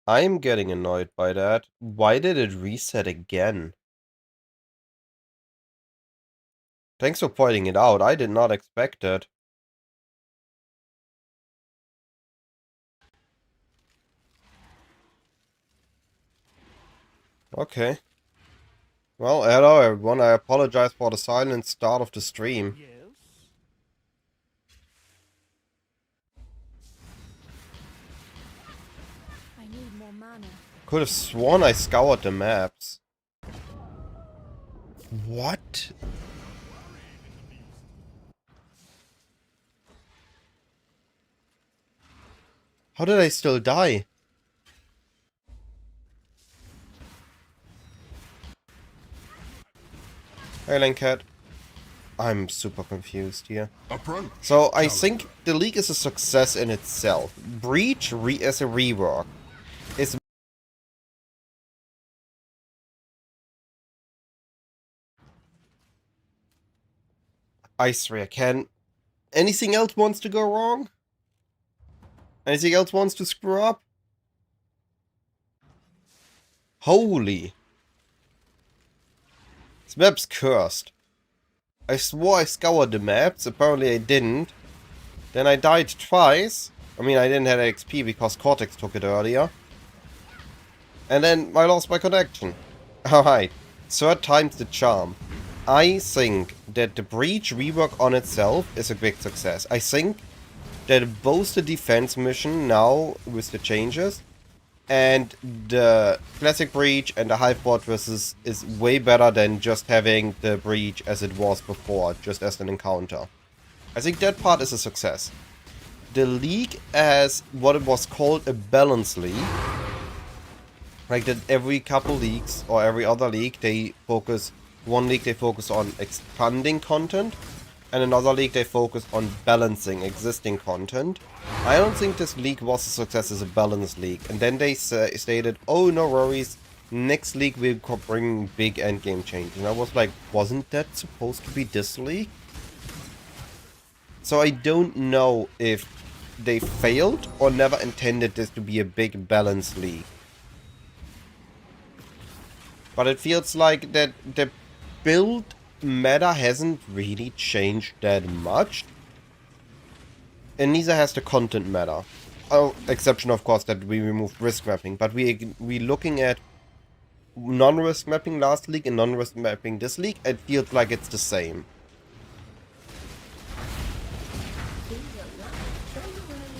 I'm getting annoyed by that. Why did it reset again? Thanks for pointing it out. I did not expect it. Okay. Well, hello everyone. I apologize for the silent start of the stream. Yes. I need more mana. Could have sworn I scoured the maps. What? How did I still die? Hey, Lancat. I'm super confused here. So, I think the league is a success in itself. Breach as a rework is... Ice Rare can... Anything else wants to go wrong? Anything else wants to screw up? Holy. This map's cursed. I swore I scoured the maps, apparently I didn't. Then I died twice. I mean, I didn't have XP because Cortex took it earlier. And then I lost my connection. Alright, third time's the charm. I think that the Breach rework on itself is a big success. I think that both the defense mission now, with the changes, and the classic Breach and the Hive Fortresses is way better than just having the Breach as it was before, just as an encounter. I think that part is a success. The league as what it was called a balance league. Like that every couple leagues or every other league one league they focus on expanding content and another league they focus on balancing existing content. I don't think this league was a success as a balanced league. And then they stated, oh no worries, next league will bring big endgame changes. And I was like, wasn't that supposed to be this league? So I don't know if they failed or never intended this to be a big balanced league. But it feels like that the build meta hasn't really changed that much. And neither has the content meta. Oh, exception of course that we removed risk mapping. But we looking at non-risk mapping last league and non-risk mapping this league. It feels like it's the same.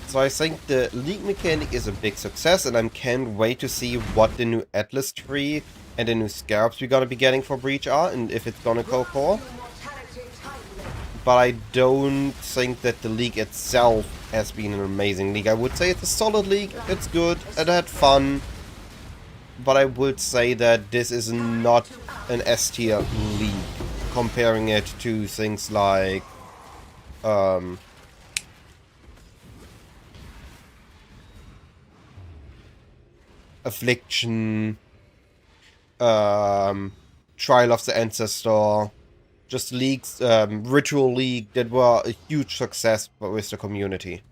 So I think the league mechanic is a big success, and I can't wait to see what the new Atlas tree and the new scarabs we're gonna be getting for Breach are, and if it's gonna go core. But I don't think that the league itself has been an amazing league. I would say it's a solid league, it's good, it had fun. But I would say that this is not an S tier league, comparing it to things like Affliction, Trial of the Ancestor, just leagues, Ritual League that were a huge success with the community.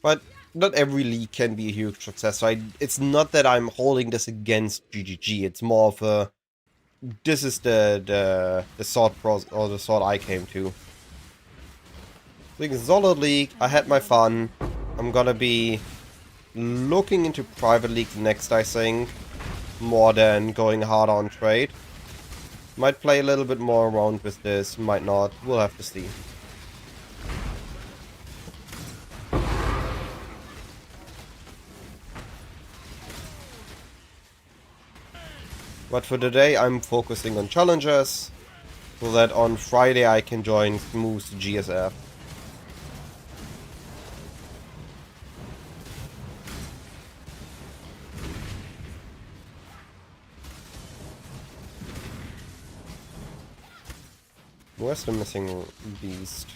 But not every league can be a huge success. So it's not that I'm holding this against GGG. It's more of a this is the thought process or the thought I came to. I think it's a solid league. I had my fun. I'm gonna be looking into private leagues next, I think, more than going harder on trade. Might play a little bit more around with this, might not. We'll have to see. But for today, I'm focusing on challenges, so that on Friday I can join Smooth's GSF. Where's the missing beast?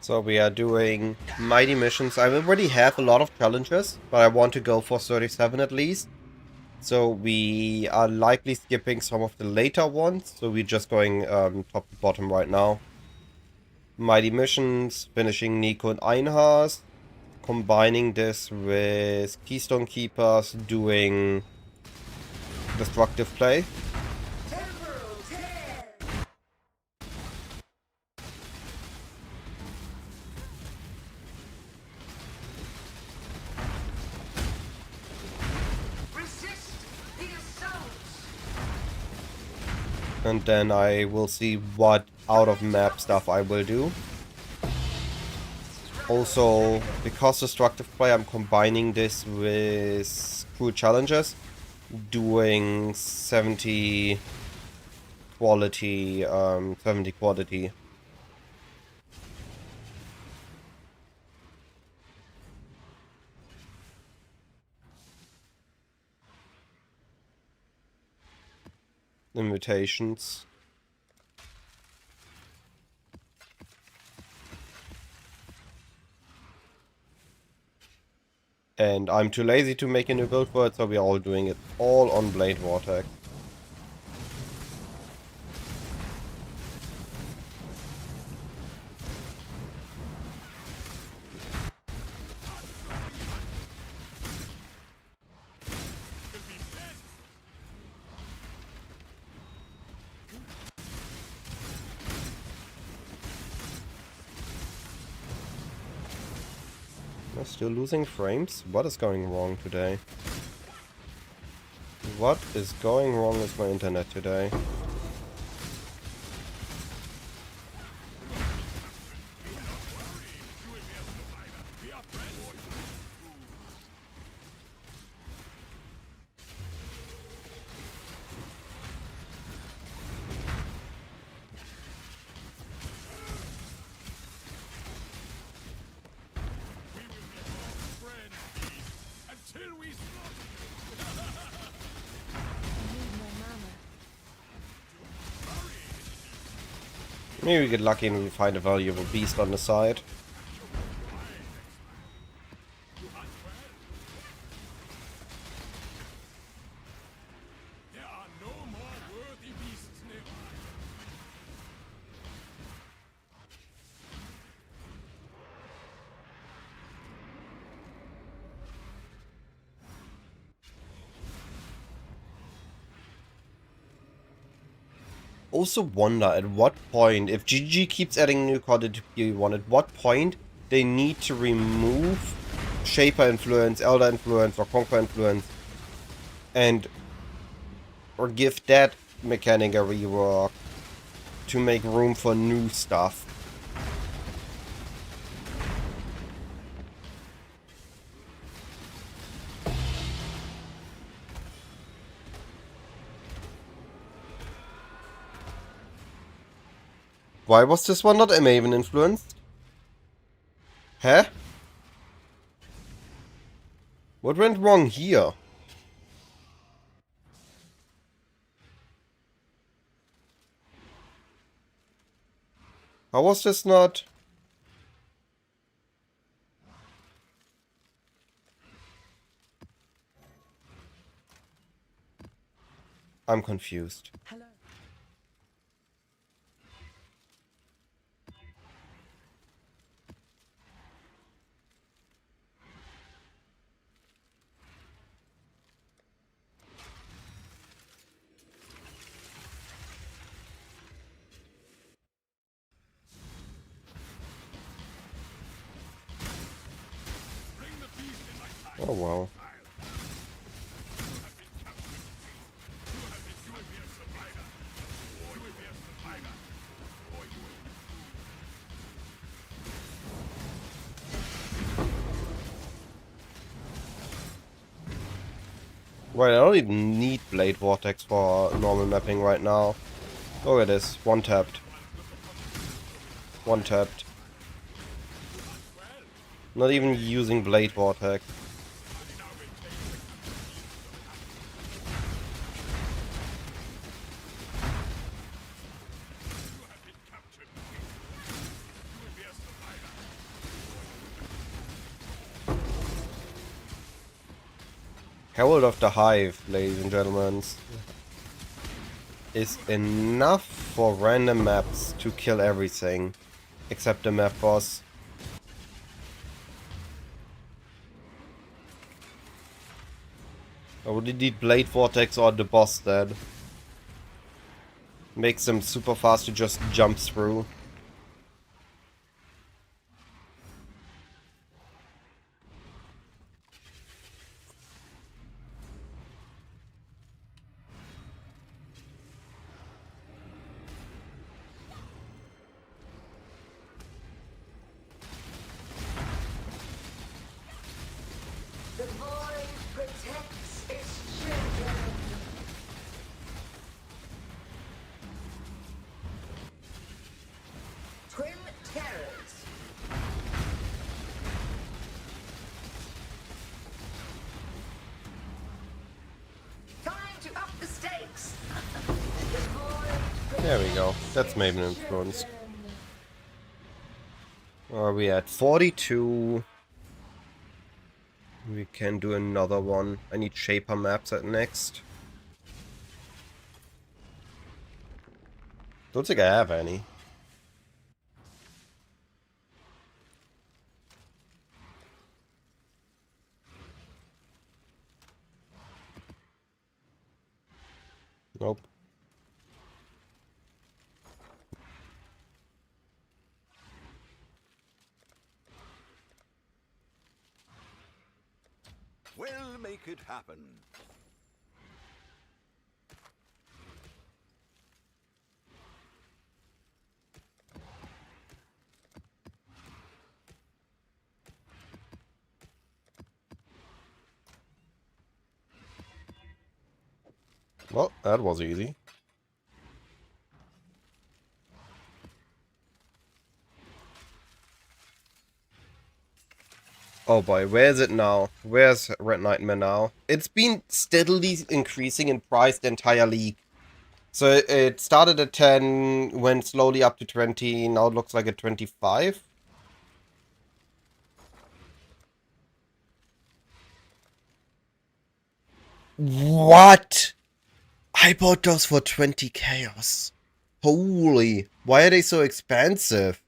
So we are doing mighty missions. I already have a lot of challenges, but I want to go for 37 at least. So we are likely skipping some of the later ones. So we're just going top to bottom right now. Mighty missions, finishing Nico and Einhars. Combining this with Keystone Keepers, doing destructive play. And then I will see what out of map stuff I will do. Also, because destructive play, I'm combining this with cool challenges, doing 70 quality, 70 quality. Invitations. And I'm too lazy to make a new build for it, so we're all doing it all on Blade Vortex. Am I still losing frames? What is going wrong today? What is going wrong with my internet today? Maybe we get lucky and we find a valuable beast on the side. Also wonder at what point, if GG keeps adding new content to PoE1, at what point they need to remove Shaper influence, Elder influence, or Conquer influence, and or give that mechanic a rework to make room for new stuff. Why was this one not a Maven influenced? Huh? What went wrong here? How was this not? I'm confused. Hello. Oh wow. Right, I don't even need Blade Vortex for normal mapping right now. Look at this, one tapped. One tapped. Not even using Blade Vortex. Herald of the Hive, ladies and gentlemen, is enough for random maps to kill everything, except the map boss. I would need Blade Vortex or the boss then. Makes them super fast to just jump through. The void protects its children. Twin terrors. Time to up the stakes. The void There we go. That's maybe an influence. Are we at 42? We can do another one. I need Shaper maps at next. Don't think I have any. Nope. We'll make it happen. Well, that was easy. Oh boy, where is it now? Where's Red Nightmare now? It's been steadily increasing in price the entire league. So it started at 10, went slowly up to 20, now it looks like at 25. What? I bought those for 20 chaos. Holy, why are they so expensive?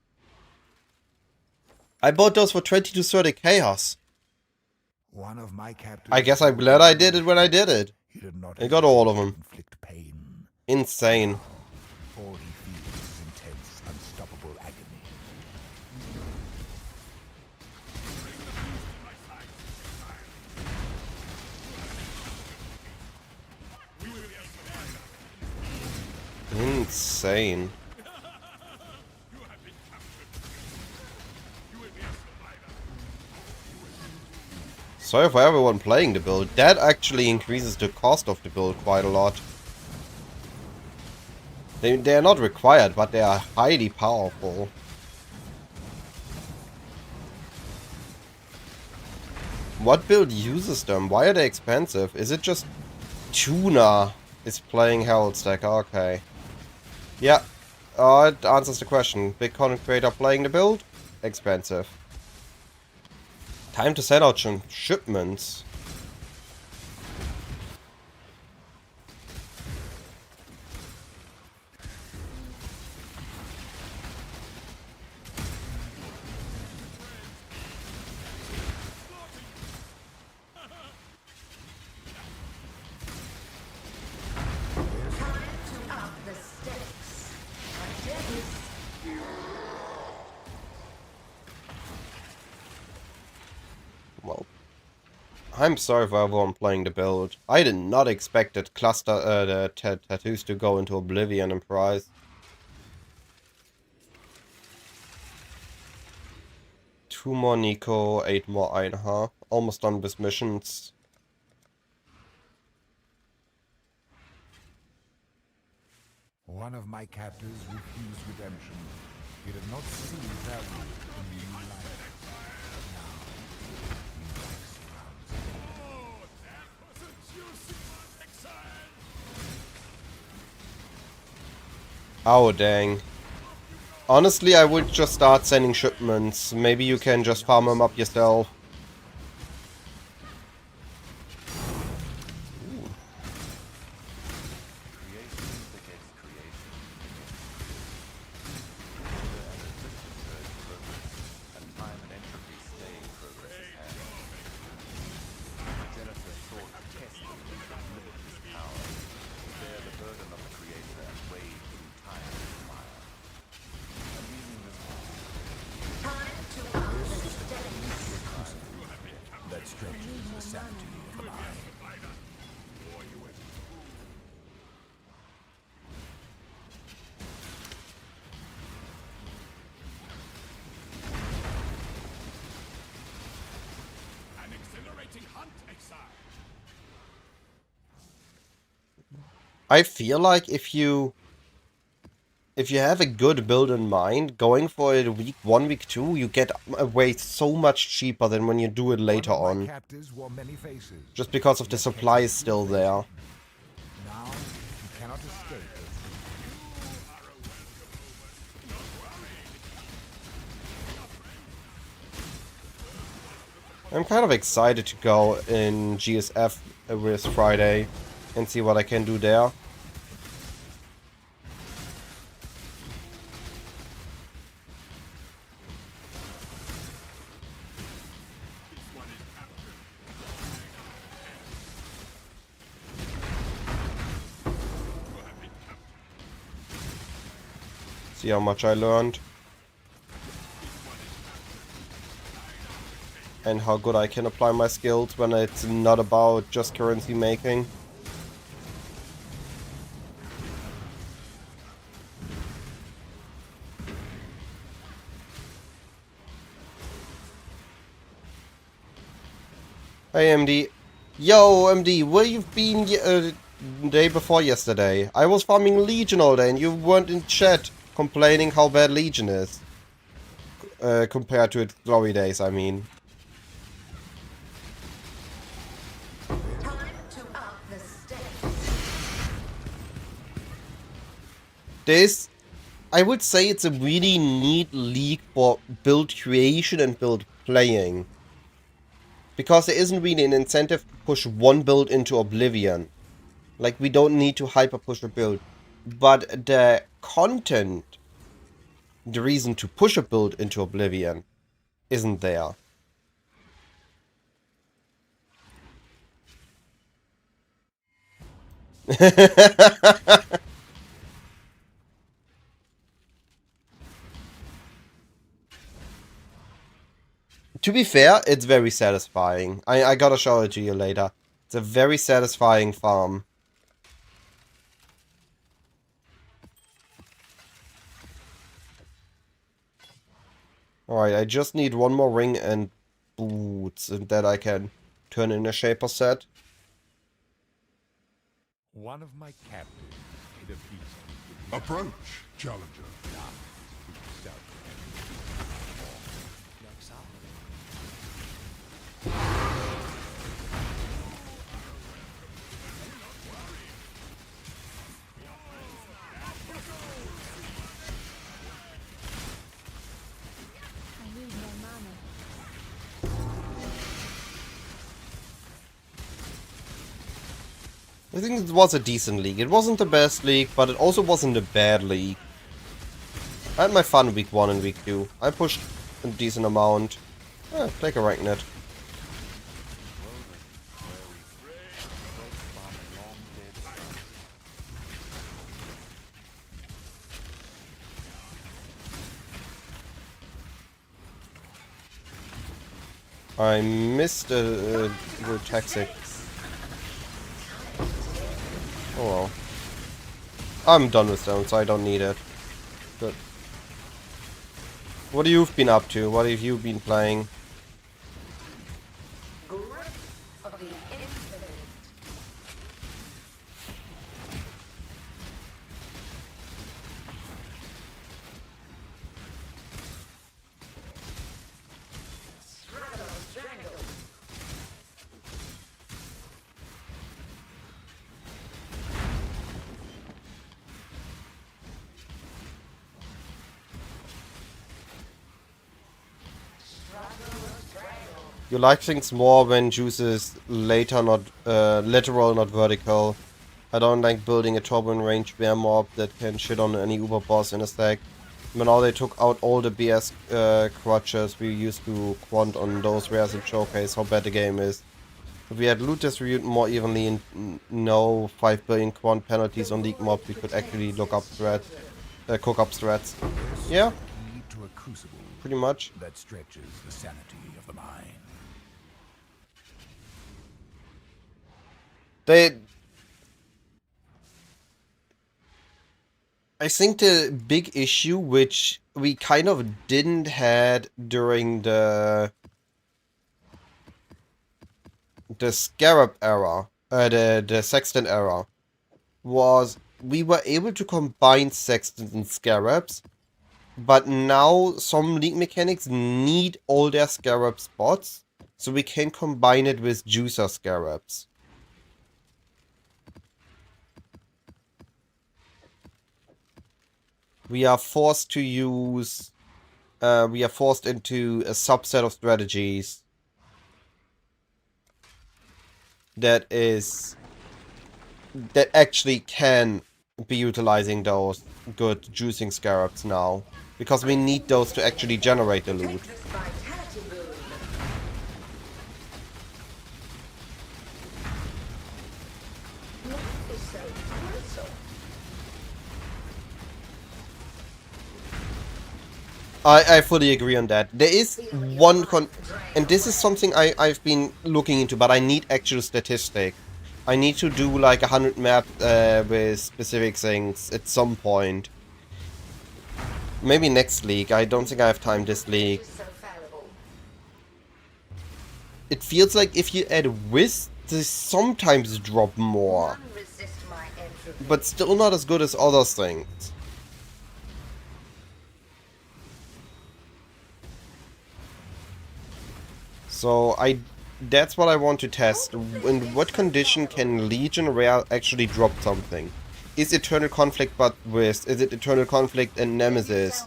I bought those for 20 to 30 chaos. One of my captors. I guess I'm glad I did it when I did it. He did not I got all of them. inflict pain. Insane. All he feels is intense, unstoppable agony. Insane. Sorry for everyone playing the build. That actually increases the cost of the build quite a lot. They are not required, but they are highly powerful. What build uses them? Why are they expensive? Is it just Tuna is playing Herald Stack? Okay. Yeah. It answers the question. Big content creator playing the build? Expensive. Time to send out some shipments. Well, I'm sorry for everyone playing the build. I did not expect that the tattoos to go into oblivion in price. 2 more Nico, 8 more Einha. Almost done with missions. One of my captors refused redemption. He did not see value in new life. Oh, dang. Honestly, I would just start sending shipments. Maybe you can just farm them up yourself. that stretches the sanity of the mind. An exhilarating hunt, exile. I feel like if you have a good build in mind, going for it week 1, week 2, you get away so much cheaper than when you do it later One of my on. captors wore many faces. Just because of the Yet supply came is few still faces. there. Now you cannot escape it. I'm kind of excited to go in GSF with Friday and see what I can do there. See how much I learned. And how good I can apply my skills when it's not about just currency making. Hey MD. Yo MD, where you've been day before yesterday? I was farming Legion all day and you weren't in chat complaining how bad Legion is. Compared to its glory days, I mean. Time to up the stakes. This, I would say it's a really neat league for build creation and build playing. Because there isn't really an incentive to push one build into oblivion. Like, we don't need to hyper push a build. But the content, the reason to push a build into oblivion, isn't there. To be fair, it's very satisfying. I gotta show it to you later. It's a very satisfying farm. Alright, I just need one more ring and boots, and that I can turn in a Shaper set. One of my captives made a beast. Approach, challenger. I need more mana. I think it was a decent league. It wasn't the best league, but it also wasn't a bad league. I had my fun week 1 and week 2. I pushed a decent amount. Take a rank net. I missed the toxic. Oh well. I'm done with stone, so I don't need it. Good. What have you been up to? What have you been playing? Grip of the infinite. Straddle, strangle. You like things more when juice is later, not lateral, not vertical. I don't like building a turbo range bear mob that can shit on any uber boss in a stack. But now they took out all the BS crutches we used to quant on those rares and showcase how bad the game is. If we had loot distributed more evenly and no 5 billion quant penalties on league mobs, we could actually look up threats, cook up threats. Yeah, Lead to a crucible pretty much. that stretches the sanity of the mind. They... I think the big issue, which we kind of didn't had during the Scarab era, the Sextant era, was we were able to combine Sextants and Scarabs, but now some League mechanics need all their Scarab spots, so we can combine it with Juicer Scarabs. We are forced to use... we are forced into a subset of strategies that actually can be utilizing those good juicing scarabs now. Because we need those to actually generate the loot. Take this vitality boon. Life is so crucial. I fully agree on that. There is one and this is something I've been looking into, but I need actual statistic. I need to do like 100 maps with specific things at some point. Maybe next league. I don't think I have time this league. So fallible. It feels like if you add whiz, they sometimes drop more. None resist my entropy. But still not as good as other things. So that's what I want to test. In what condition can Legion Rare actually drop something? Is Eternal Conflict but with? Is it Eternal Conflict and Nemesis?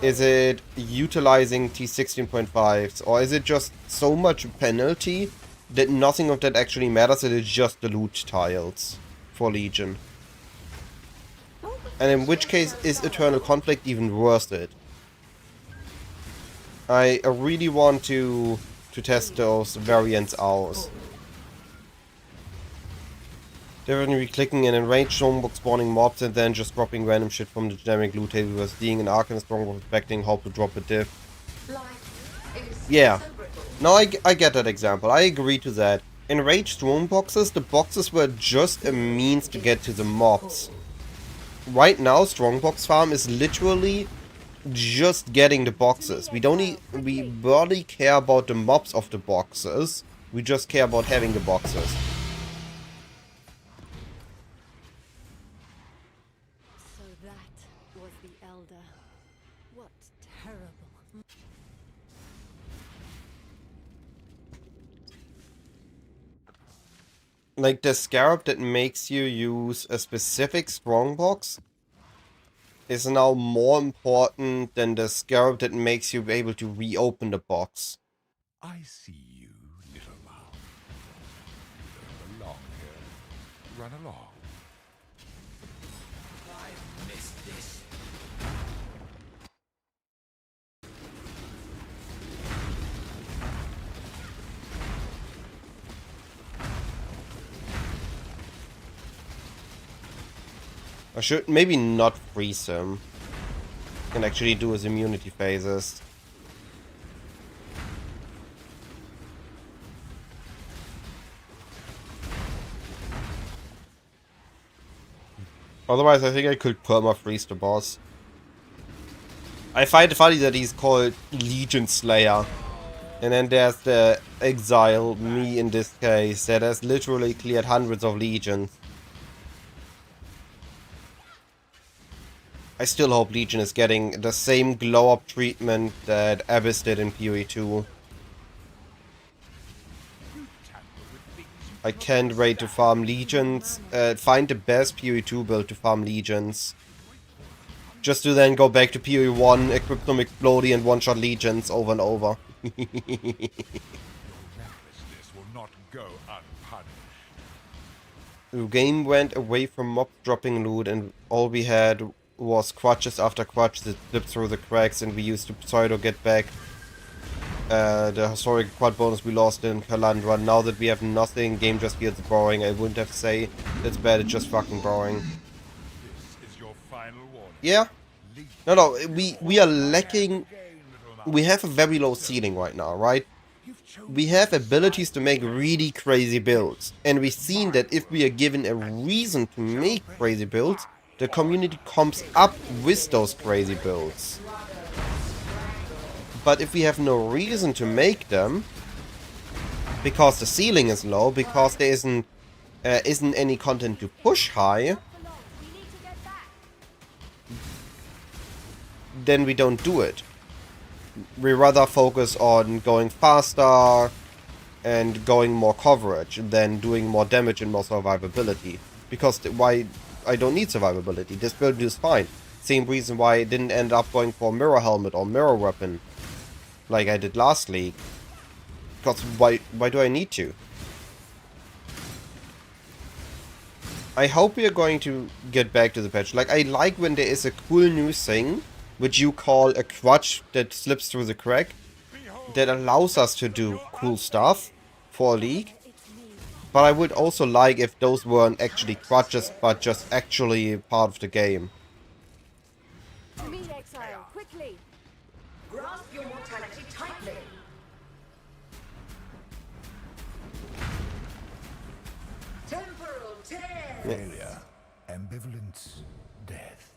Is it utilizing T16.5s? Or is it just so much penalty that nothing of that actually matters, it is just the loot tiles for Legion? And in which case is Eternal Conflict even worth it? I really want to test those variants out. Definitely clicking in range strongbox spawning mobs and then just dropping random shit from the generic loot table was being an arc and strongbox expecting how to drop a diff. Yeah. No, I get that example. I agree to that. In rage strongboxes, the boxes were just a means to get to the mobs. Right now, strongbox farm is literally just getting the boxes. We barely care about the mobs of the boxes. We just care about having the boxes. So that was the Elder. What terrible. Like the scarab that makes you use a specific strongbox is now more important than the scarab that makes you able to reopen the box. I see you, little mouse. Run along here. Run along. I missed this. I should maybe not freeze him. Can actually do his immunity phases. Otherwise, I think I could perma-freeze the boss. I find it funny that he's called Legion Slayer. And then there's the Exile, me in this case, that has literally cleared hundreds of legions. I still hope Legion is getting the same glow-up treatment that Abyss did in PoE 2. I can't wait to farm Legions. Find the best PoE 2 build to farm Legions. Just to then go back to PoE 1, equip some Explodey and one-shot Legions over and over. Recklessness will not go unpunished. The game went away from mob dropping loot and all we had was crutches after crutch that slipped through the cracks and we used to pseudo get back the historic quad bonus we lost in Kalandra. Now that we have nothing, game just feels boring. I wouldn't have to say it's bad, it's just fucking boring. This is your final warning. Yeah? No, we are lacking... We have a very low ceiling right now, right? we have abilities to make really crazy builds. And we've seen that if we are given a reason to make crazy builds, the community comes up with those crazy builds. But if we have no reason to make them, because the ceiling is low, because there isn't any content to push high, then we don't do it. We rather focus on going faster and going more coverage than doing more damage and more survivability. Because why I don't need survivability. This build is fine. Same reason why I didn't end up going for mirror helmet or mirror weapon like I did last league. Because why do I need to? I hope we are going to get back to the patch. Like, I like when there is a cool new thing, which you call a crutch that slips through the crack, that allows us to do cool stuff for a league. But I would also like if those weren't actually crutches, but just actually part of the game. To me, exile, quickly! Grasp your mortality tightly. Temporal tear. Failure, ambivalence, death.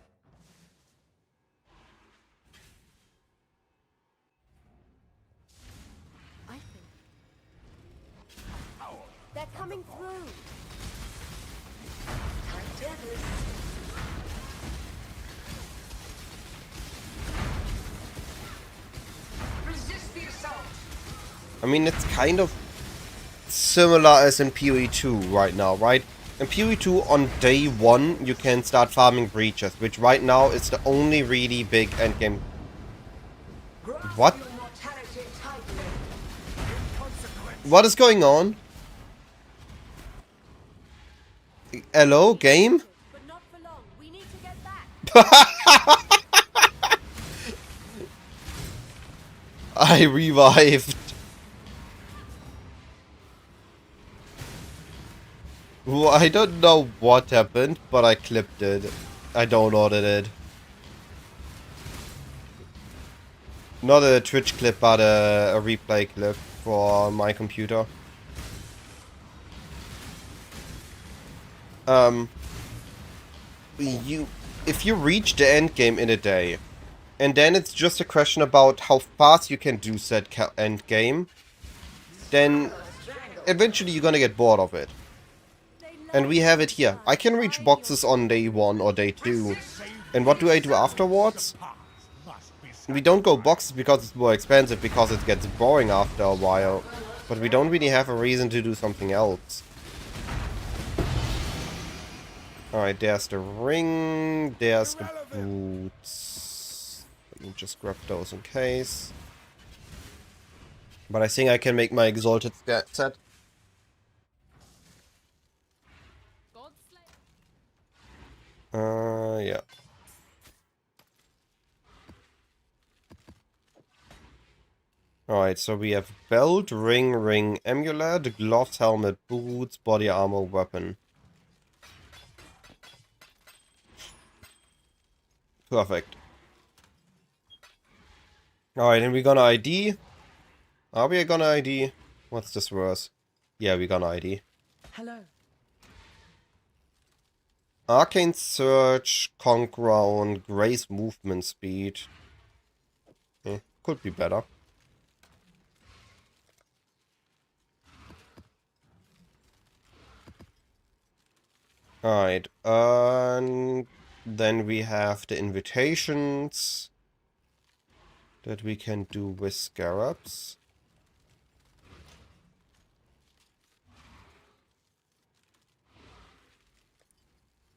I think they're coming through. Tight tethers. Resist the assault. I mean, it's kind of similar as in PoE 2 right now, right? In PoE 2 on day 1 you can start farming breaches, which right now is the only really big endgame. What? Your mortality tightly. What is going on? Hello, game? But not for long. We need to get back. I revived. Well, I don't know what happened, but I clipped it. I downloaded it. Not a Twitch clip, but a replay clip for my computer. If you reach the end game in a day, and then it's just a question about how fast you can do said end game, then eventually you're gonna get bored of it. And we have it here. I can reach boxes on day 1 or day 2. And what do I do afterwards? We don't go boxes because it's more expensive, because it gets boring after a while. But we don't really have a reason to do something else. Alright, there's the ring, there's the boots. Let me just grab those in case. But I think I can make my exalted set. Yeah. Alright, so we have belt, ring, amulet, gloves, helmet, boots, body armor, weapon. Perfect. Alright, and we're gonna ID. Are we gonna ID? What's this verse? Yeah, we're gonna ID. Hello. Arcane Search, Conk Round, Grace Movement Speed. Could be better. Alright, and then we have the invitations that we can do with scarabs.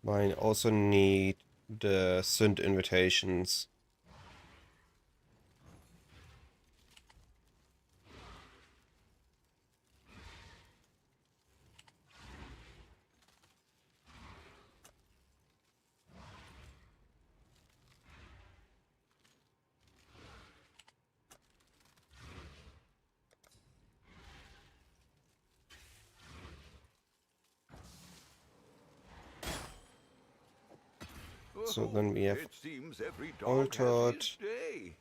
I also need the Synth invitations. So then we have It seems every dog altered. has his day.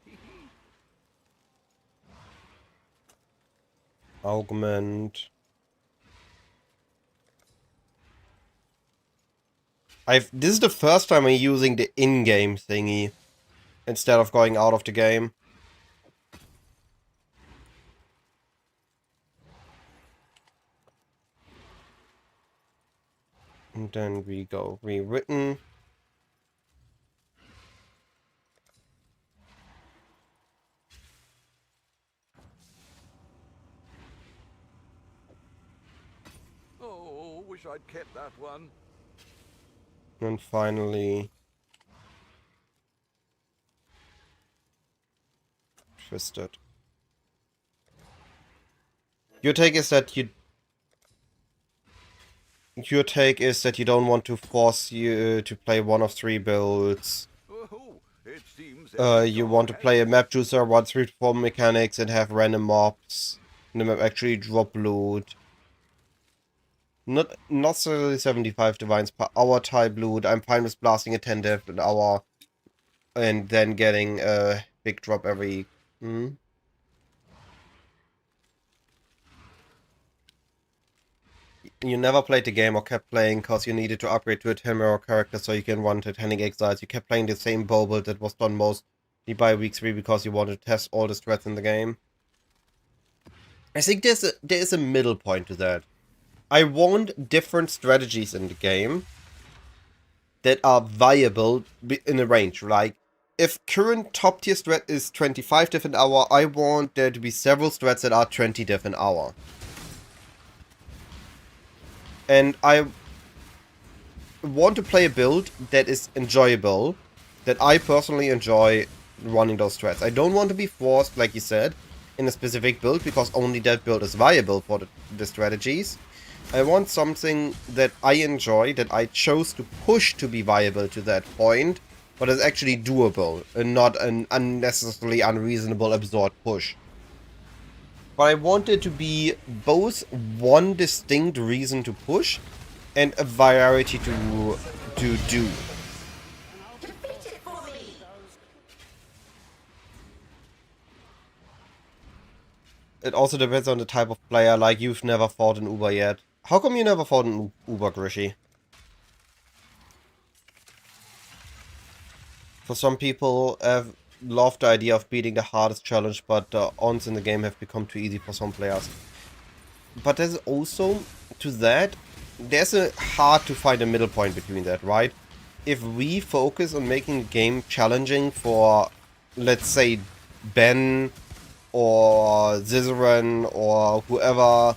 Augment. This is the first time I'm using the in-game thingy instead of going out of the game. And then we go rewritten. Oh, wish I'd kept that one. And finally twisted. Your take is that you don't want to force you to play one of 3 builds. Oh, it seems You want to play a map chooser, 1 3 4 mechanics, and have random mobs. And the map actually drop loot. Not necessarily 75 divines per hour type loot. I'm fine with blasting a 10 dev an hour and then getting a big drop every. You never played the game or kept playing because you needed to upgrade to a 10-hour character so you can run Titanic Exiles. You kept playing the same bow build that was done mostly by week 3 because you wanted to test all the strats in the game. I think there is a middle point to that. I want different strategies in the game that are viable in a range. Like, if current top tier strat is 25 diff an hour, I want there to be several strats that are 20 diff an hour. And I want to play a build that is enjoyable, that I personally enjoy running those strats. I don't want to be forced, like you said, in a specific build because only that build is viable for the strategies. I want something that I enjoy, that I chose to push to be viable to that point, but is actually doable, and not an unnecessarily unreasonable absurd push. But I want it to be both one distinct reason to push, and a variety to do. Defeat it for me! It also depends on the type of player, like you've never fought an Uber yet. How come you never fought an Uber, Grishy? For some people, have loved the idea of beating the hardest challenge, but the ons in the game have become too easy for some players. But there's also, to that, there's a hard to find a middle point between that, right? If we focus on making the game challenging for, let's say, Ben or Zizaran or whoever,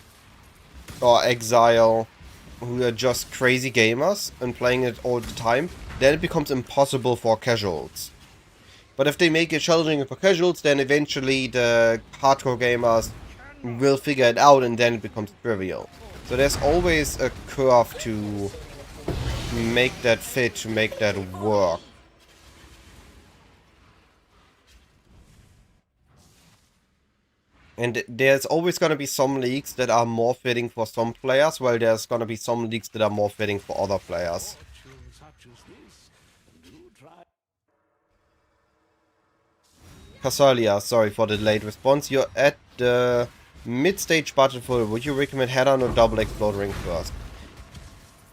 or Exile, who are just crazy gamers and playing it all the time, then it becomes impossible for casuals. But if they make it challenging for casuals, then eventually the hardcore gamers will figure it out and then it becomes trivial. So there's always a curve to make that fit, to make that work. And there's always going to be some leagues that are more fitting for some players, while there's going to be some leagues that are more fitting for other players. Casalia, sorry for the late response. You're at the mid-stage budget full. Would you recommend head-on or double explode ring first?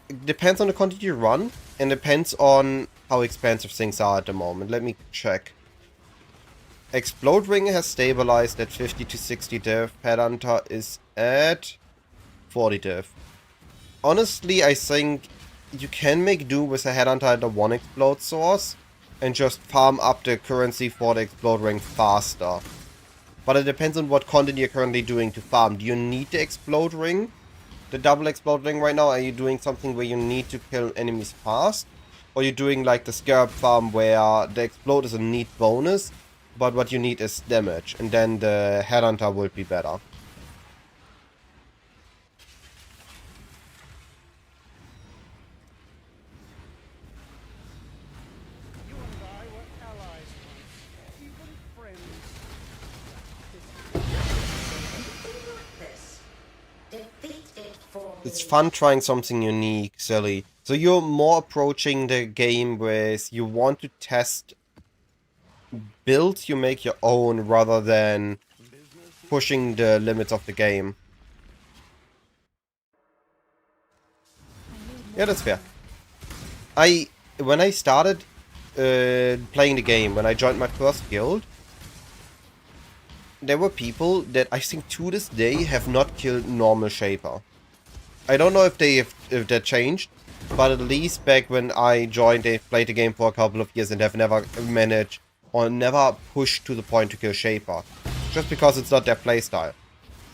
It depends on the quantity you run, and depends on how expensive things are at the moment. Let me check. Explode Ring has stabilized at 50 to 60 diff. Headhunter is at 40 diff. Honestly, I think you can make do with a Headhunter at a 1 explode source and just farm up the currency for the Explode Ring faster. But it depends on what content you're currently doing to farm. Do you need the Explode Ring? The double Explode Ring right now? Are you doing something where you need to kill enemies fast? Or are you doing like the Scarab farm where the Explode is a neat bonus, but what you need is damage, and then the Headhunter will be better. You and I were allies once, even friends. This. Defeat it for me. It's fun trying something unique, silly. So you're more approaching the game with you want to test builds you make your own rather than pushing the limits of the game. Yeah, that's fair. When I started playing the game, when I joined my first guild, there were people that I think to this day have not killed normal Shaper. I don't know if that changed, but at least back when I joined, they played the game for a couple of years and have never managed or never pushed to the point to kill Shaper, just because it's not their playstyle.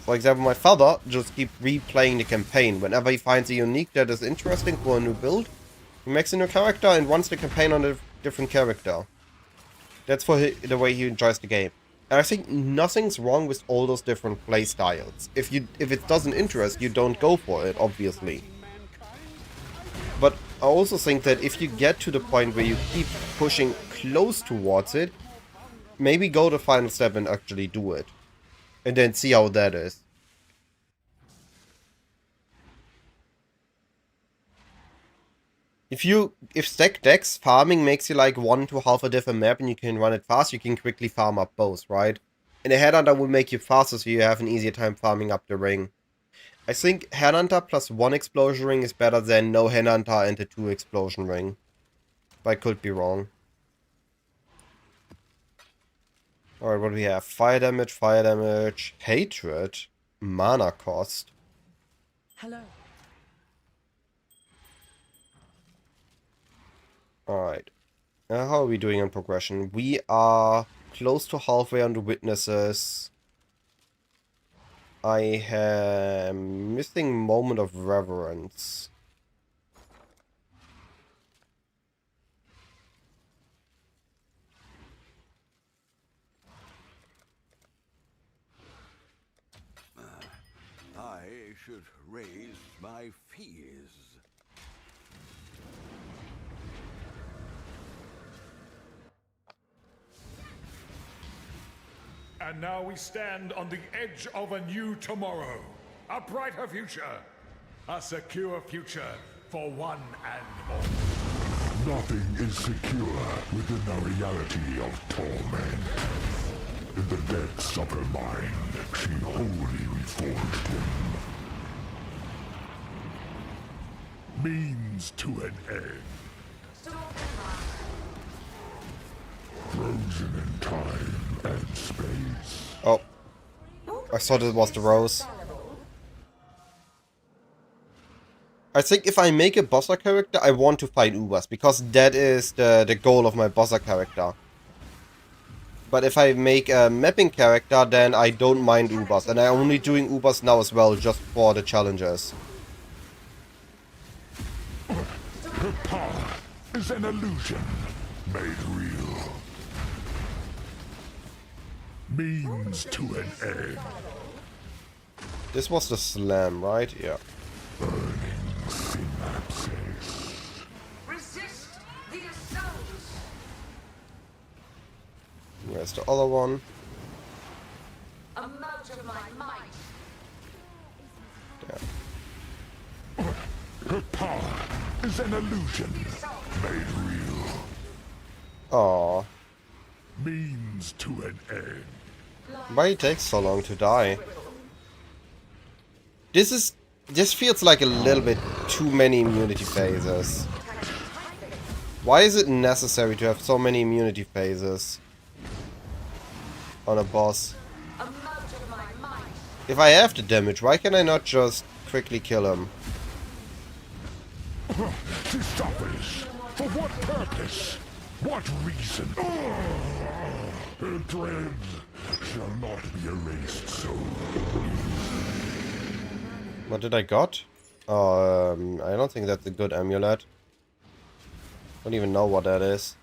For example, my father just keeps replaying the campaign. Whenever he finds a unique that is interesting for a new build, he makes a new character and runs the campaign on a different character. That's for the way he enjoys the game. And I think nothing's wrong with all those different playstyles. If it doesn't interest you, don't go for it, obviously. But I also think that if you get to the point where you keep pushing close towards it, maybe go the final step and actually do it. And then see how that is. If stack decks farming makes you like 1 to half a different map and you can run it fast, you can quickly farm up both, right? And a Headhunter will make you faster so you have an easier time farming up the ring. I think Headhunter plus 1 explosion ring is better than no Headhunter and a 2 explosion ring. But I could be wrong. Alright, what do we have? Fire damage, hatred, mana cost. Hello. Alright. How are we doing on progression? We are close to halfway on the witnesses. I am missing moment of reverence. I should raise my fees. And now we stand on the edge of a new tomorrow. A brighter future. A secure future for one and all. Nothing is secure within the reality of torment. In the depths of her mind, she wholly reforged him. Means to an end. Frozen in time and space. Oh. I thought it was the rose. I think if I make a bossa character, I want to fight Ubers, because that is the goal of my bossa character. But if I make a mapping character, then I don't mind Ubers, and I'm only doing Ubers now as well, just for the challenges. Her power is an illusion made real. Means to an end. This was the slam, right? Yeah. Burning synapses. Resist the assault. Where's the other one? Amount of my might. There. Her power is an illusion made real. Aww. Means to an end. Why it takes so long to die? This feels like a little bit too many immunity phases. Why is it necessary to have so many immunity phases on a boss? If I have the damage, why can I not just quickly kill him? She suffers. For what purpose? What reason? Her dread shall not be erased so. What did I got? I don't think that's a good amulet. Don't even know what that is.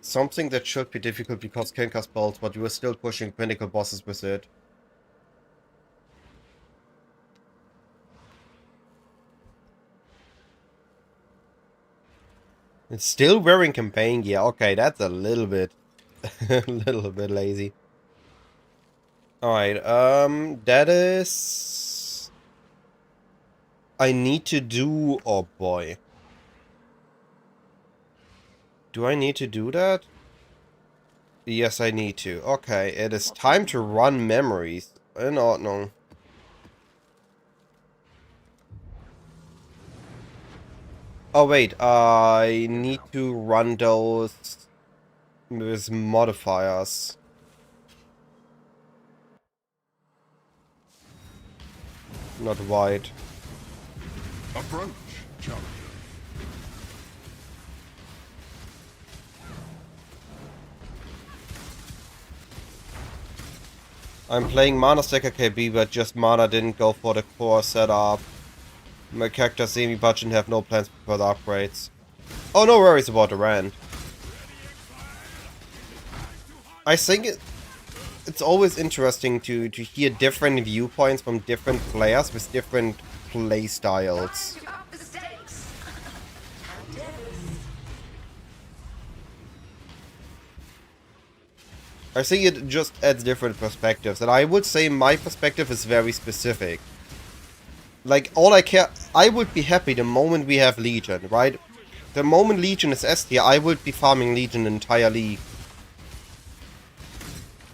Something that should be difficult because can cast bolts, but you are still pushing pinnacle bosses with it. It's still wearing campaign gear. Okay, that's a little bit lazy. Alright, that is... I need to do... Oh boy. Do I need to do that? Yes, I need to. Okay, it is time to run memories. In Ordnung. Oh wait, I need to run those with modifiers. Not wide. Approach, challenger. I'm playing Mana Stacker KB, but just Mana didn't go for the core setup. My character's semi-budget and have no plans for further upgrades. Oh, no worries about the rand. I think it's always interesting to hear different viewpoints from different players with different play styles. Up the stakes. I think it just adds different perspectives, and I would say my perspective is very specific. Like, all I care... I would be happy the moment we have Legion, right? The moment Legion is S tier, I would be farming Legion the entire league.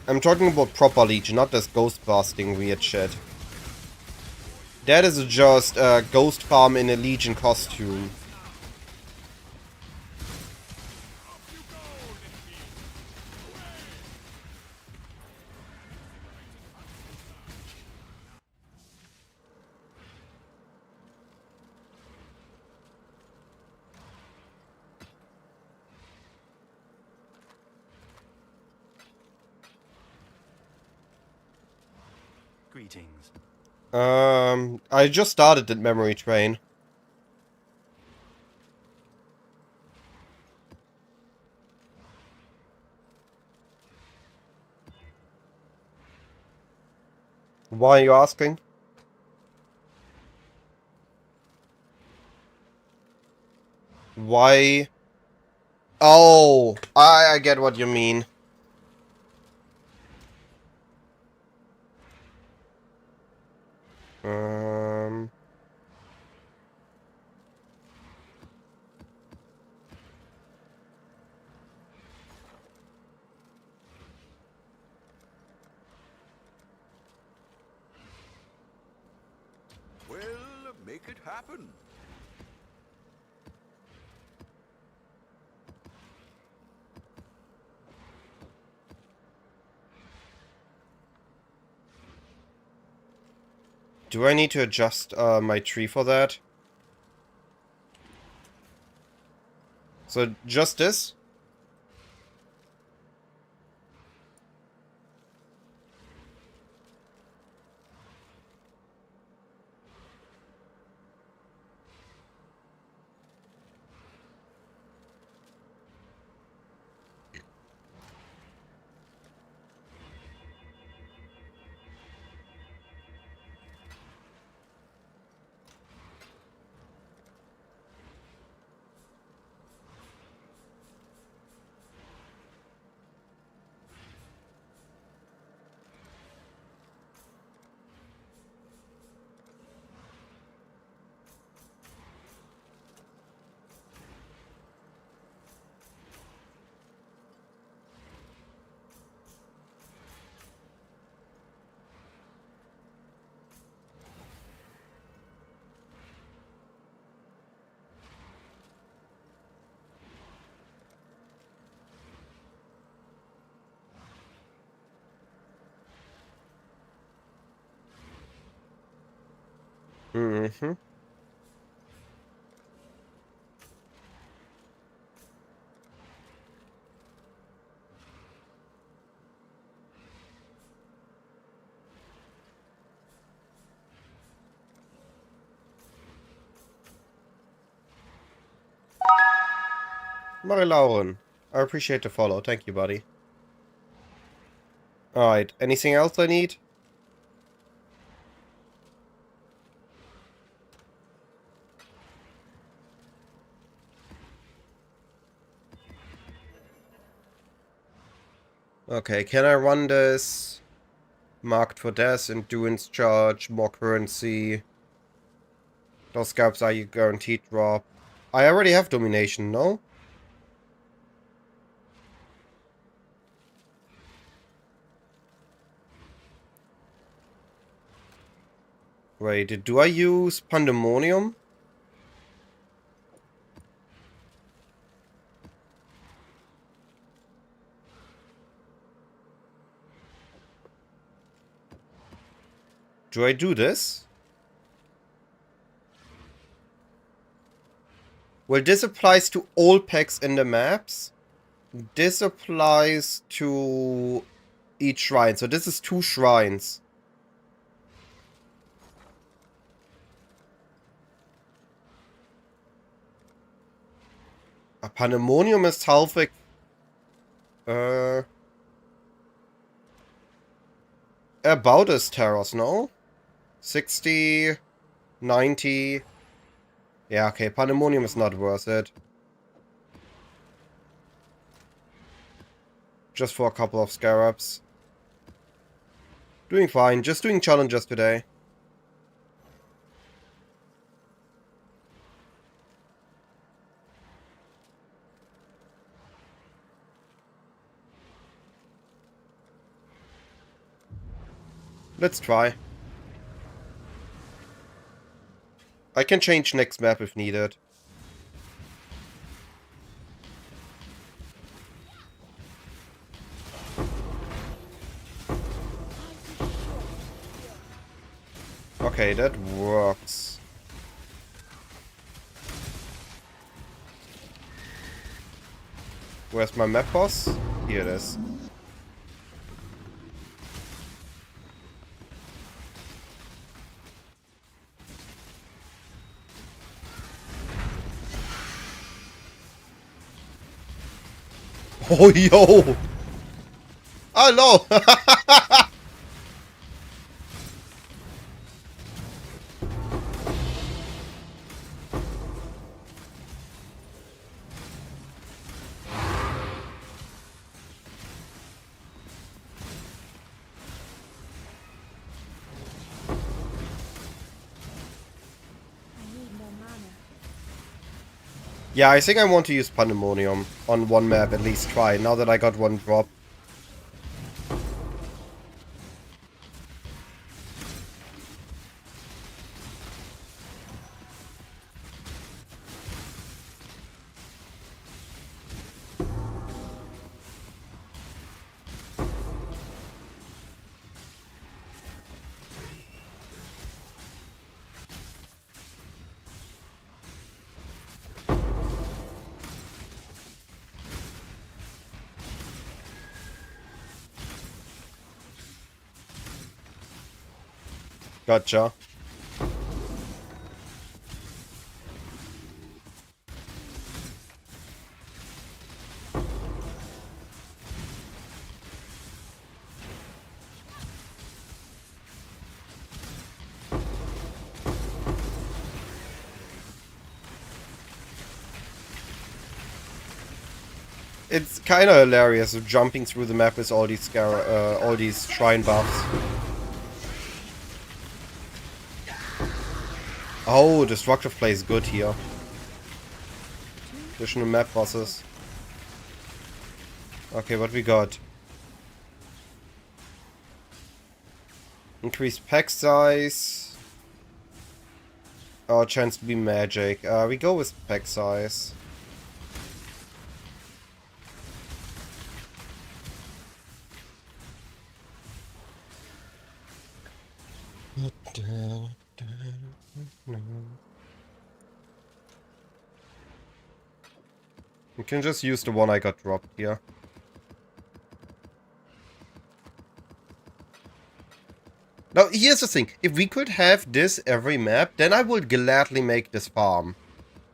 I'm talking about proper Legion, not this ghost busting weird shit. That is just a ghost farm in a Legion costume. Greetings. I just started the memory train. Why are you asking? Why? Oh, I get what you mean. Um... Well, make it happen. Do I need to adjust my tree for that? So, just this? Mm-hmm. Mari Lauren, I appreciate the follow. Thank you, buddy. Alright, anything else I need? Okay, can I run this? Marked for death, endurance charge, more currency. Those scalps are you guaranteed drop. I already have domination, no? Wait, do I use Pandemonium? Do I do this? Well, this applies to all packs in the maps. This applies to each shrine. So this is 2 shrines. A Pandemonium is halfway. About as Terros, no? 60, 90. Yeah, okay, Pandemonium is not worth it. Just for a couple of scarabs. Doing fine, just doing challenges today. Let's try. I can change next map if needed. Okay, that works. Where's my map boss? Here it is. Oh, yo! Hello! I need more mana. Yeah, I think I want to use Pandemonium on one map, at least try, now that I got one drop. Gotcha. It's kind of hilarious jumping through the map with all these shrine buffs. Oh, destructive play is good here. Additional map bosses. Okay, what we got? Increased pack size. Oh, chance to be magic. We go with pack size. You can just use the one I got dropped here. Now, here's the thing. If we could have this every map, then I would gladly make this farm.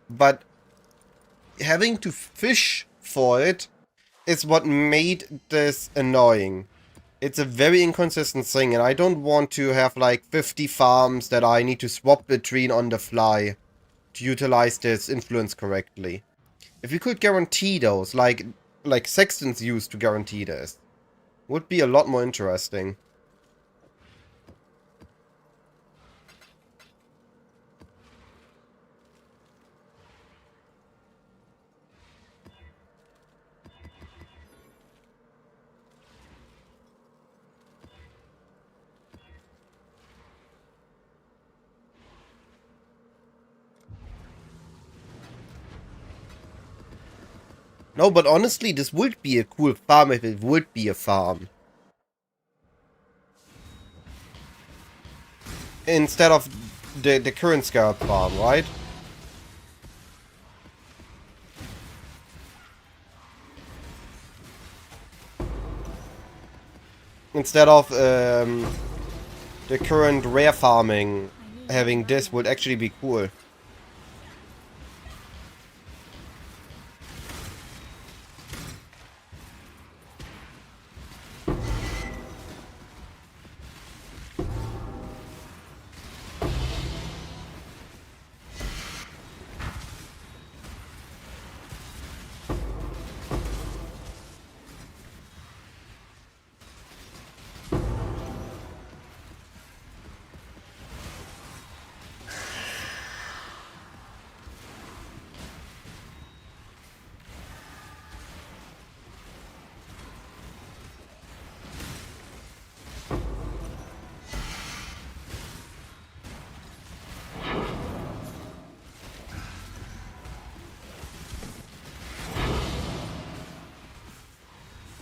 But having to fish for it is what made this annoying. It's a very inconsistent thing, and I don't want to have like 50 farms that I need to swap between on the fly to utilize this influence correctly. If we could guarantee those, like Sextons used to guarantee this, would be a lot more interesting. No, but honestly, this would be a cool farm if it would be a farm. Instead of the current Scarab farm, right? Instead of the current rare farming, having this would actually be cool.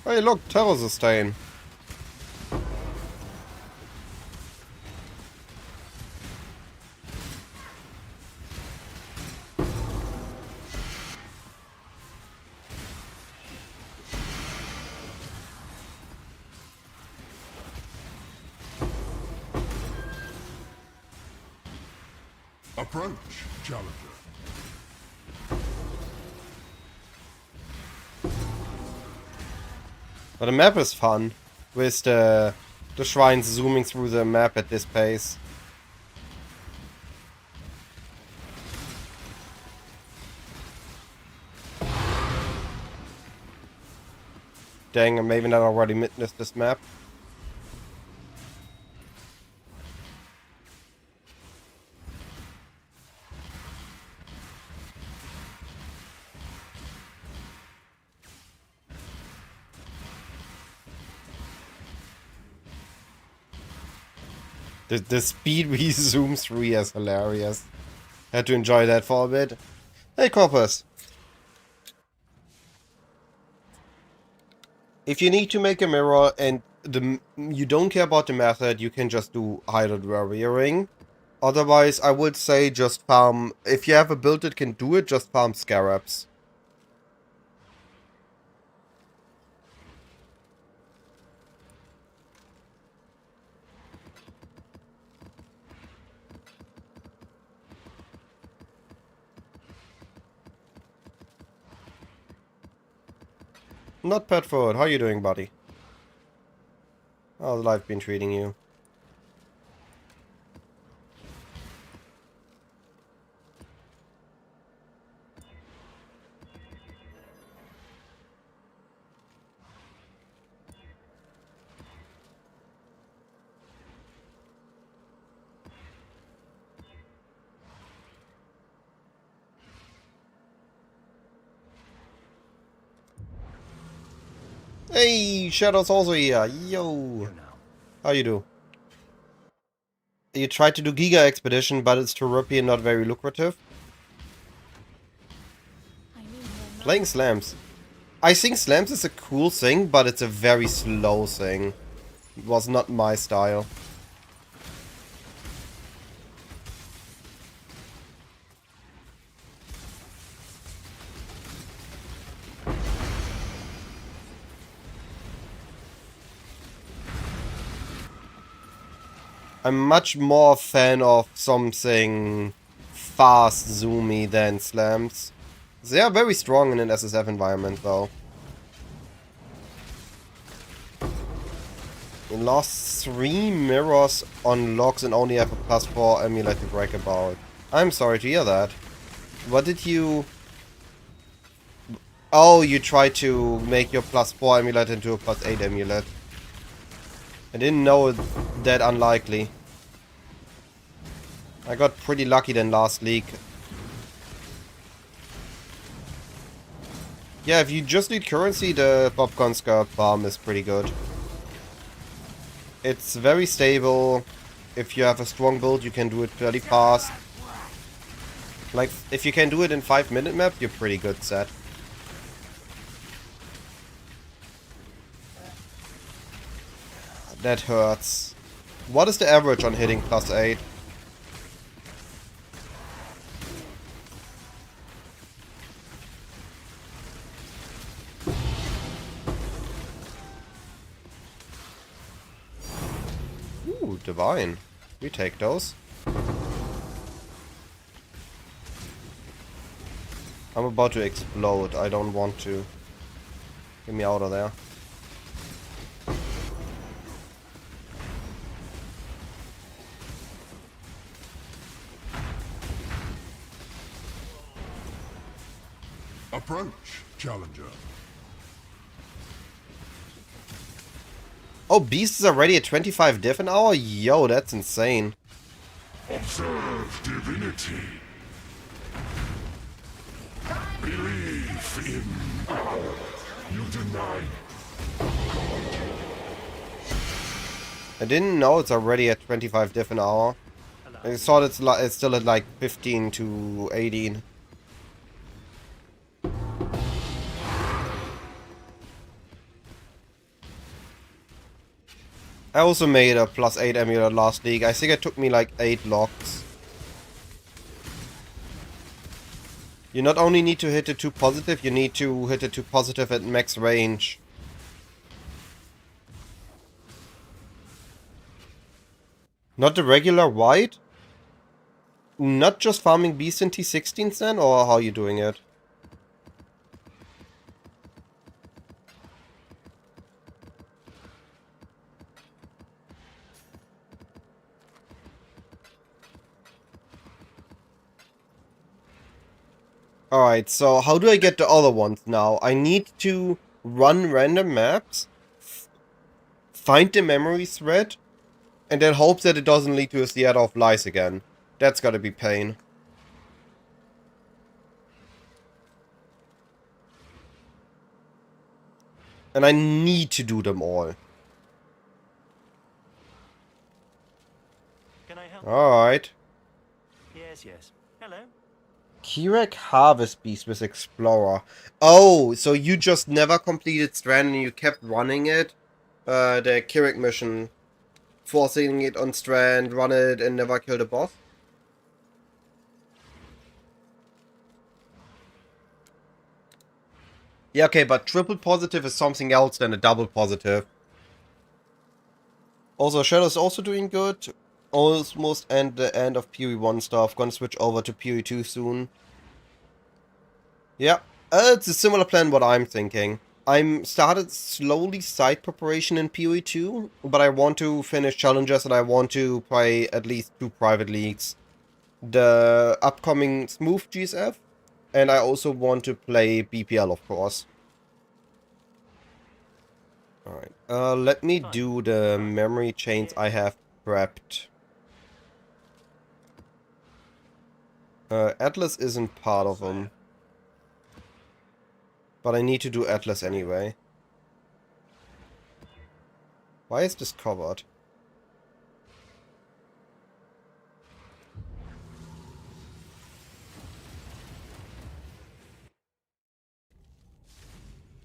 Hey, look, Terror Sustain. Approach, challenger. But the map is fun, with the shrines zooming through the map at this pace. Dang, I maybe not already witnessed this map. The speed we zoom through here is hilarious. Had to enjoy that for a bit. Hey, Corpus. If you need to make a mirror and you don't care about the method, you can just do Hided Warrioring. Otherwise, I would say just farm... If you have a build that can do it, just farm Scarabs. Not Petfoot, how you doing, buddy? How's life been treating you? Hey, Shadow's also here. Yo. How you do? You tried to do Giga Expedition, but it's too ropey and not very lucrative. Playing Slams. I think Slams is a cool thing, but it's a very slow thing. It was not my style. I'm much more a fan of something fast, zoomy than Slams. They are very strong in an SSF environment, though. You lost 3 mirrors on logs and only have a +4 amulet to break about. I'm sorry to hear that. What did you... Oh, you tried to make your +4 amulet into a +8 amulet. I didn't know that unlikely. I got pretty lucky then last league. Yeah, if you just need currency, the Popcorn Scarab farm is pretty good. It's very stable. If you have a strong build, you can do it fairly fast. Like, if you can do it in 5-minute map, you're pretty good set. that hurts. What is the average on hitting +8? Ooh, divine. We take those. I'm about to explode. I don't want to. Get me out of there. Approach, Challenger. Oh, Beast is already at 25 diff an hour? Yo, that's insane. Observe divinity. Believe in power. You deny. I didn't know it's already at 25 diff an hour. I thought it's still at like 15 to 18. I also made a +8 amulet last league. I think it took me like 8 locks. You not only need to hit the 2 positive, you need to hit the 2 positive at max range. Not the regular white? Not just farming beast in T16s then, or how are you doing it? Alright, so how do I get the other ones now? I need to run random maps, find the memory thread, and then hope that it doesn't lead to a theater of lies again. That's gotta be pain. And I need to do them all. Can I help? Alright. Yes, yes. Hello. Kirek Harvest Beast with Explorer. Oh, so you just never completed Strand and you kept running it? The Kirek mission. Forcing it on Strand, run it, and never kill the boss? Yeah, okay, but triple positive is something else than a double positive. Also, Shadow's also doing good. Almost at the end of PoE 1 stuff. Gonna switch over to PoE 2 soon. Yeah, it's a similar plan what I'm thinking. I'm started slowly side preparation in PoE 2, but I want to finish challenges and I want to play at least 2 private leagues. The upcoming Smooth GSF, and I also want to play BPL, of course. Alright, let me do the memory chains I have prepped. Atlas isn't part of them. But I need to do Atlas anyway. Why is this covered?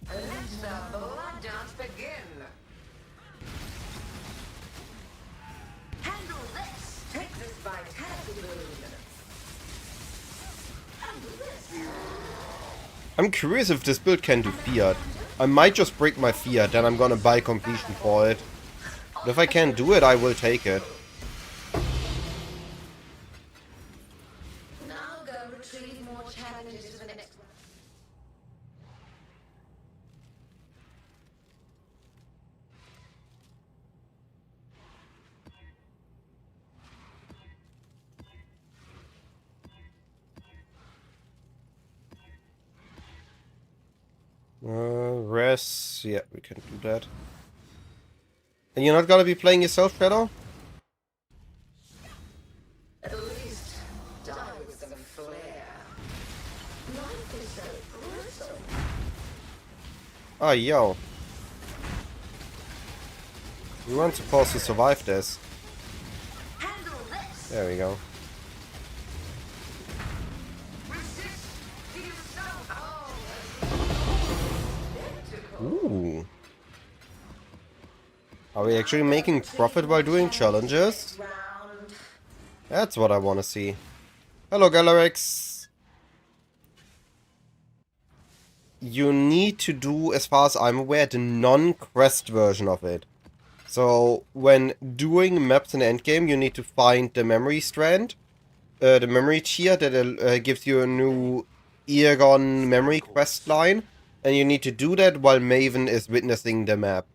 Let the blood dance begin. Handle this. Take this vitality balloon. Handle this. I'm curious if this build can do Fiat. I might just break my Fiat, then I'm gonna buy completion for it. But if I can't do it, I will take it. Now go retrieve more challenges for the next one. Res, yeah, we can do that. And you're not gonna be playing yourself, Shadow? At least die with some flair. Life is so brutal. Ah, yo. We weren't supposed to survive this. Handle this. There we go. Resist the assault. Oh, Ooh. Are we actually making profit while doing challenges? Round. That's what I want to see. Hello, Galarix. You need to do, as far as I'm aware, the non-quest version of it. So, when doing maps in endgame, you need to find the memory strand, the memory tier that gives you a new Egon memory quest line, and you need to do that while Maven is witnessing the map.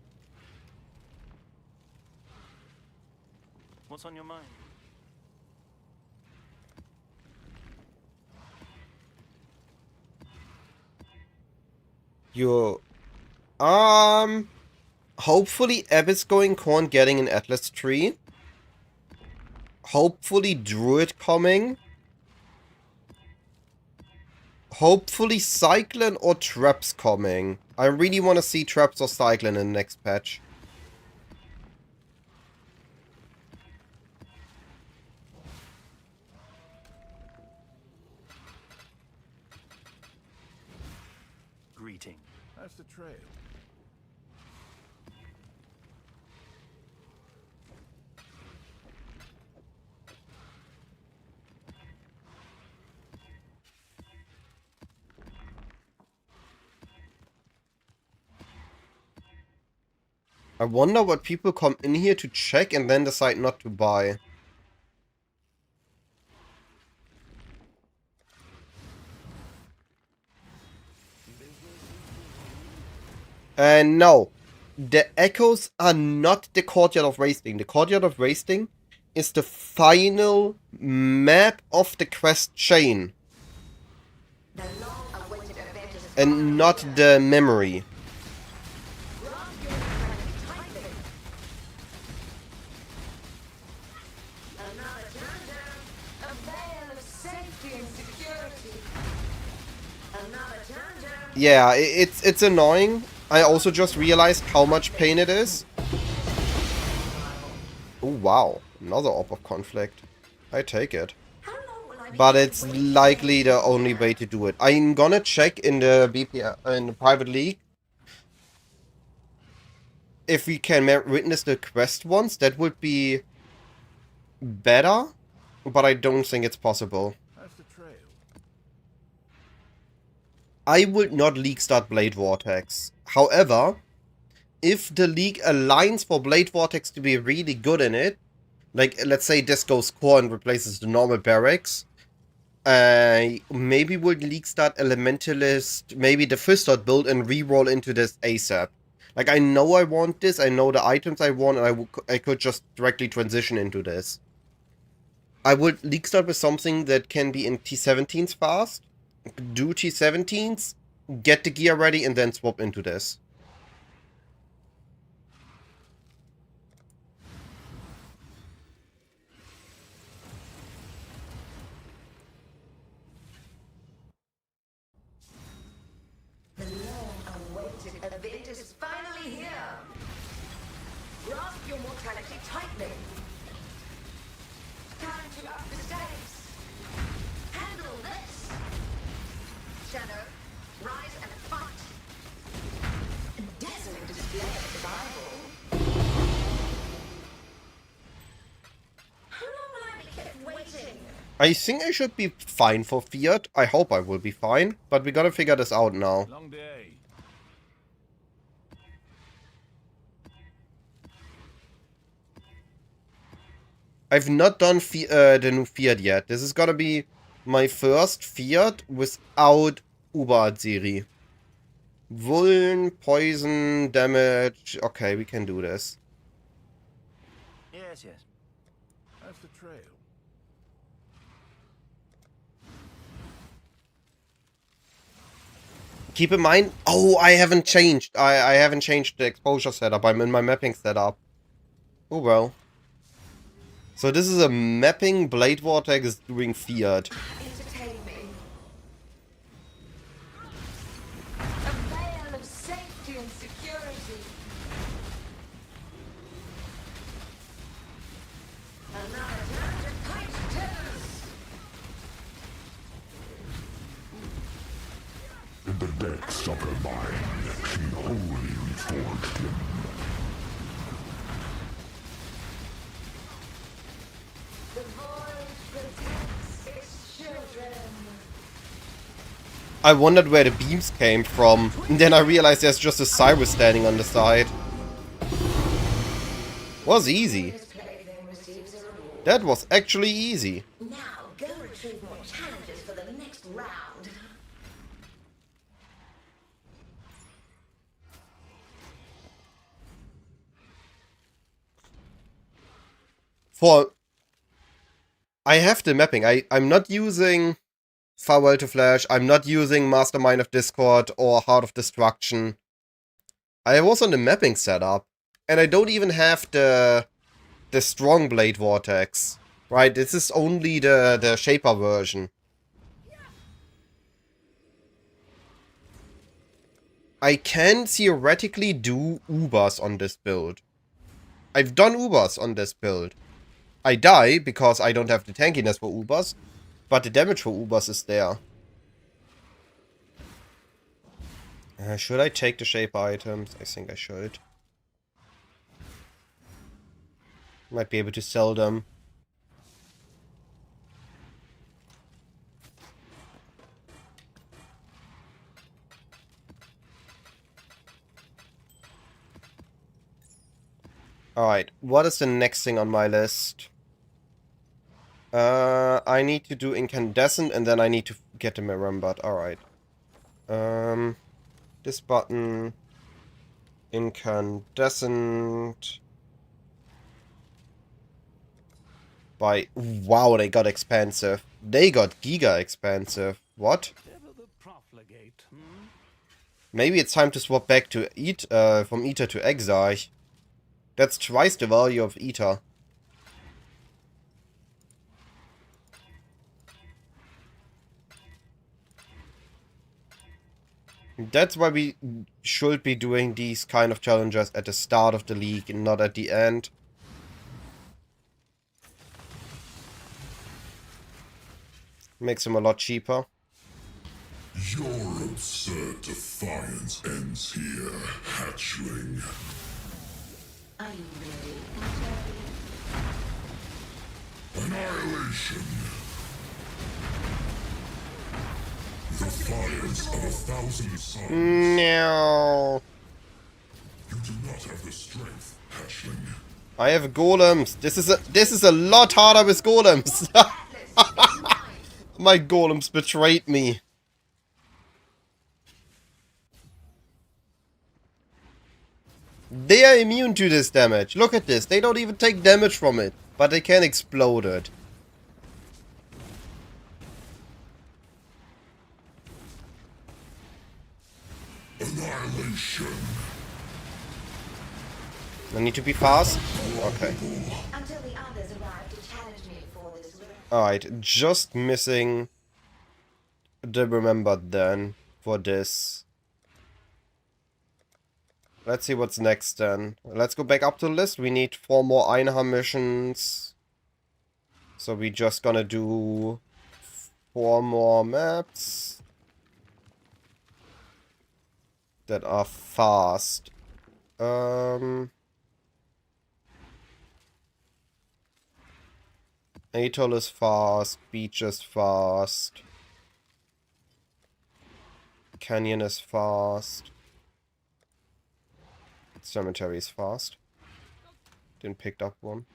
What's on your mind? You, hopefully Abyss going Corn getting an Atlas tree. Hopefully Druid coming. Hopefully Cyclone or Traps coming. I really want to see Traps or Cyclone in the next patch. Greeting. That's the trail. I wonder what people come in here to check and then decide not to buy. And no, the echoes are not the Courtyard of Wasting. The Courtyard of Wasting is the final map of the quest chain. The long-awaited event is And not the memory. another turn-down. A veil of safety and security. Another turn-down. Yeah, it's annoying. I also just realized how much pain it is. Oh wow, another Orb of Conflict. I take it. How long will I be But it's waiting? likely the only way to do it. I'm gonna check in the in the private league if we can witness the quest once. That would be better, but I don't think it's possible. That's the trail. I would not league start Blade Vortex. However, if the league aligns for Blade Vortex to be really good in it, like let's say this goes core and replaces the normal barracks, maybe we'll league start Elementalist, maybe the Fistard build and re-roll into this ASAP. Like I know I want this, I know the items I want, and I could just directly transition into this. I would league start with something that can be in T17s fast, do T17s, get the gear ready, and then swap into this. The long-awaited event is finally here. Grasp your mortality tightly. Time to up the stakes. Handle this. Shadow, rise and fight. A dazzling display of survival. How long will I be kept waiting? I think I should be fine for Fiat. I hope I will be fine, but we gotta figure this out now. Long day. I've not done the new Fiat yet. This is gonna be my first Fiat without Uber-Serie. Vuln, poison, damage. Okay, we can do this. Yes, yes. That's the trail. Keep in mind, oh, I haven't changed. I haven't changed the exposure setup. I'm in my mapping setup. Oh well. So this is a mapping Blade Vortex doing Fiat. Entertain me. A veil of safety and security. Another turn to tight timbers. In the depths of her mind, she wholly reforged him. I wondered where the beams came from, and then I realized there's just a Cyrus standing on the side. Was easy. That was actually easy. Now, go retrieve more challenges for the next round. I have the mapping. I'm not using Farewell to Flash. I'm not using Mastermind of Discord or Heart of Destruction. I was on the mapping setup. And I don't even have the Strong Blade Vortex. Right, this is only the Shaper version. I can theoretically do Ubers on this build. I've done Ubers on this build. I die because I don't have the tankiness for Ubers, but the damage for Ubers is there. Should I take the Shaper items? I think I should. Might be able to sell them. Alright, what is the next thing on my list? I need to do Incandescent and then I need to get the Remembered. Alright. This button. Incandescent. Wow, they got expensive. They got giga expensive. What? Maybe it's time to swap back to from Ether to Exarch. That's twice the value of Ether. That's why we should be doing these kind of challenges at the start of the league and not at the end. Makes them a lot cheaper. Your absurd defiance ends here, hatchling. Are you ready? Annihilation. The fires of 1,000 suns. No. You do not have the strength, hatchling. I have golems. This is a lot harder with golems. My golems betrayed me. They are immune to this damage. Look at this. They don't even take damage from it, but they can explode it. Annihilation. I need to be fast. Okay. Until the others arrive to challenge me for this rift. Alright, just missing the Remembered then for this. Let's see what's next then. Let's go back up to the list. We need 4 more Einham missions. So we're just gonna do 4 more maps that are fast. Atoll is fast, Beach is fast, Canyon is fast, Cemetery is fast. Didn't pick up one.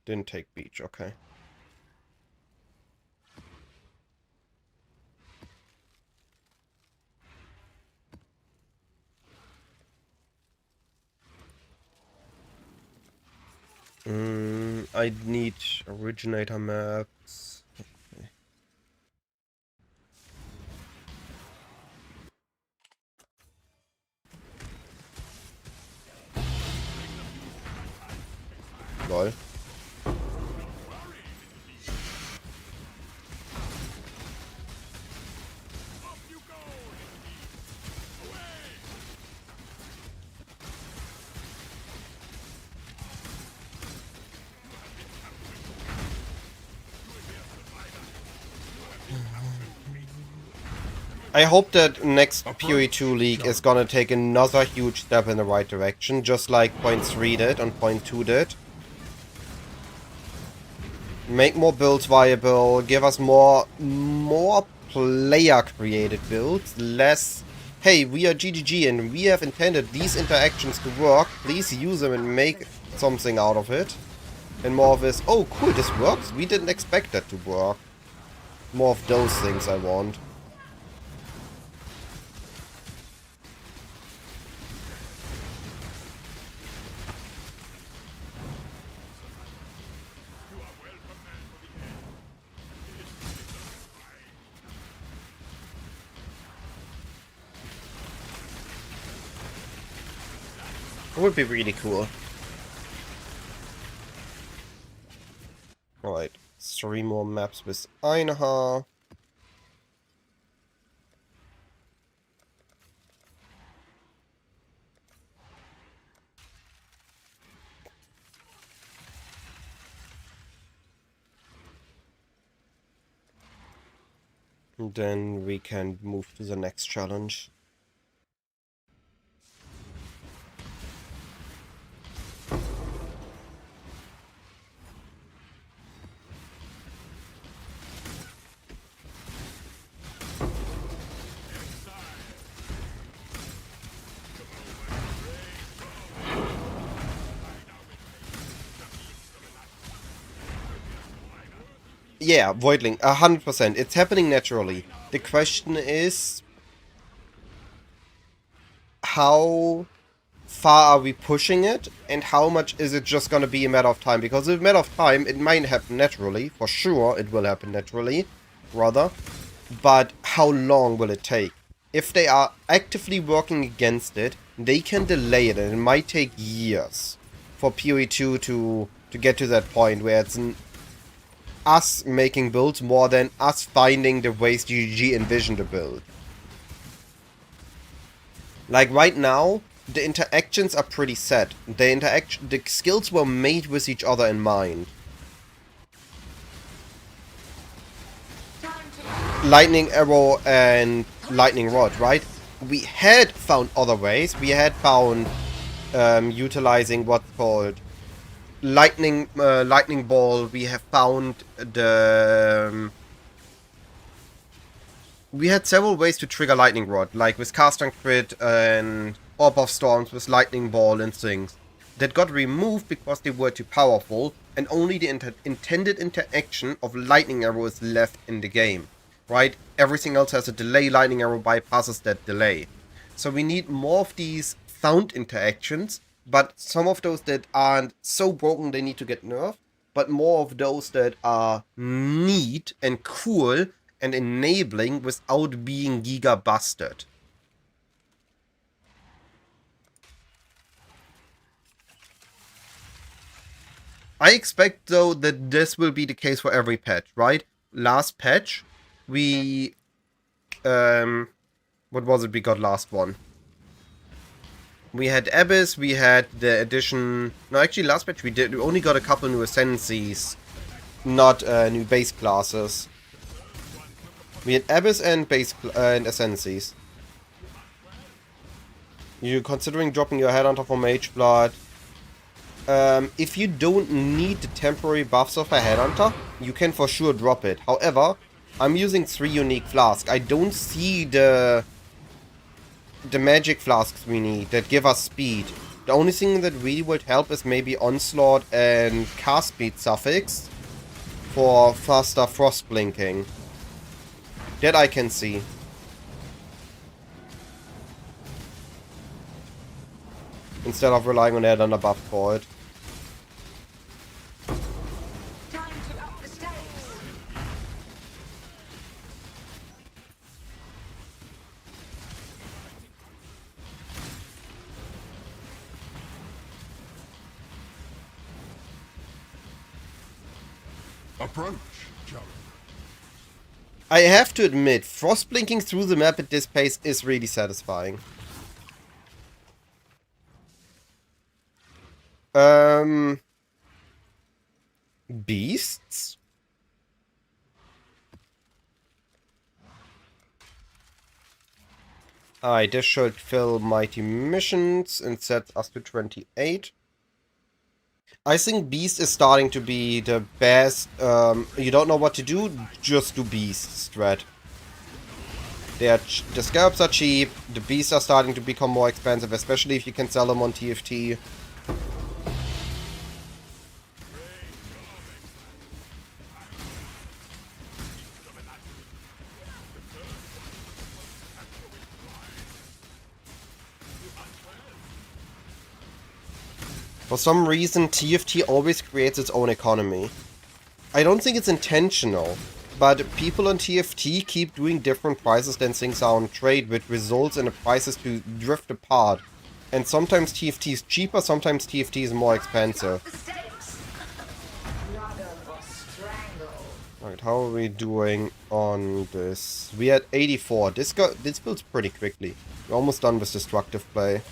Didn't take Beach, okay. I need originator maps. Okay. Lol. I hope that next PoE 2 league is gonna take another huge step in the right direction, just like point 3 did and point 2 did. Make more builds viable, give us more player created builds, less, hey, we are GGG and we have intended these interactions to work, please use them and make something out of it. And more of this, oh cool, this works, we didn't expect that to work. More of those things I want. It would be really cool. Alright, 3 more maps with Einha. And then we can move to the next challenge. Yeah, Voidling, 100%. It's happening naturally. The question is, how far are we pushing it, and how much is it just gonna be a matter of time? Because if a matter of time, it might happen naturally. For sure, it will happen naturally, rather. But how long will it take? If they are actively working against it, they can delay it, and it might take years for PoE 2 to get to that point where it's us making builds more than us finding the ways GG envisioned the build. Like right now, the interactions are pretty set. The skills were made with each other in mind. Lightning Arrow and Lightning Rod, right? We had found other ways. We had found utilizing what's called lightning ball. We have found the we had several ways to trigger lightning rod, like with cast and crit and orb of storms with lightning ball and things that got removed because they were too powerful, and only the intended interaction of lightning arrow is left in the game, right? Everything else has a delay. Lightning arrow bypasses that delay, so we need more of these found interactions. But some of those that aren't so broken they need to get nerfed, but more of those that are neat and cool and enabling without being giga busted. I expect though that this will be the case for every patch, right? Last patch, we what was it we got last one? We had Abyss, we had the addition... No, actually last patch we only got a couple new ascendancies, not new base classes. We had Abyss and base and ascendancies. You considering dropping your Headhunter for Mage Blood? If you don't need the temporary buffs of a Headhunter, you can for sure drop it. However, I'm using 3 unique flasks. I don't see the magic flasks we need that give us speed. The only thing that really would help is maybe Onslaught and Cast Speed suffix for faster frost blinking. That I can see. Instead of relying on that on a buff for it. Time to up the stakes. Approach, Joe. I have to admit, frost blinking through the map at this pace is really satisfying. Beasts? Alright, this should fill mighty missions and sets us to 28. I think Beast is starting to be the best. You don't know what to do, just do Beast strat. The scalps are cheap, the Beasts are starting to become more expensive, especially if you can sell them on TFT. For some reason, TFT always creates its own economy. I don't think it's intentional, but people on TFT keep doing different prices than things are on trade, which results in the prices to drift apart. And sometimes TFT is cheaper, sometimes TFT is more expensive. Alright, how are we doing on this? We had 84. This builds pretty quickly. We're almost done with destructive play.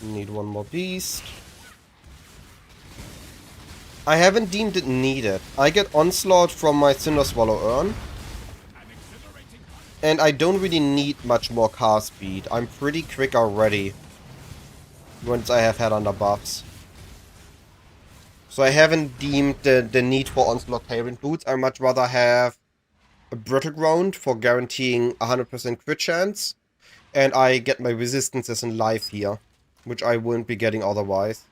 Need one more beast. I haven't deemed it needed. I get Onslaught from my Cinder Swallow urn. And I don't really need much more cast speed. I'm pretty quick already. Once I have had under buffs. So I haven't deemed the need for Onslaught Tyrant Boots. I much rather have a Brittle Ground for guaranteeing 100% crit chance. And I get my resistances in life here, which I wouldn't be getting otherwise.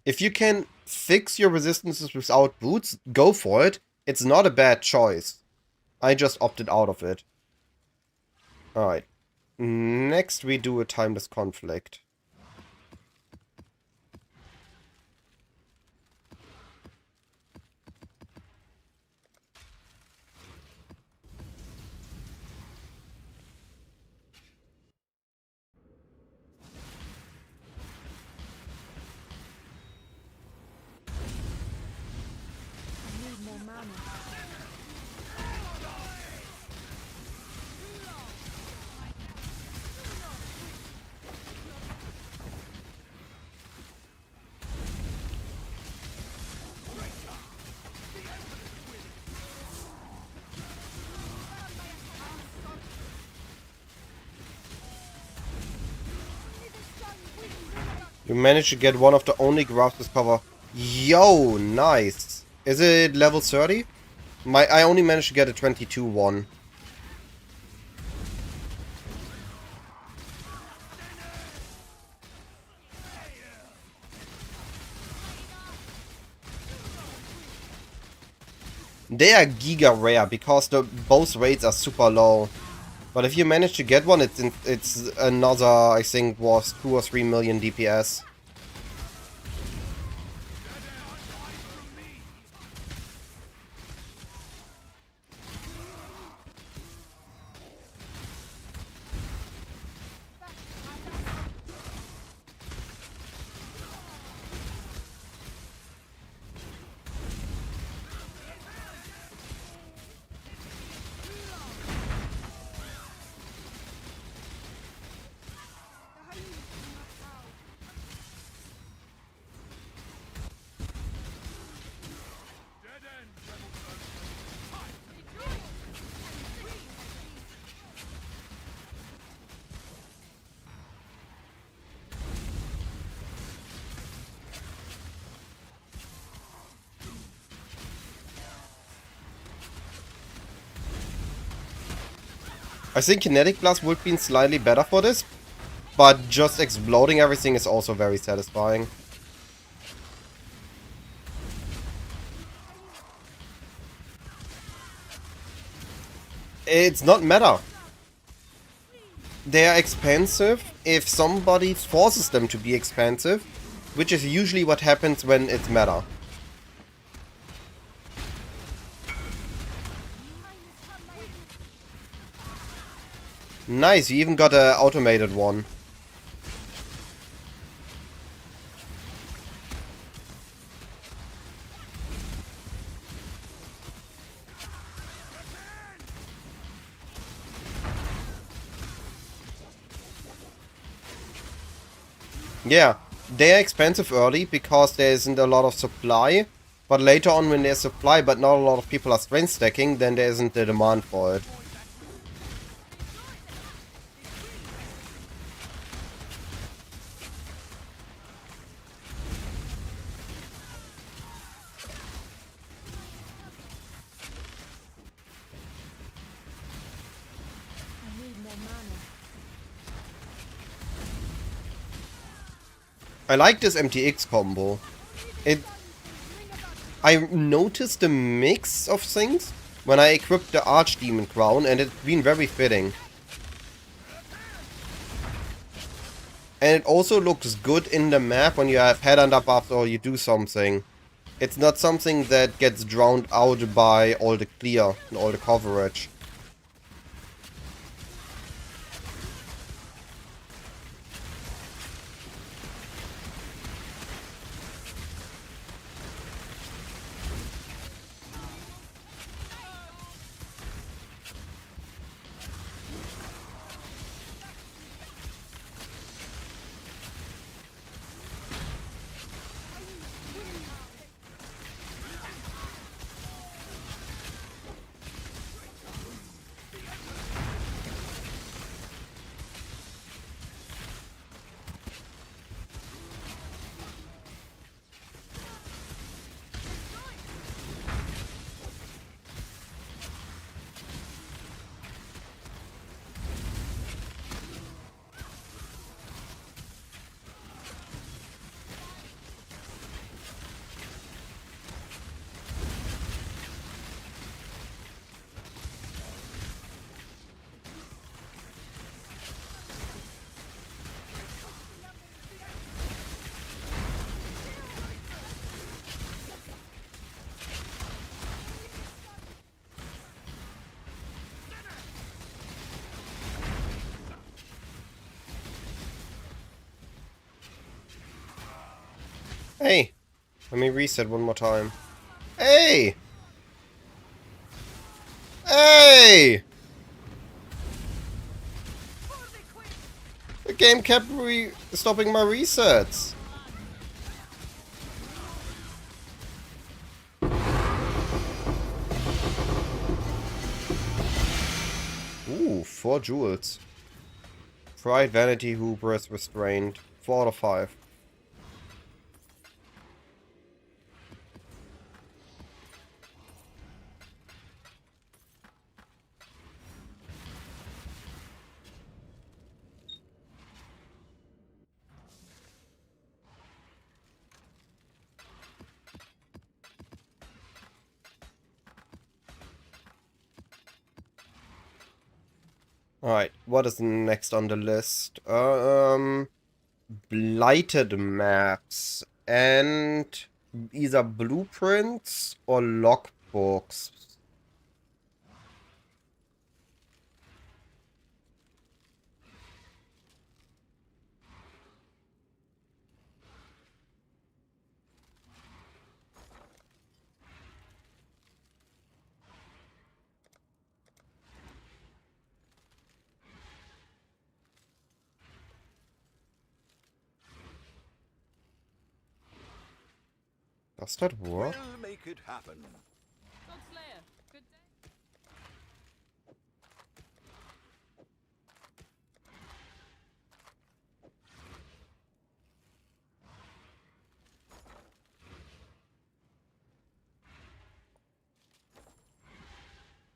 If you can fix your resistances without boots, go for it. It's not a bad choice. I just opted out of it. Alright. Next we do a Timeless Conflict. You managed to get one of the only graphs discover. Yo, nice. Is it level 30? I only managed to get a 22 one. They are giga rare because both rates are super low. But if you manage to get one, it's another, I think, was 2 or 3 million DPS. I think Kinetic Blast would be slightly better for this, but just exploding everything is also very satisfying. It's not meta. They are expensive if somebody forces them to be expensive, which is usually what happens when it's meta. Nice, you even got an automated one. Yeah, they're expensive early because there isn't a lot of supply. But later on when there's supply but not a lot of people are strength stacking, then there isn't the demand for it. I need more mana. I like this MTX combo. I noticed a mix of things when I equipped the Archdemon Crown, and it's been very fitting. And it also looks good in the map when you have headhunter buffs or you do something. It's not something that gets drowned out by all the clear and all the coverage. Hey! Let me reset one more time. Hey! Hey! The game kept stopping my resets. Ooh, 4 jewels. Pride, vanity, hubris, restraint. 4 out of 5. Alright, what is next on the list? Blighted maps and either blueprints or logbooks. Does that work? We'll make it happen. Godslayer, good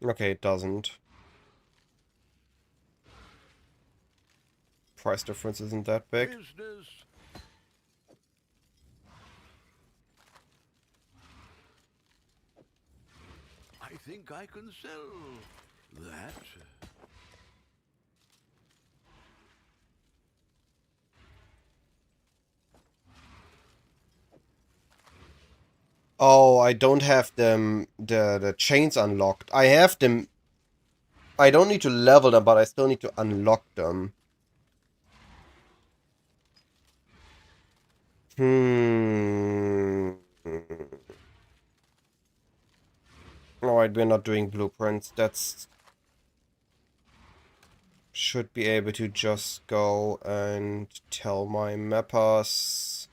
day. Okay, it doesn't. Price difference isn't that big. Business. I think I can sell that. Oh, I don't have them the chains unlocked. I have them I don't need to level them, but I still need to unlock them. Alright, we're not doing blueprints. That's... Should be able to just go and tell my mappers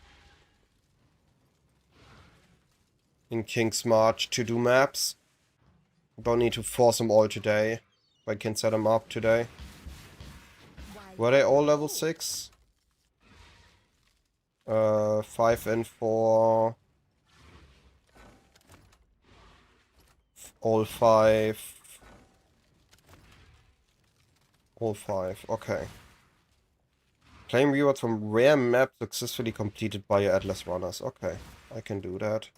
in King's March to do maps. Don't need to force them all today. I can set them up today. Were they all level 6? 5 and 4. All 5. All 5, okay. Claim rewards from rare map successfully completed by your Atlas runners. Okay, I can do that.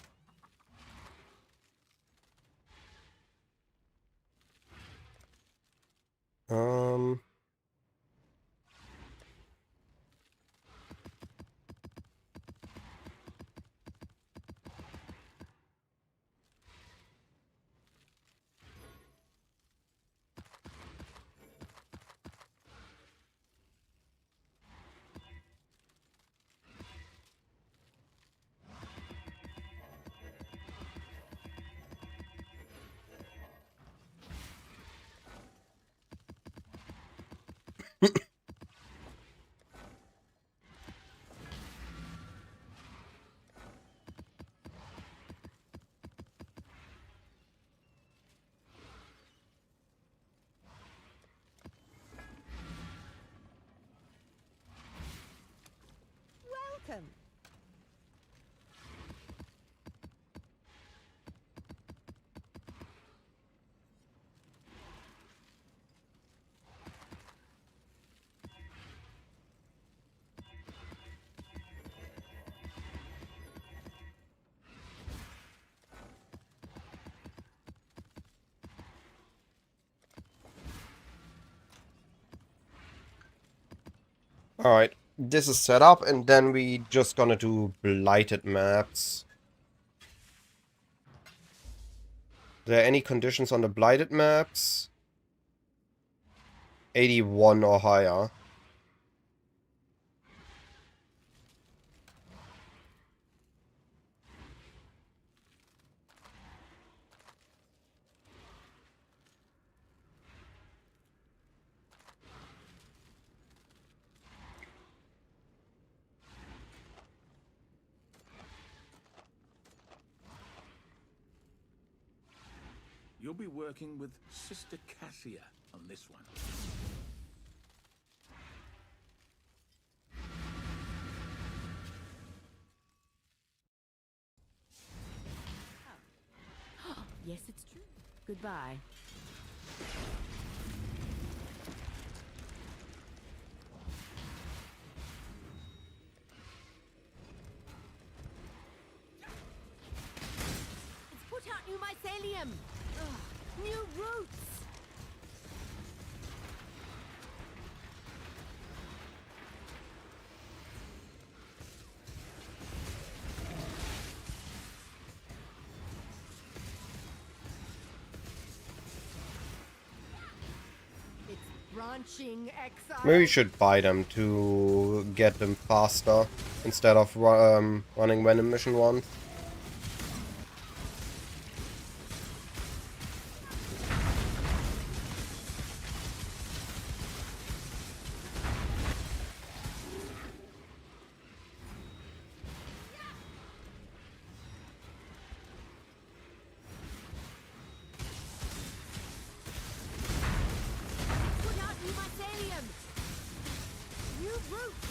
Welcome. Alright, this is set up, and then we just gonna do blighted maps. There any conditions on the blighted maps? 81 or higher. You'll be working with Sister Cassia on this one. Yes, it's true. Goodbye. It's put out new mycelium. Ugh, new roots. Branching exile. Maybe we should buy them to get them faster instead of running random mission ones. Put out new mycelium. New roots.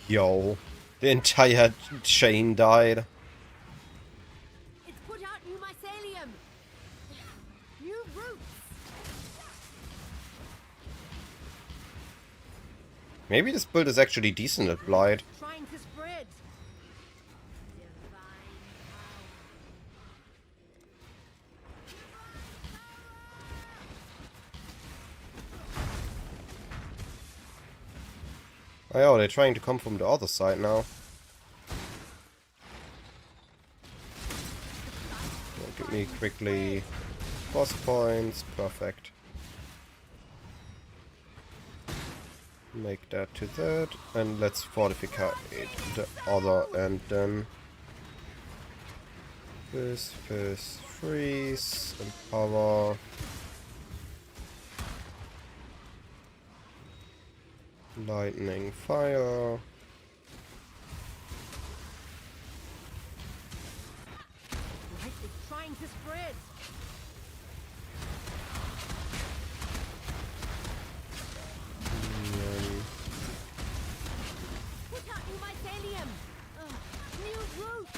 Yo. The entire chain died. It's put out new mycelium. New roots. Maybe this build is actually decent at Blight. Trying to spread. Divine Oh, they're trying to come from the other side now. Give me quickly boss points. Perfect. Make that to that. And let's fortify the other end then. This, freeze, empower. Lightning, fire. light is trying to spread. Put out new mycelium. New roots.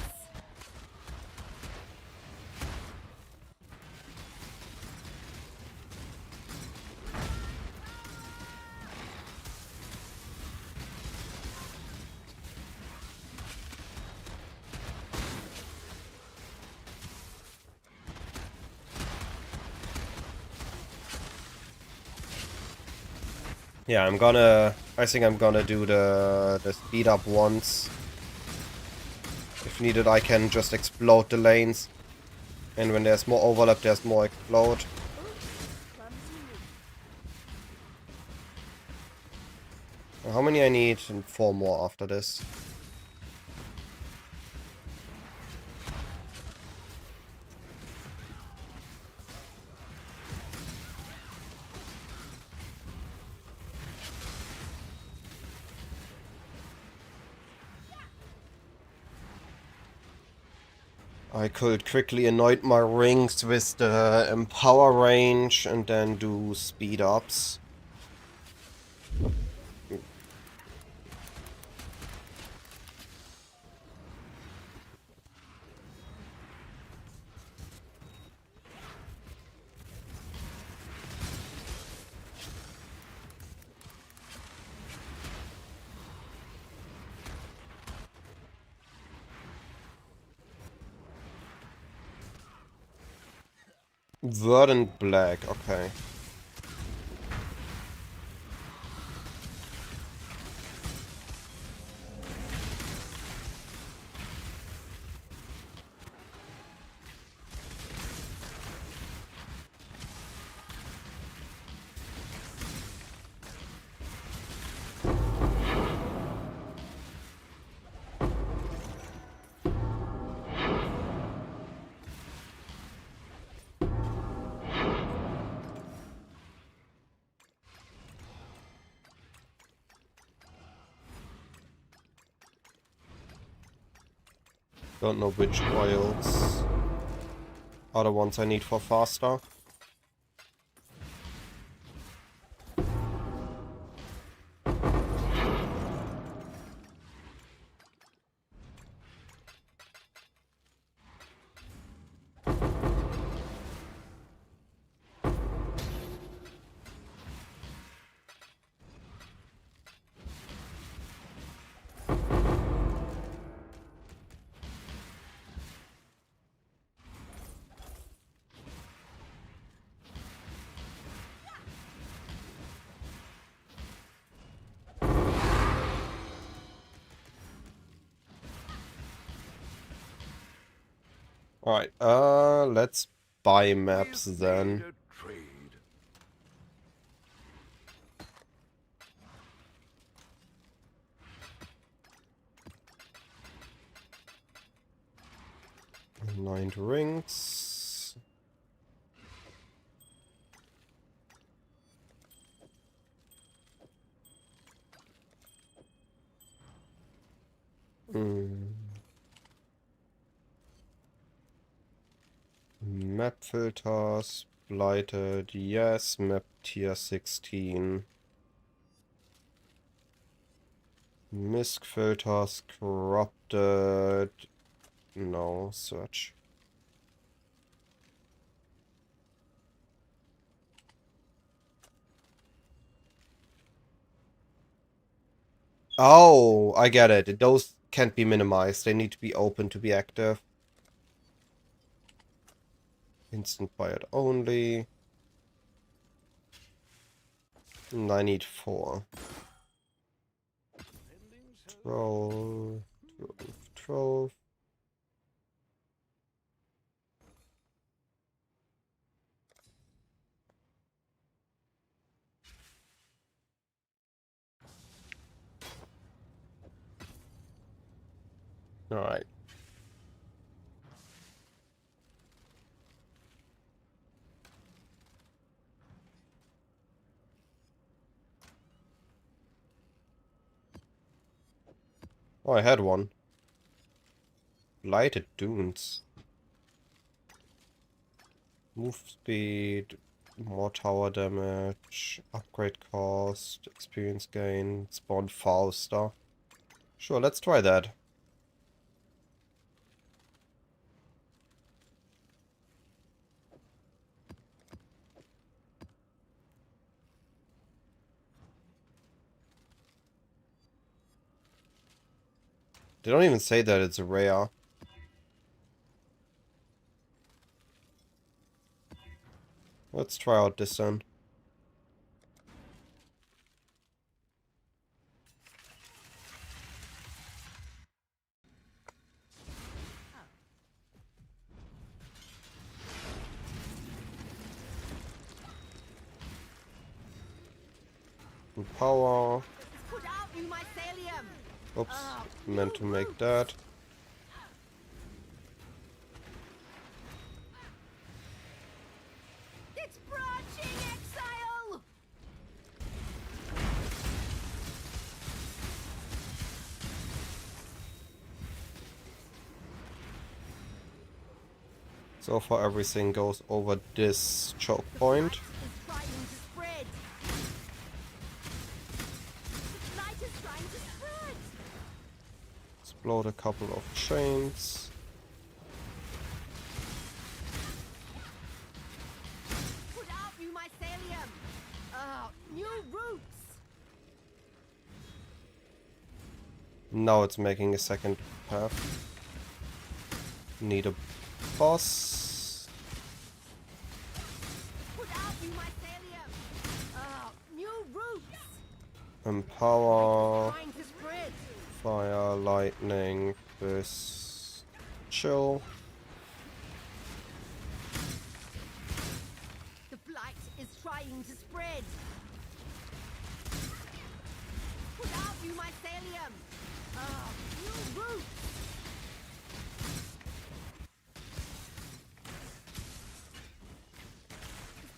Yeah, I think I'm gonna do the speed up once. If needed, I can just explode the lanes. And when there's more overlap, there's more explode. How many I need? And 4 more after this. I could quickly anoint my rings with the empower range and then do speed ups. Verdant black, okay. Don't know which oils are the ones I need for faster. Alright, let's buy maps then. Trade. Aligned rings. Map filters, blighted, yes, map tier 16. Misc filters, corrupted. No, search. Oh, I get it. Those can't be minimized. They need to be open to be active. Instant fired only. And I need 4. 12, 12, 12. Alright. Oh, I had one. Lighted dunes. Move speed, more tower damage, upgrade cost, experience gain, spawn faster. Sure, let's try that. They don't even say that it's rare. Let's try out this then. Power. Put out you mycelium. Oops, meant to make that. It's branching exile. So far everything goes over this choke point. It's trying to spread. The light is trying to spread. Explode a couple of chains. Put out you mycelium. New roots. Now it's making a second path. Need a boss. Put out you mycelium. New roots. Empower. Trying to spread. Fire, lightning, this. Chill. The blight is trying to spread. Put out you mycelium. New roots.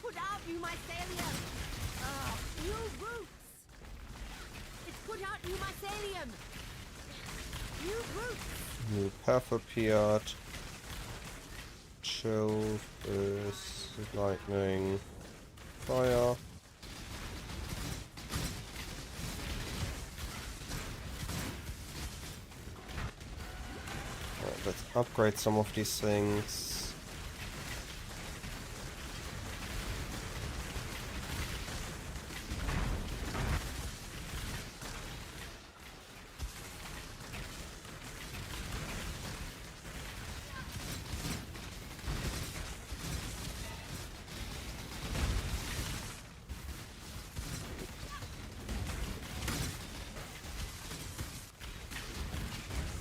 Put out you mycelium. New roots. It's put out you mycelium. New roots. New path appeared. Chill, this, lightning, fire. Alright, let's upgrade some of these things.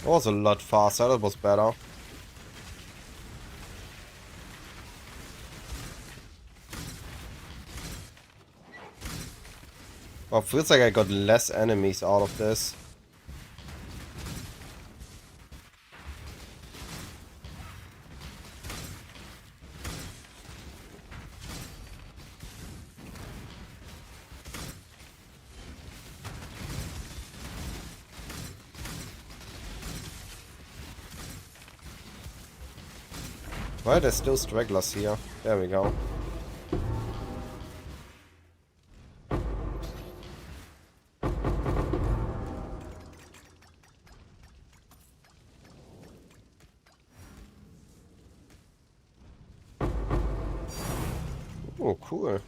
It was a lot faster, that was better. Well, feels like I got less enemies out of this. Why are there still stragglers here? There we go. Oh, cool.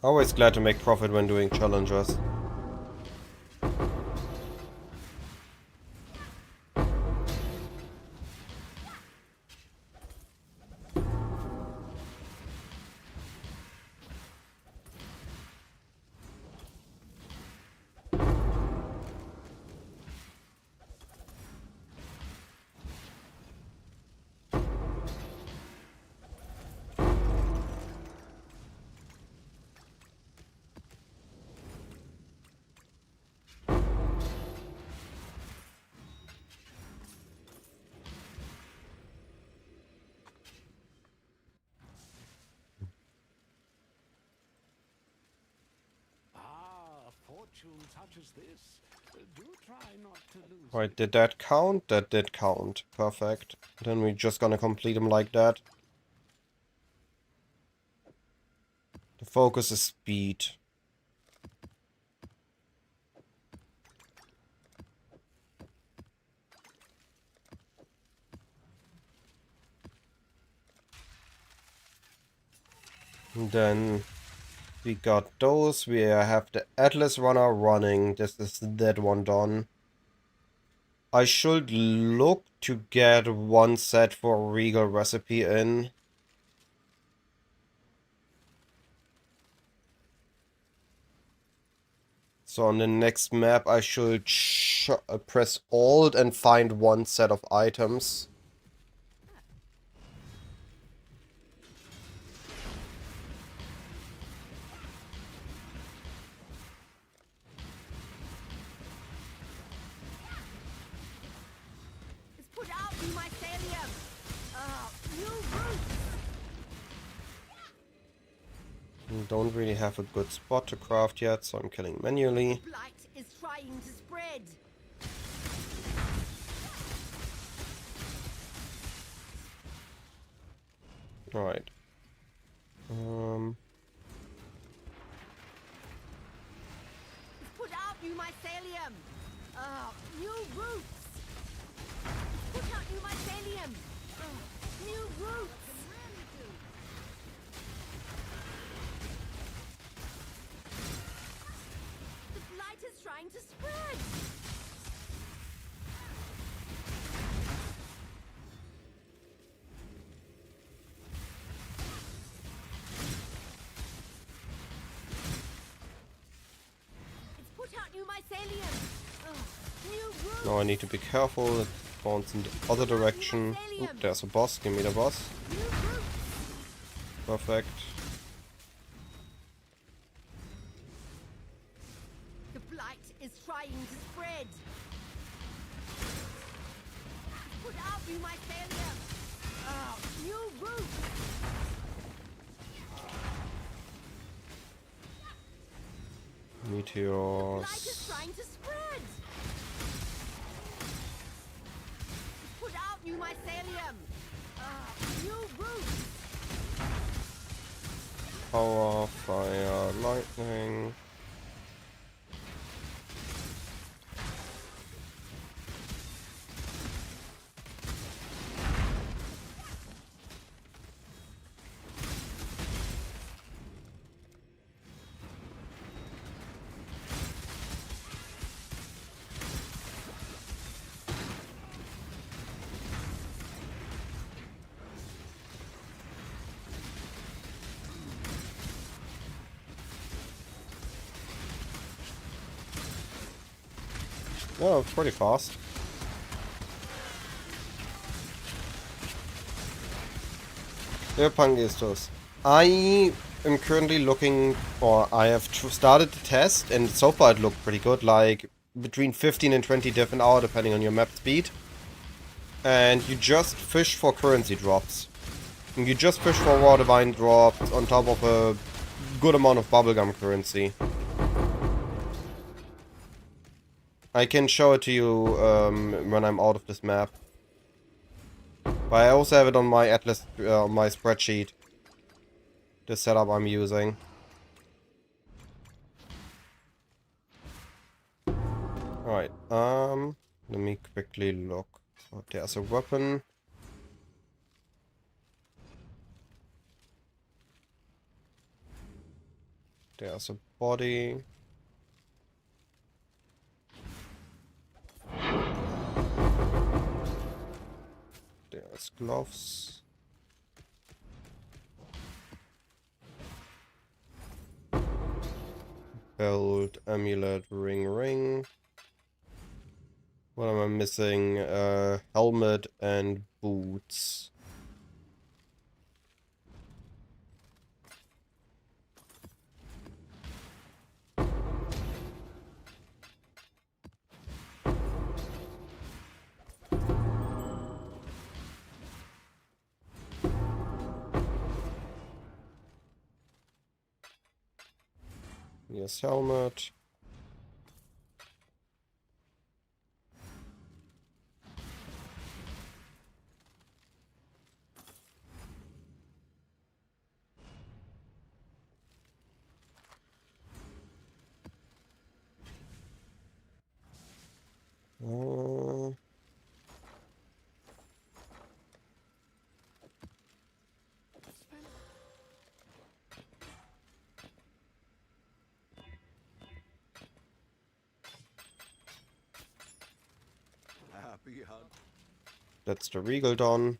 Always glad to make profit when doing challenges. Fortune such as this, do try not to lose. Right, did that count? That did count. Perfect. Then we're just gonna complete them like that. The focus is speed. And then we got those. We have the Atlas Runner running. This is that one done. I should look to get one set for Regal recipe in. So on the next map I should press Alt and find one set of items. It's put out new mycelium. New roots. Don't really have a good spot to craft yet, so I'm killing manually. Blight is trying to spread. Alright. It's put out new mycelium. New roots. It's put out new mycelium. New roots. The blight is trying to spread. It's put out new mycelium. New roots. Now I need to be careful. It spawns in the other direction. Oop, there's a boss. Give me the boss. New roots. Perfect. The blight is trying to spread. Put out new mycelium. New roots. The blight Meteors. is trying to spread. Put out new mycelium. New roots. Power, fire, lightning. Oh, it's pretty fast. Der Punk ist das. I am currently looking, or I have started the test, and so far it looked pretty good, like between 15 and 20 diff an hour, depending on your map speed. And you just fish for currency drops. And you just fish for raw divine drops on top of a good amount of bubblegum currency. I can show it to you when I'm out of this map. But I also have it on my Atlas, my spreadsheet. The setup I'm using. Alright, let me quickly look. So there's a weapon. There's a body. There's gloves. Belt, amulet, ring. What am I missing? Helmet and boots. Yes, helmet. Happy hunt. That's the Regal Dawn.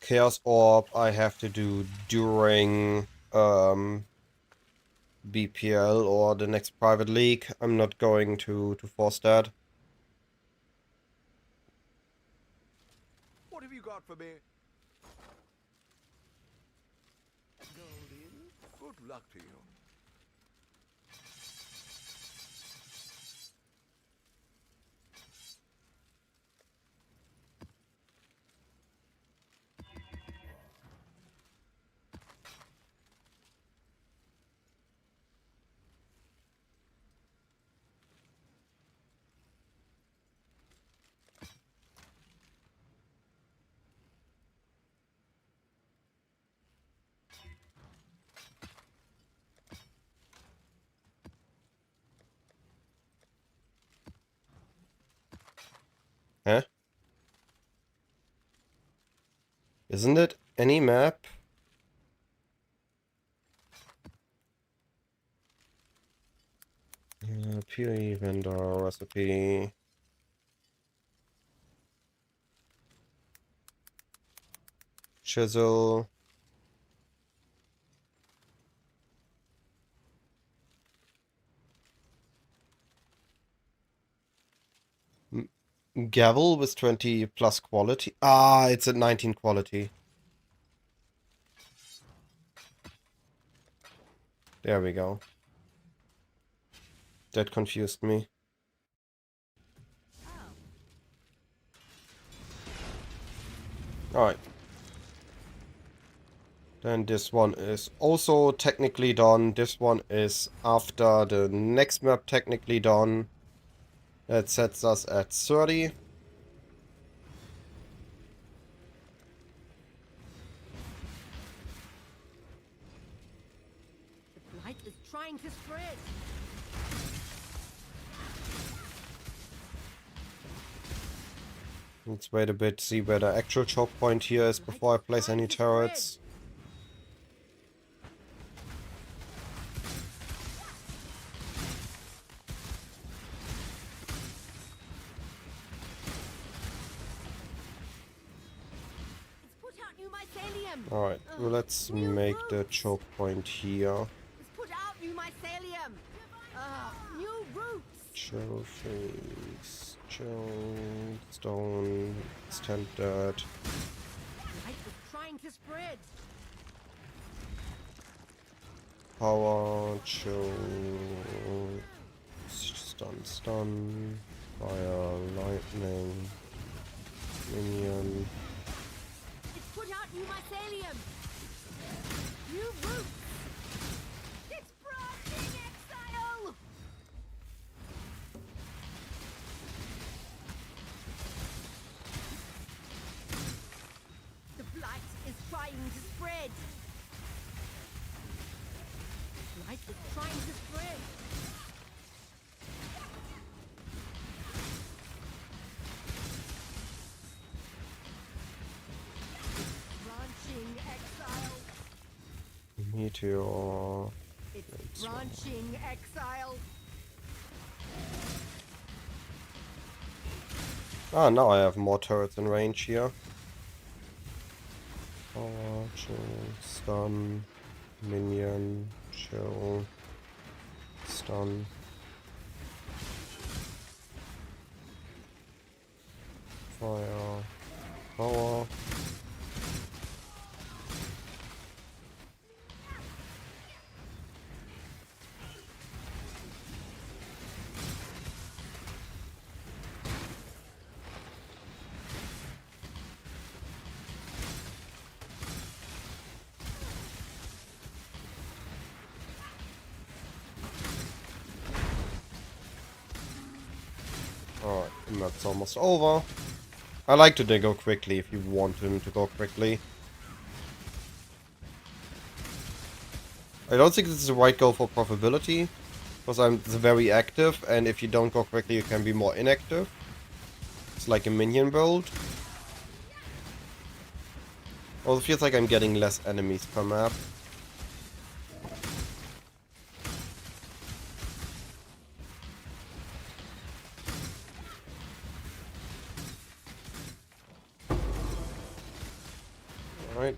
Chaos Orb I have to do during BPL or the next private league. I'm not going to force that. What have you got for me? Good luck to you. Huh? Isn't it any map? PoE vendor recipe. Chisel. Gavel with 20 plus quality. Ah, it's at 19 quality. There we go. That confused me. Alright. Then this one is also technically done. This one is after the next map technically done. That sets us at 30. The blight is trying to spread. Let's wait a bit, see where the actual choke point here is before I place any turrets. Alright, well, let's make the choke point here. Let's put out new mycelium. New roots. Trophies, stone, standard. Light is trying to spread. Power, stun, fire, lightning, minion. Let's put out new mycelium. New roots. It's broken exile. The blight is trying to spread. The blight is trying to spread. meteor. It's branching, exile. Ah, now I have more turrets in range here. Power, chill, stun, minion, chill, stun. Fire, power. Alright, and that's almost over. I like to go quickly if you want him to go quickly. I don't think this is the right goal for profitability, because I'm very active, and if you don't go quickly you can be more inactive. It's like a minion build. Also feels like I'm getting less enemies per map. Alright.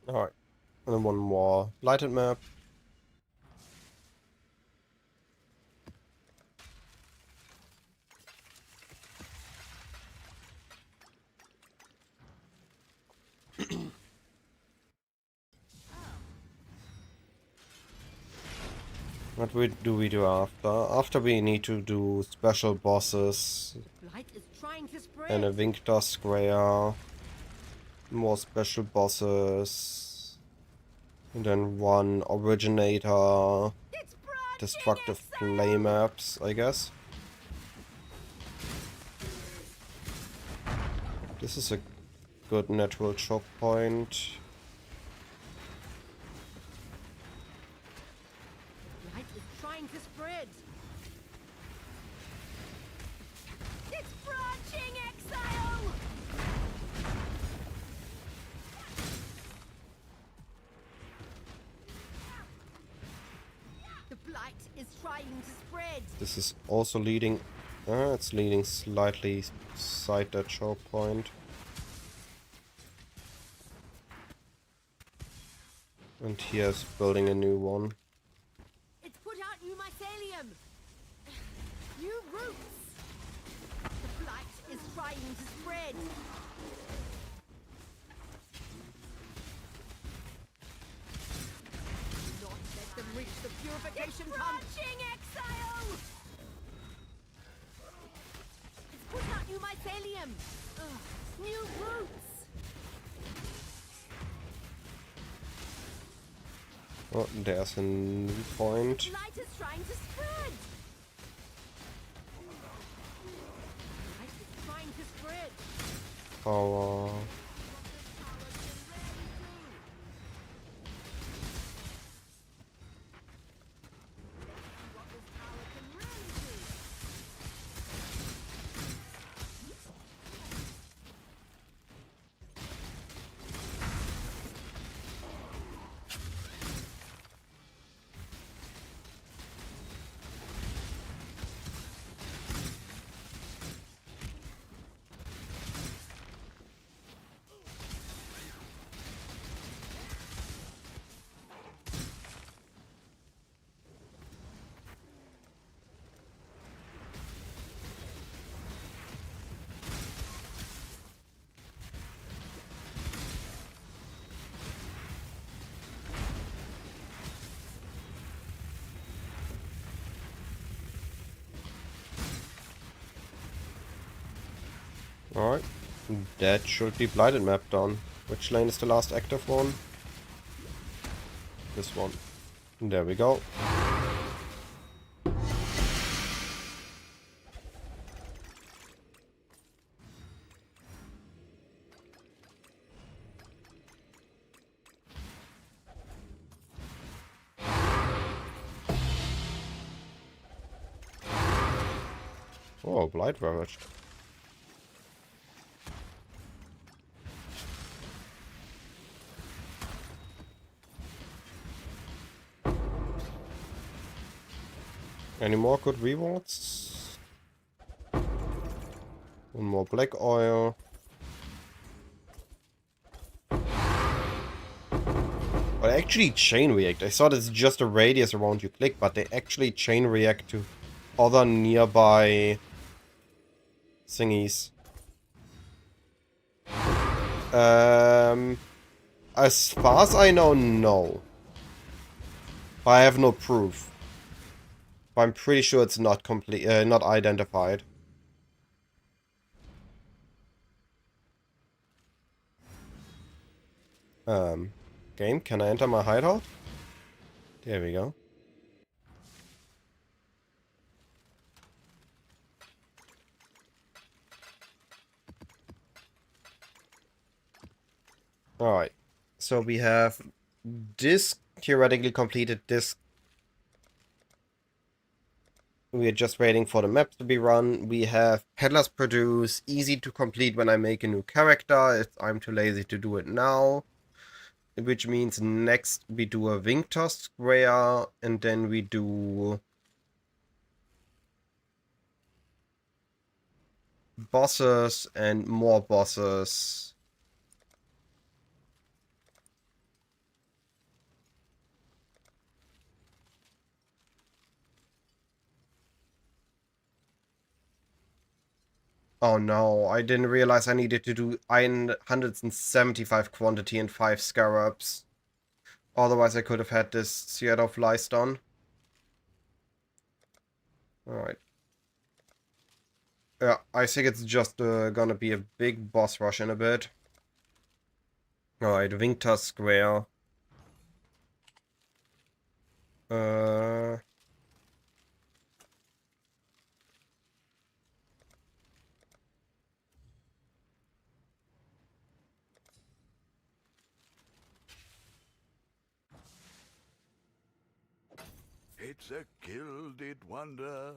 Alright. And then one more lighted map. What do we do after? After we need to do special bosses Light is trying to spread. and a Vinctor Square. More special bosses. And then one originator. It's branching, Destructive exile. play maps, I guess. This is a good natural choke point. Light is trying to spread. It's branching, exile. The blight is trying to spread. This is also leading. It's leading slightly side that choke point. And here's building a new one. It's put out new mycelium. New roots. The blight is trying to spread. Not let them reach the purification pump. Branching, exile. It's put out new mycelium. New roots. Oh, there's a new point. Light is trying to spread. Light is trying to spread. Power. Alright. That should be Blighted map done. Which lane is the last active one? This one. There we go. Oh, Blight Ravage. Any more good rewards? One more black oil. But actually chain react. I thought it's just a radius around you click, but they actually chain react to other nearby thingies. As far as I know, no. I have no proof. But I'm pretty sure it's not complete, not identified. Game, can I enter my hideout? There we go. Alright. So we have this theoretically completed this. We are just waiting for the map to be run. We have Peddlers Produce, easy to complete when I make a new character. I'm too lazy to do it now. Which means next we do a Victor Square, and then we do bosses and more bosses. Oh no, I didn't realize I needed to do 175 quantity and 5 scarabs. Otherwise I could have had this Seat of Lies done. Alright. Yeah, I think it's just gonna be a big boss rush in a bit. Alright, Victor Square. It's a gilded wonder.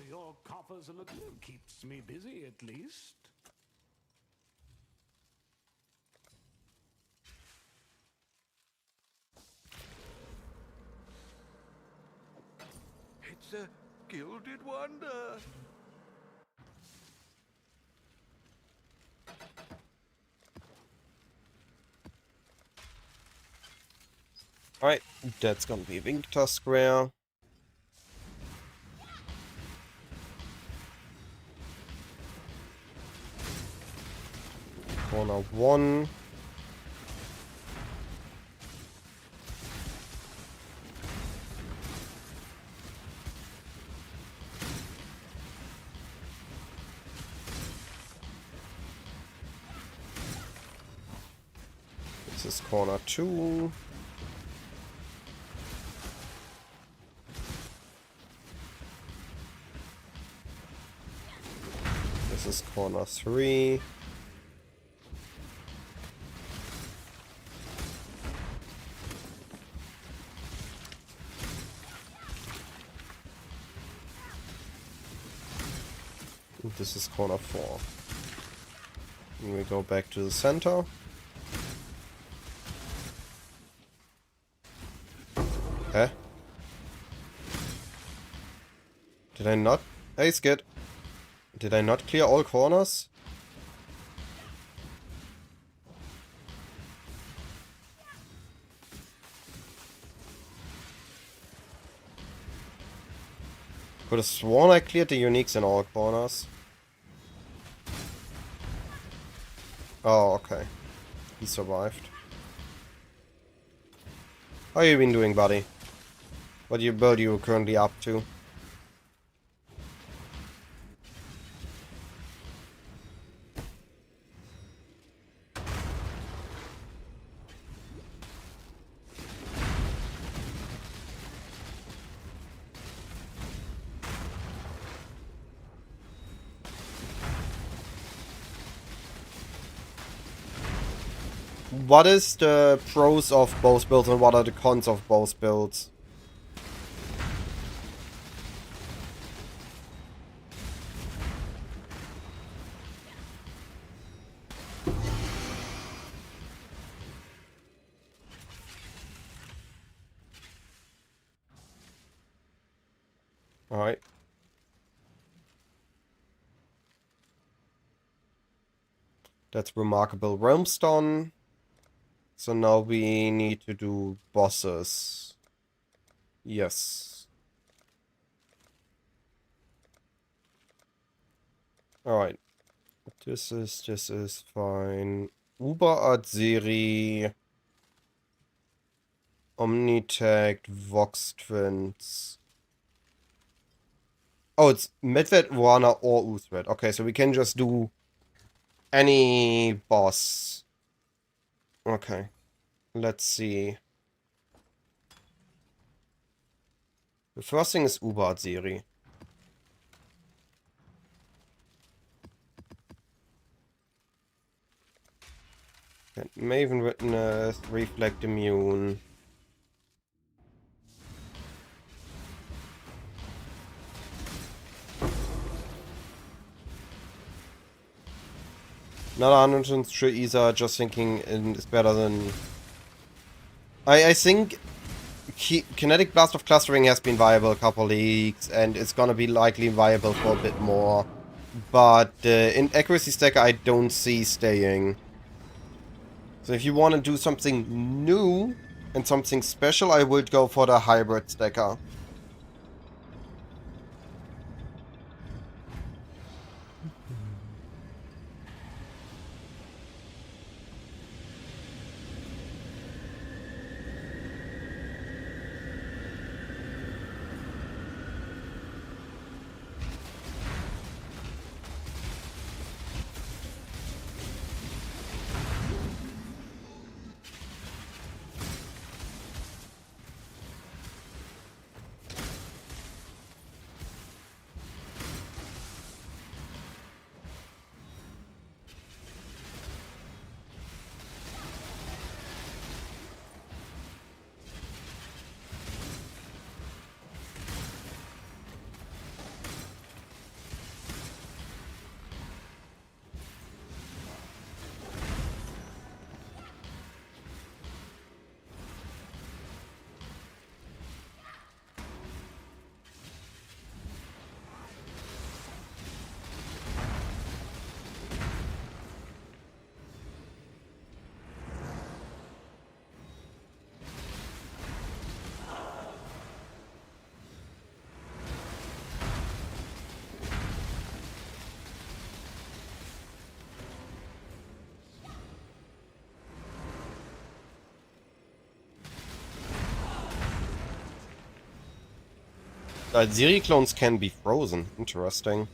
Your coffers are looking keeps me busy at least. It's a gilded wonder. Alright, that's gonna be Victor Square. Corner 1. This is corner 2. This is corner 3. This is corner 4. And we go back to the center. Eh? Did I not? Hey, Skid. Did I not clear all corners? Could have sworn I cleared the uniques in all corners. Oh, okay. He survived. How you been doing, buddy? What build you currently up to? What is the pros of both builds and what are the cons of both builds? Alright. That's remarkable. Realmstone. So now we need to do bosses. Yes. Alright. This is fine. Uber-Art-Serie. Omnitech, Vox Twins. Oh, it's Medved, Warner, or Uthred. Okay, so we can just do any boss. Okay. Let's see. The first thing is Uber-Art-Serie. Maven Witness, Reflect Immune. Not 100% sure either, just thinking it's better than... I think Kinetic Blast of Clustering has been viable a couple leagues, and it's gonna be likely viable for a bit more. But in Accuracy Stacker I don't see staying. So if you want to do something new and something special, I would go for the Hybrid Stacker. Siri clones can be frozen. Interesting.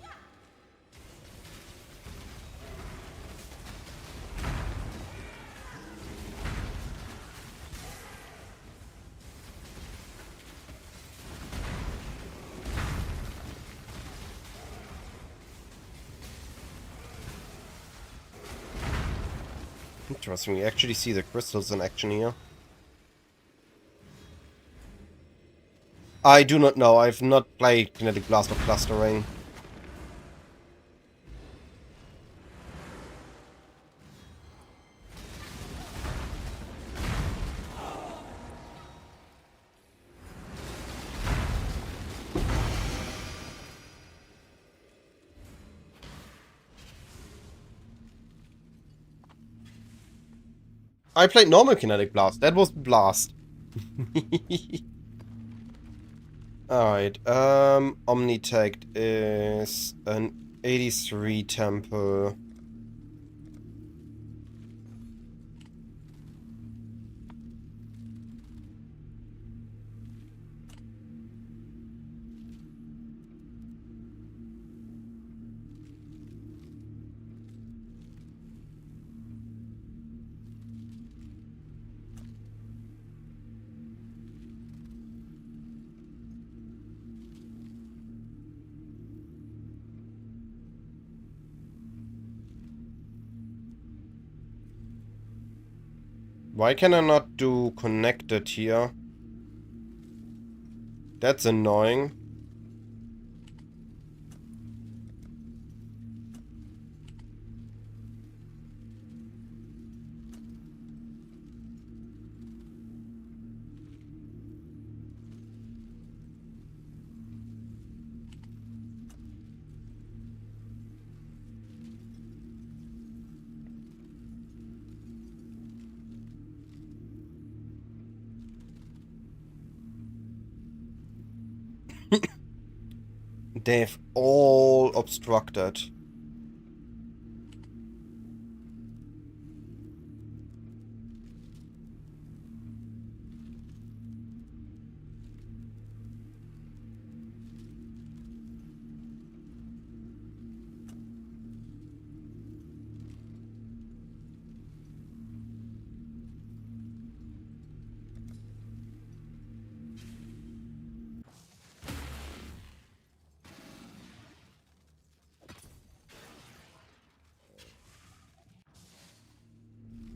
Interesting. We actually see the crystals in action here. I do not know. I've not played Kinetic Blast or Clustering. I played normal Kinetic Blast. That was Blast. Alright, Omnitect is an 83 temple. Why can I not do connected here? That's annoying. They've all obstructed.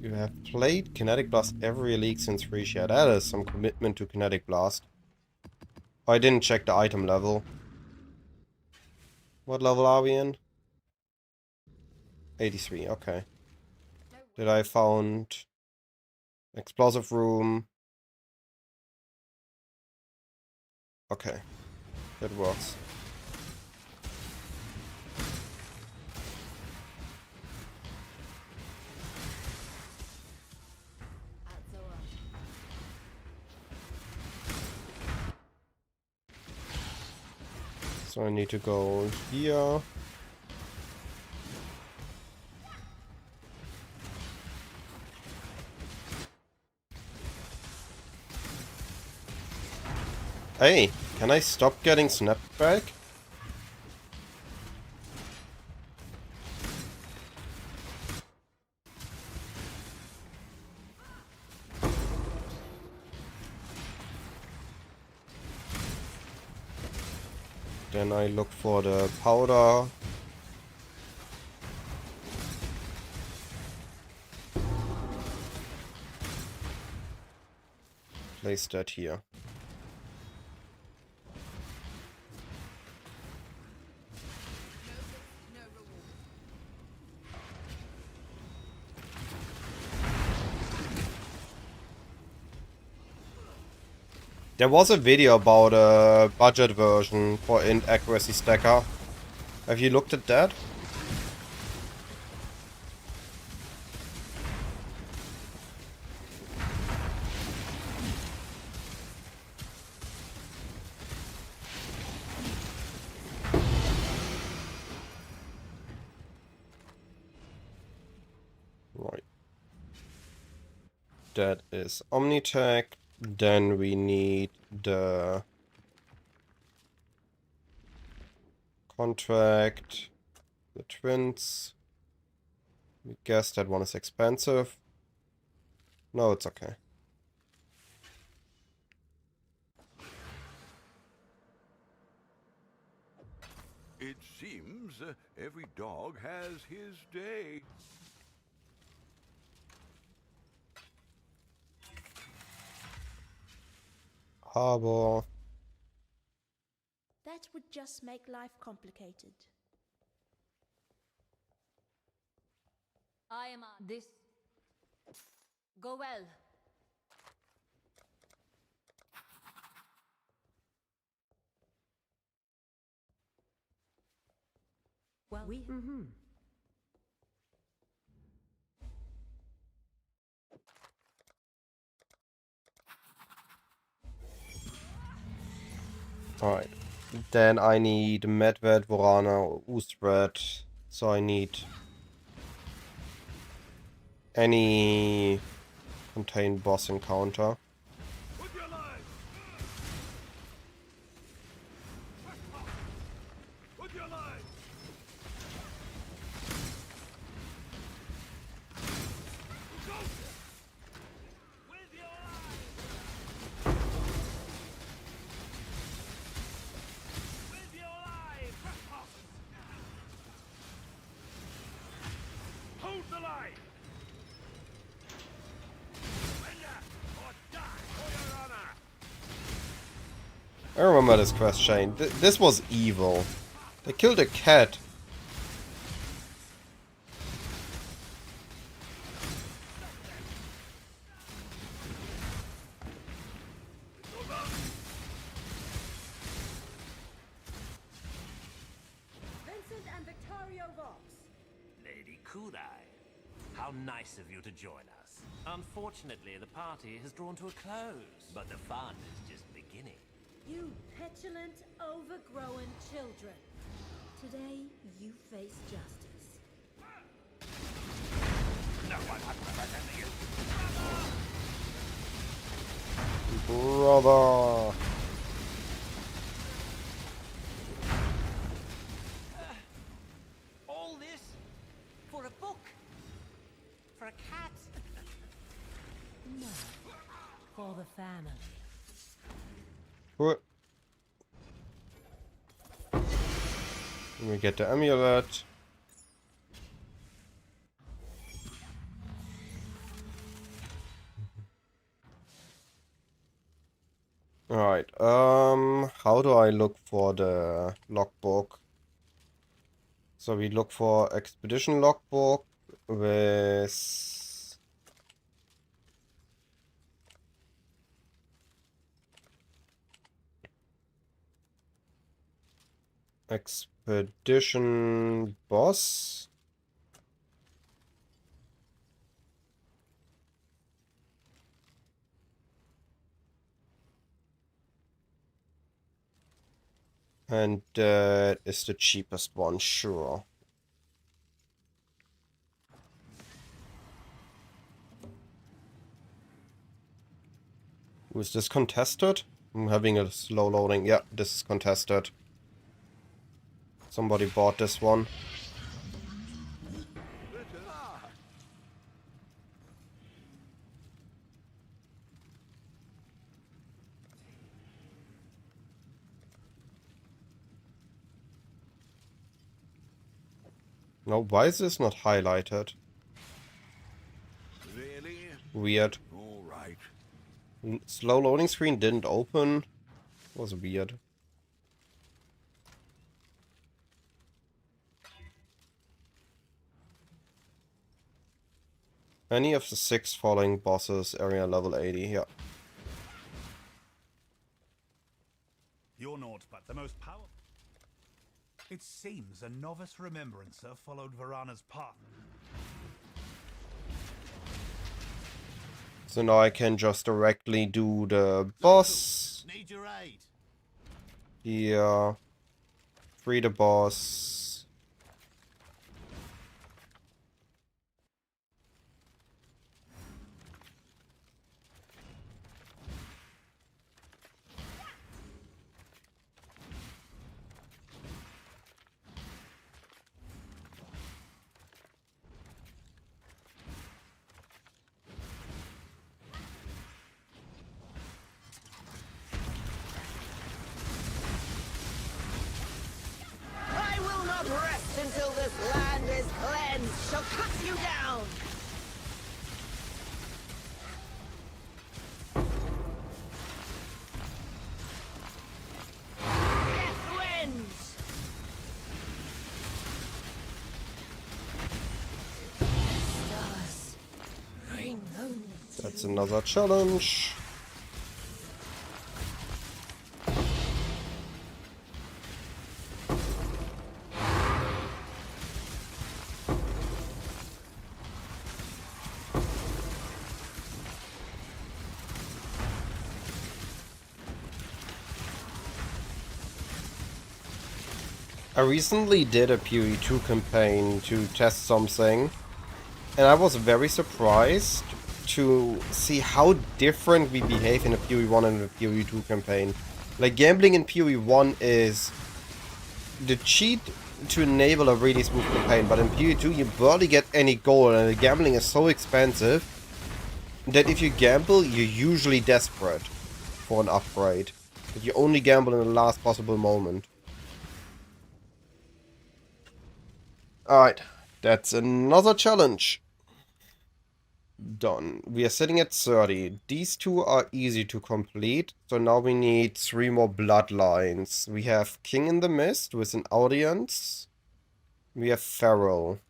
You have played Kinetic Blast every league since Freshia. That is some commitment to Kinetic Blast. Oh, I didn't check the item level. What level are we in? 83, okay. Did I found explosive room? Okay, that works. So I need to go here. Hey, can I stop getting snapped back? Then I look for the powder. Place that here. There was a video about a budget version for int accuracy stacker. Have you looked at that? Right. That is Omnitech. Then we need the contract, the twins. We guess that one is expensive. No, it's okay. It seems every dog has his day. Harbor. That would just make life complicated. I am on this. Go well. Well, we. Alright. Then I need Medved, Vorana, or Oostred. So I need any contained boss encounter. With your life! With your life! With your life! With your life! Hold the line! Surrender or die for your honor! I remember this quest chain. This was evil. They killed a cat. Vincent and Victorio Vox. Lady Kudai, how nice of you to join us. Unfortunately, the party has drawn to a close, but the fun is just beginning. You petulant, overgrown children. Today, you face justice. No one has represented you. Brother. All this for a book? For a cat? No. For the family. What? Let me get the amulet. Alright, how do I look for the logbook? So we look for expedition logbook with expedition boss. And that is the cheapest one, sure. Was this contested? I'm having a slow loading. Yeah, this is contested. Somebody bought this one. No, why is this not highlighted? Really? Weird. All right. Slow loading screen didn't open. Was weird. Any of the 6 following bosses, area level 80, yeah. You're naught but the most powerful. It seems a novice remembrancer followed Varana's path. So now I can just directly do the boss. Need your aid. Here. Free the boss. I will not rest until this land is cleansed. Shall cut you down. Death wins. Stars reign only. That's another challenge. I recently did a PoE 2 campaign to test something, and I was very surprised to see how different we behave in a PoE 1 and a PoE 2 campaign. Like, gambling in PoE 1 is the cheat to enable a really smooth campaign, but in PoE 2 you barely get any gold, and the gambling is so expensive that if you gamble, you're usually desperate for an upgrade. But you only gamble in the last possible moment. Alright, that's another challenge. Done. We are sitting at 30. These two are easy to complete, so now we need 3 more bloodlines. We have King in the Mist with an audience. We have Pharaoh.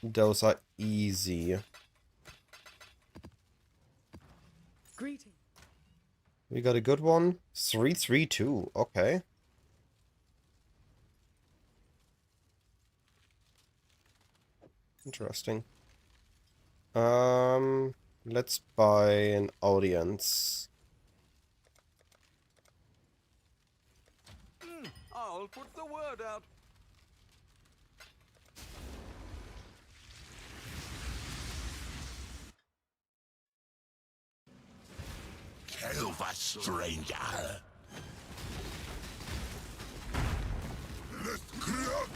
Those are easy. Greeting. We got a good one. 332. Okay. Interesting. Let's buy an audience. I'll put the word out. Help us, stranger. Let's crack.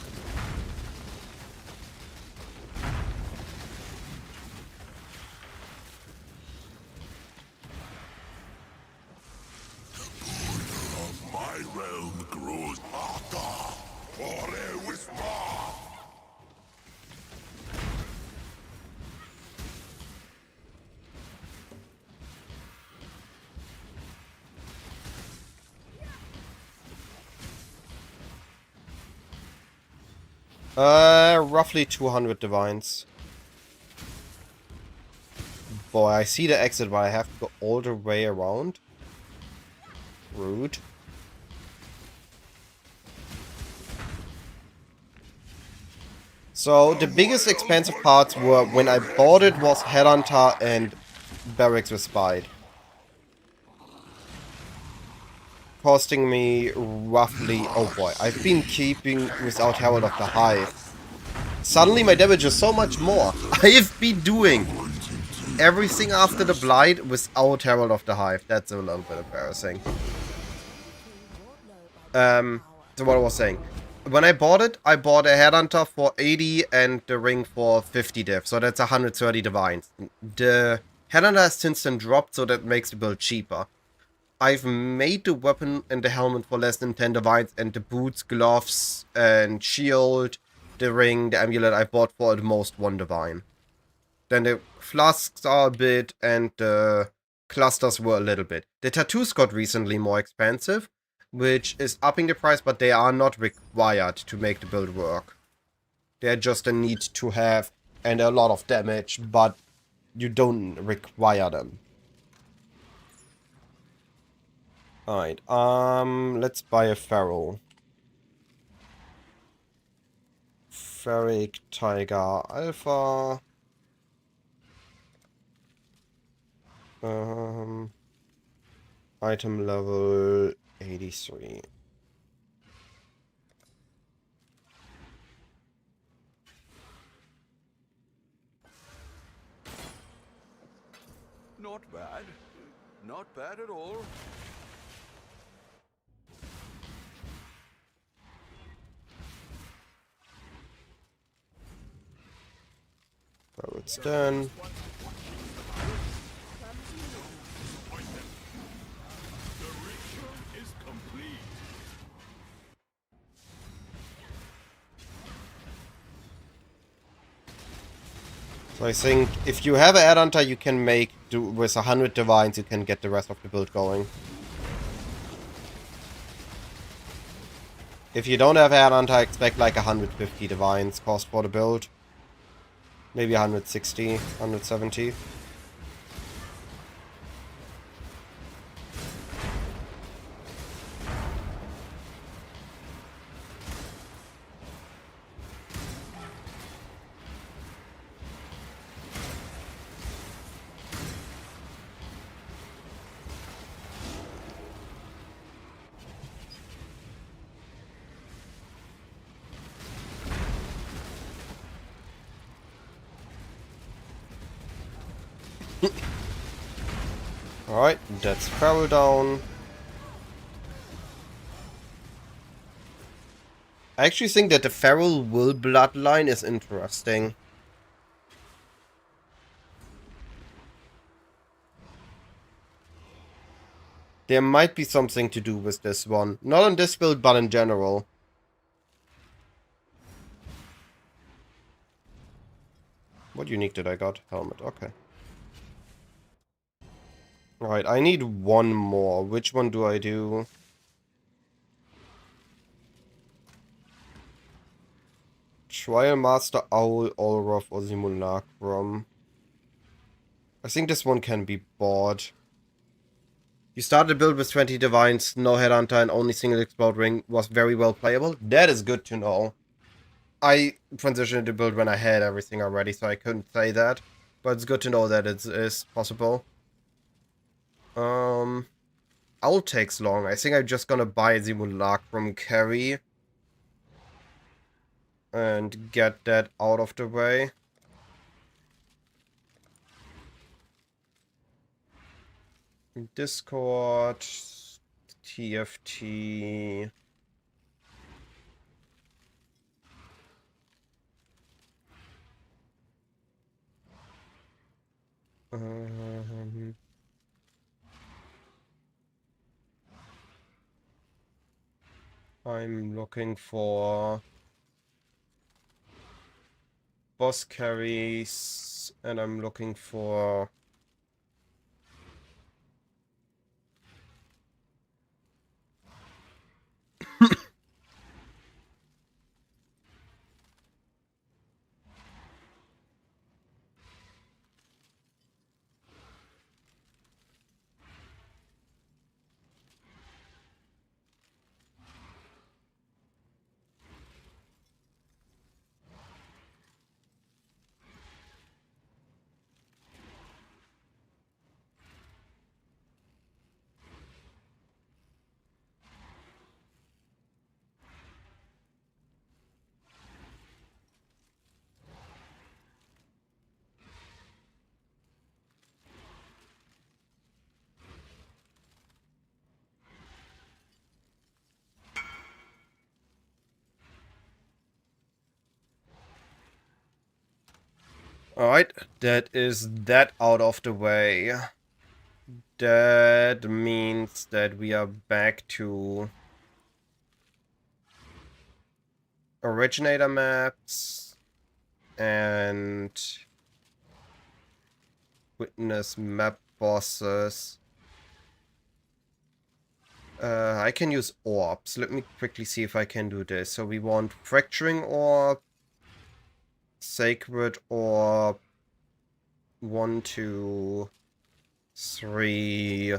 My realm grows harder, or a whisper. Roughly 200 divines. Boy, I see the exit, but I have to go all the way around. Rude. So, the biggest expensive parts were, when I bought it, was Headhunter and Barracks with Spide. Costing me roughly... Oh boy, I've been keeping without Herald of the Hive. Suddenly my damage is so much more. I've been doing everything after the Blight without Herald of the Hive. That's a little bit embarrassing. So what I was saying. When I bought it a Headhunter for 80 and the ring for 50 div. So that's 130 divines. The Headhunter has since then dropped, so that makes the build cheaper. I've made the weapon and the helmet for less than 10 divines, and the boots, gloves, and shield, the ring, the amulet I bought for at most 1 divine. Then the flasks are a bit, and the clusters were a little bit. The tattoos got recently more expensive, which is upping the price, but they are not required to make the build work. They're just a need to have, and a lot of damage, but you don't require them. Alright, let's buy a Pharaoh. Ferric Tiger Alpha. Item level 83. Not bad. Not bad at all. So it's done. So I think if you have a Headhunter, you can make with 100 divines, you can get the rest of the build going. If you don't have a Headhunter, expect like 150 divines cost for the build. Maybe 160, 170. Alright, that's Feral down. I actually think that the Feral Will bloodline is interesting. There might be something to do with this one. Not on this build, but in general. What unique did I got? Helmet, okay. Right, I need one more. Which one do I do? Trial Master, Owl, Olroth, or Simulacrum. I think this one can be bought. You started the build with 20 Divines, no Headhunter, and only single Explode Ring was very well playable. That is good to know. I transitioned the build when I had everything already, so I couldn't say that. But it's good to know that it is possible. Owl takes long. I think I'm just gonna buy Simulacrum carry. And get that out of the way. Discord, TFT. I'm looking for boss carries, and I'm looking for Alright, that is that out of the way. That means that we are back to originator maps and witness map bosses. I can use orbs. Let me quickly see if I can do this. So we want fracturing orb, sacred orb, 1, 2, 3,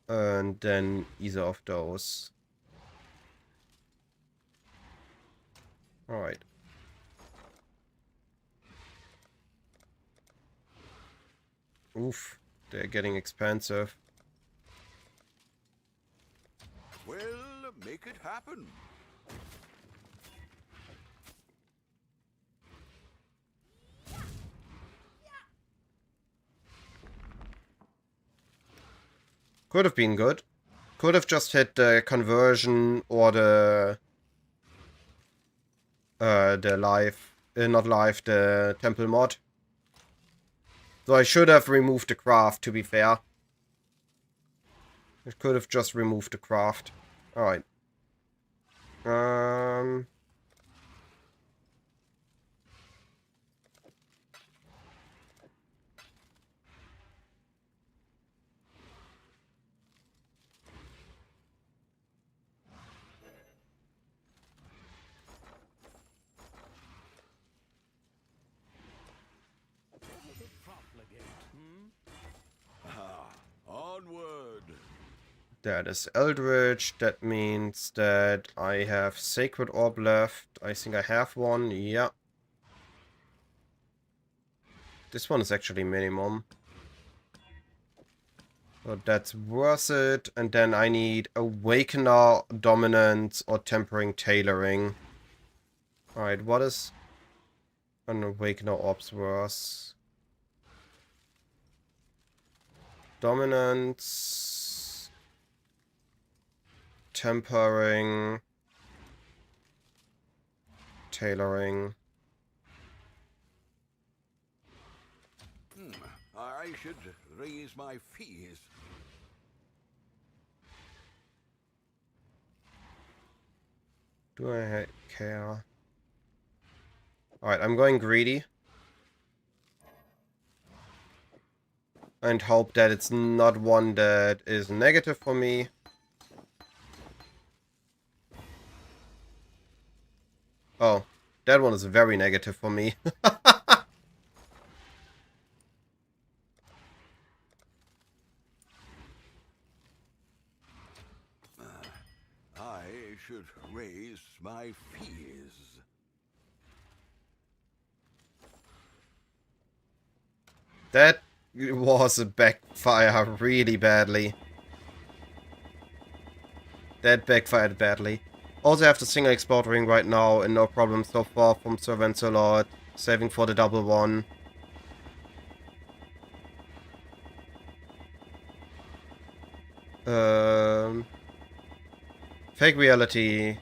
and then either of those. Alright. Oof, they're getting expensive. Well, make it happen. Could have been good. Could have just hit the conversion or the live, not live, the temple mod. So I should have removed the craft, to be fair. I could have just removed the craft. Alright. Onward. That is Eldritch. That means that I have Sacred Orb left. I think I have one. Yeah. This one is actually minimum. So that's worth it. And then I need Awakener, Dominance, or Tempering Tailoring. Alright, what is an Awakener Orb's worth? Dominance. Tempering. Tailoring. I should raise my fees. Do I care? Alright, I'm going greedy. And hope that it's not one that is negative for me. Oh, that one is very negative for me. I should raise my fees. That was a backfire really badly. That backfired badly. Also have the single explode ring right now and no problem so far from Sir Lancelot. Saving for the double one. Fake reality.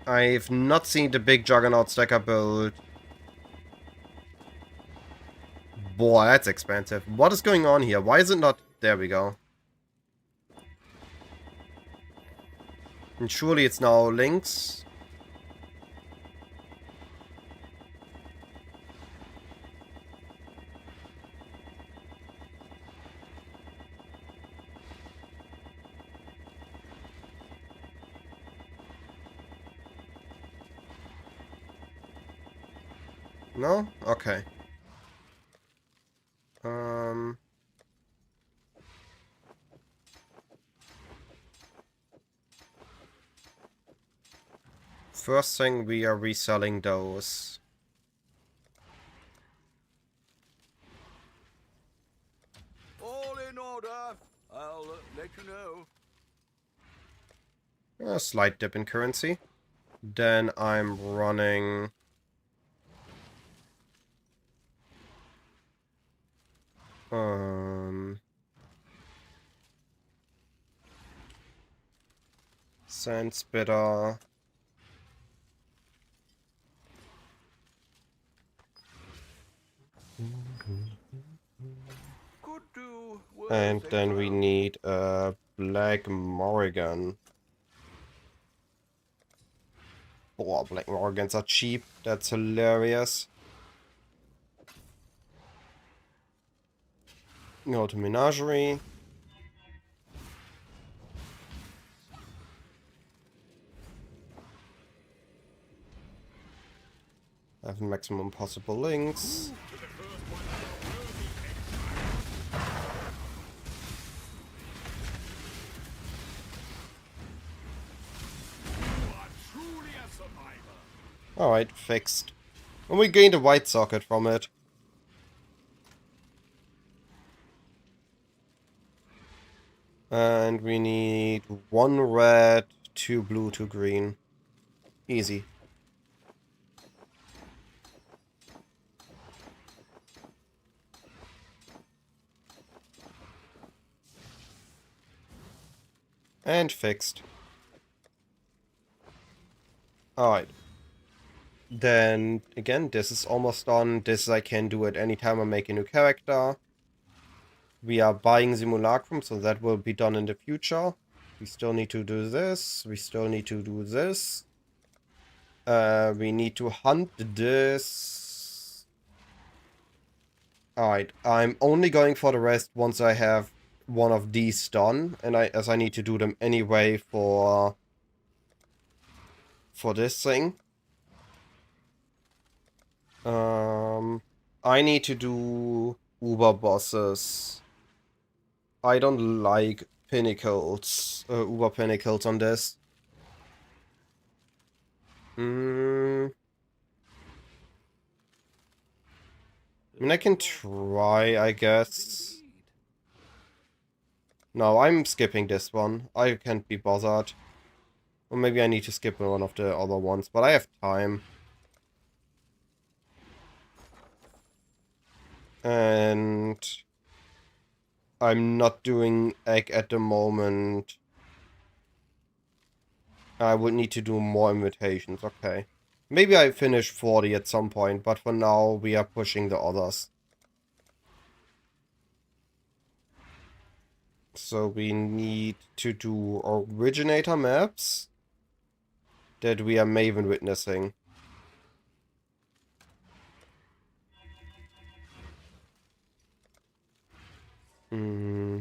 I've not seen the big Juggernaut stacker build. Boy, that's expensive. What is going on here? Why is it not... There we go. And surely it's now Lynx. No? Okay. First thing, we are reselling those. All in order. I'll let you know. A slight dip in currency. Then I'm running... Sand Spitter. And then we need a Black Morrigan. Oh, Black Morrigans are cheap. That's hilarious. Go to Menagerie. Have maximum possible links. Alright, fixed. And we gained a white socket from it. And we need 1 red, 2 blue, 2 green. Easy. And fixed. Alright. Then, again, this is almost done. This I can do at any time I make a new character. We are buying Simulacrum, so that will be done in the future. We still need to do this. We still need to do this. We need to hunt this. Alright, I'm only going for the rest once I have one of these done. And as I need to do them anyway for this thing. I need to do Uber bosses. I don't like pinnacles, Uber pinnacles on this. I mean, I can try, I guess. No, I'm skipping this one. I can't be bothered. Or maybe I need to skip one of the other ones, but I have time. And I'm not doing egg at the moment. I would need to do more invitations, okay. Maybe I finish 40 at some point, but for now we are pushing the others. So we need to do originator maps that we are Maven witnessing. Hmm.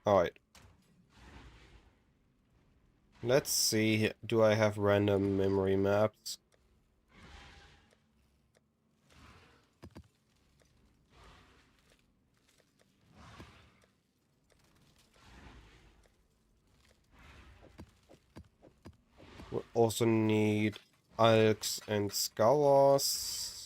Alright. Let's see, do I have random memory maps? We also need Alks and Scours.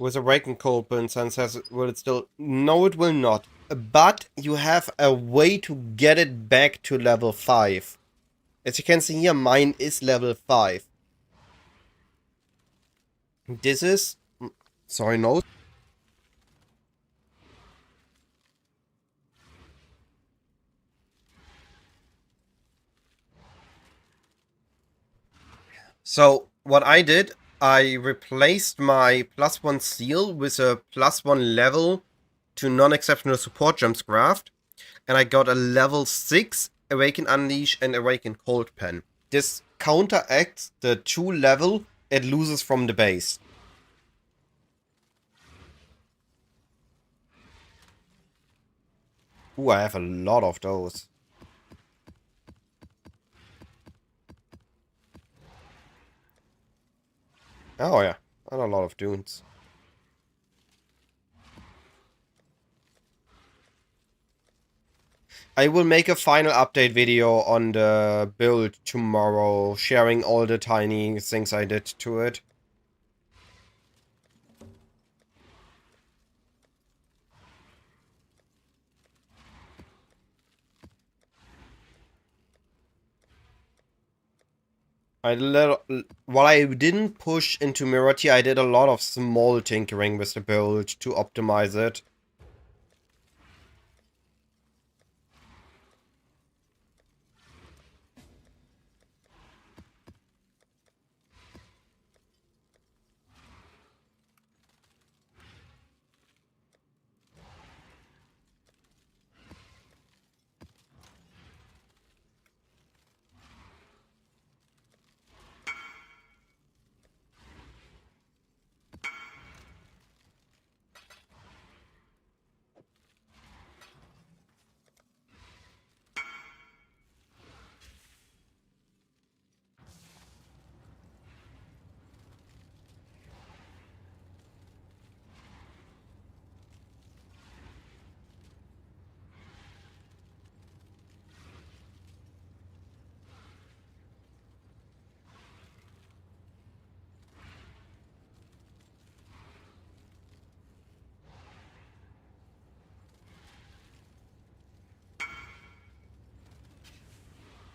With Awakened Cold Incense says, will it still... No, it will not. But you have a way to get it back to level 5. As you can see here, mine is level 5. This is... Sorry, no. So, what I did, I replaced my +1 seal with a +1 level to non-exceptional support gems craft. And I got a level 6 Awaken Unleash and Awaken Cold Pen. This counteracts the 2 level it loses from the base. Ooh, I have a lot of those. Oh yeah, and a lot of dunes. I will make a final update video on the build tomorrow, sharing all the tiny things I did to it. While I didn't push into Mirati, I did a lot of small tinkering with the build to optimize it.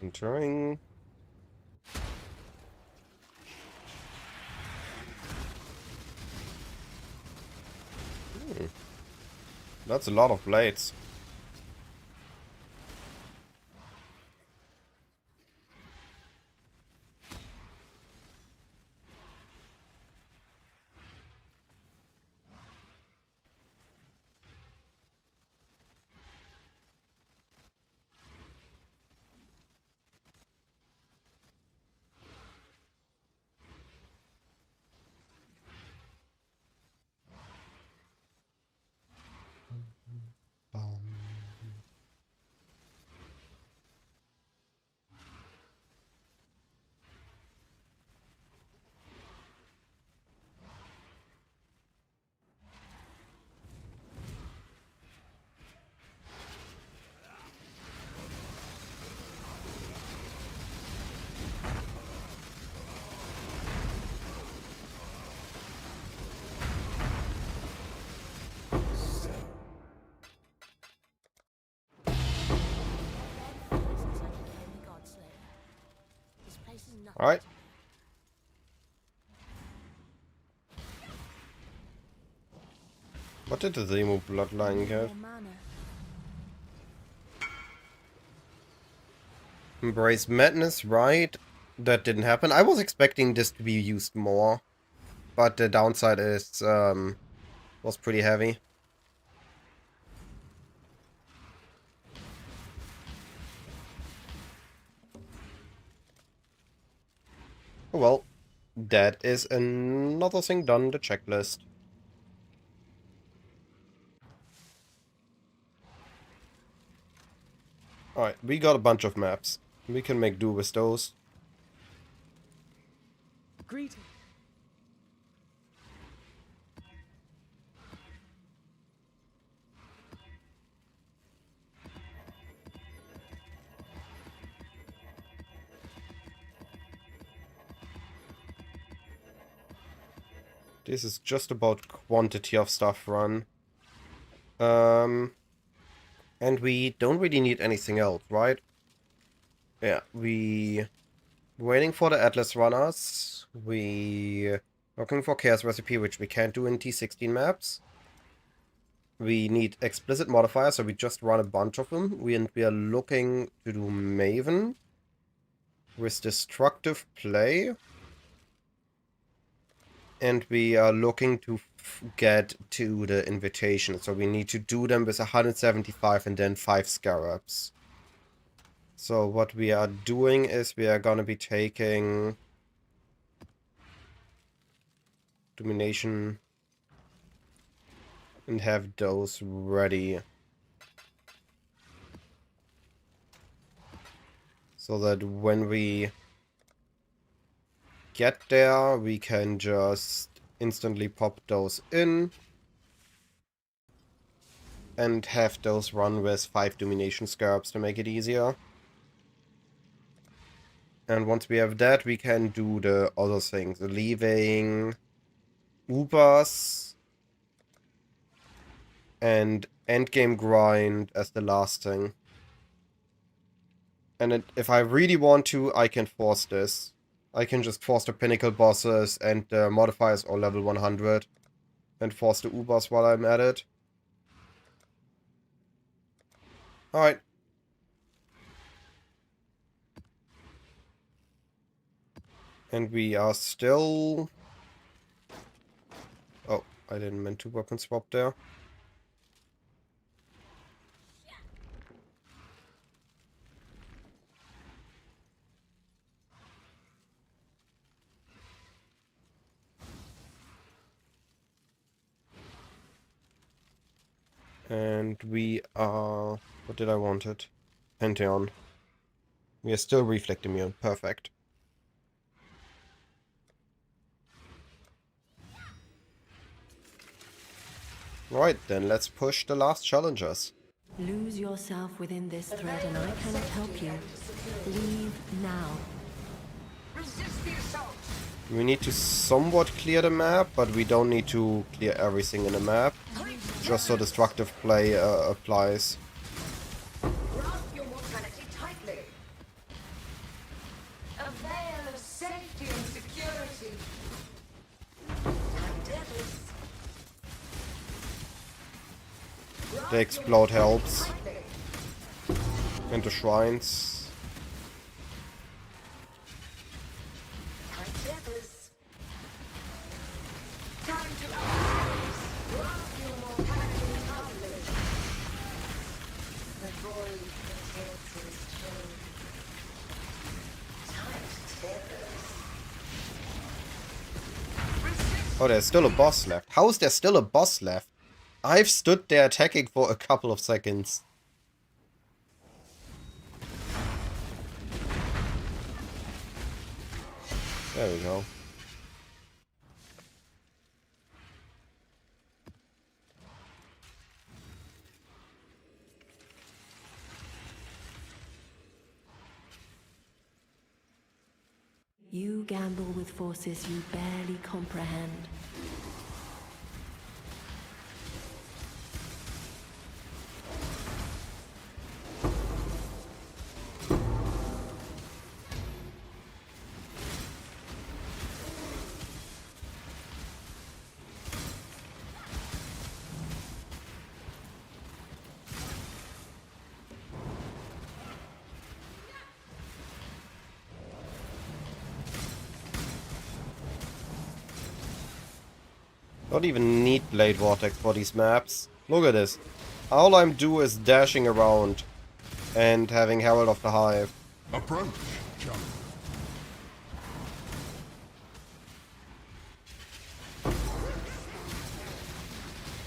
Entering. That's a lot of blades. Alright. What did the Zemo bloodline get? Embrace Madness, right? That didn't happen. I was expecting this to be used more. But the downside is, was pretty heavy. Oh well. That is another thing done on the checklist. Alright, we got a bunch of maps. We can make do with those. Greeting. This is just about quantity of stuff run. And we don't really need anything else, right? Yeah, we're waiting for the Atlas runners. We're looking for Chaos Recipe, which we can't do in T16 maps. We need explicit modifiers, so we just run a bunch of them. We are looking to do Maven with destructive play. And we are looking to get to the invitation. So we need to do them with 175 and then 5 scarabs. So what we are doing is we are going to be taking Domination and have those ready. So that when we get there, we can just instantly pop those in and have those run with 5 Domination Scarabs to make it easier. And once we have that, we can do the other things, leaving Ubers and endgame grind as the last thing. And if I really want to, I can force this. I can just force the pinnacle bosses and the modifiers all level 100. And force the Ubers while I'm at it. Alright. And we are still... Oh, I didn't mean to weapon swap there. And we are... What did I want it? Pantheon. We are still Reflect Immune. Perfect. Right, then let's push the last challenges. Lose yourself within this thread and I cannot help you. Leave now. Resist the assault. We need to somewhat clear the map, but we don't need to clear everything in the map. Just so destructive play applies. Grasp your mortality tightly. A veil of safety and security. The explode helps. And the shrines. Oh, there's still a boss left. How is there still a boss left? I've stood there attacking for a couple of seconds. There we go. You gamble with forces you barely comprehend. Don't even need Blade Vortex for these maps. Look at this. All I'm do is dashing around and having Herald of the Hive. Approach, challenger.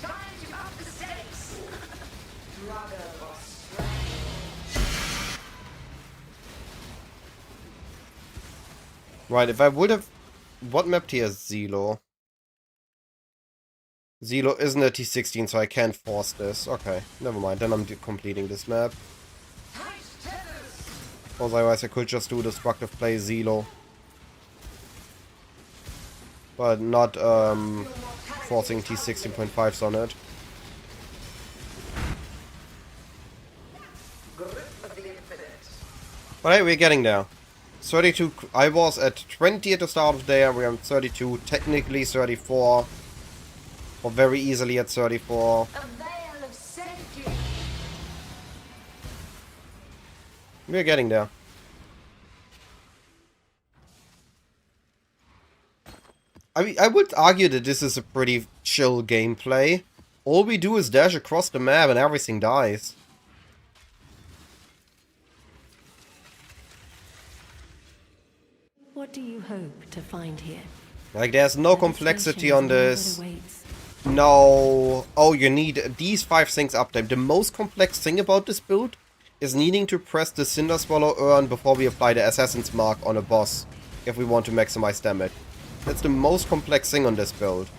Time to up the stakes. Struggle or strength. Right, if I would have... What map tier is Zelo? Zelo isn't a T16, so I can't force this. Okay, never mind. Then I'm completing this map. Otherwise, I could just do destructive play Zelo. But not forcing T16.5s on it. But hey, we're getting there. 32. I was at 20 at the start of the day, and we're on 32. Technically 34. Or very easily at 34. We're getting there. I mean, I would argue that this is a pretty chill gameplay. All we do is dash across the map and everything dies. What do you hope to find here? Like, there's no complexity on this. No. Oh, you need these 5 things up there. The most complex thing about this build is needing to press the Cinder Swallow urn before we apply the Assassin's Mark on a boss if we want to maximize damage. That's the most complex thing on this build.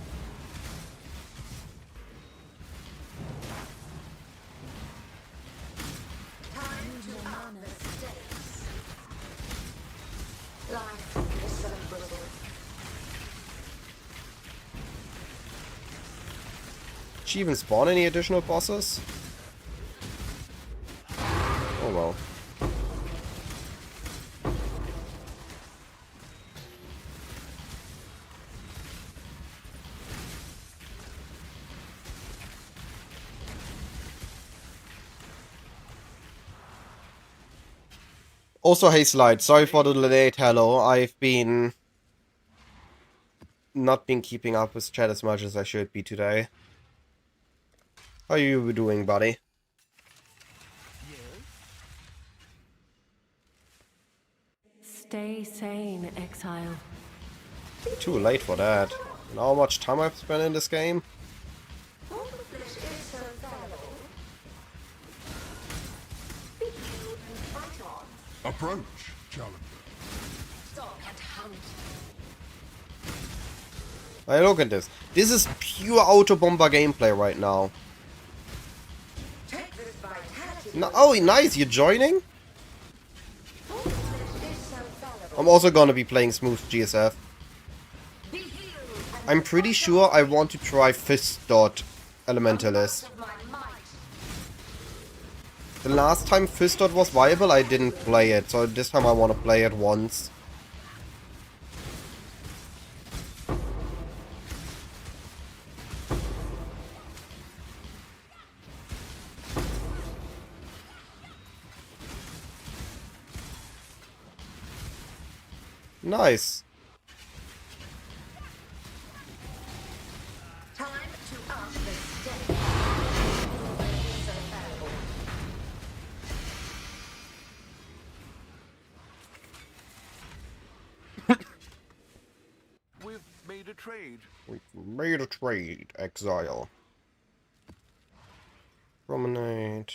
Did she even spawn any additional bosses? Oh well. Also, hey Slide, sorry for the late hello. I've been not been keeping up with chat as much as I should be today. How are you doing, buddy? Stay sane, exile. Too late for that. You know how much time I've spent in this game? Approach, challenger. Hey, look at this. This is pure auto bomber gameplay right now. No, oh, nice, you're joining? I'm also gonna be playing smooth GSF. I'm pretty sure I want to try Fist Dot Elementalist. The last time Fist Dot was viable, I didn't play it, so this time I want to play it once. Nice. Time to up the stakes. We've made a trade. We've made a trade, Exile. Promenade.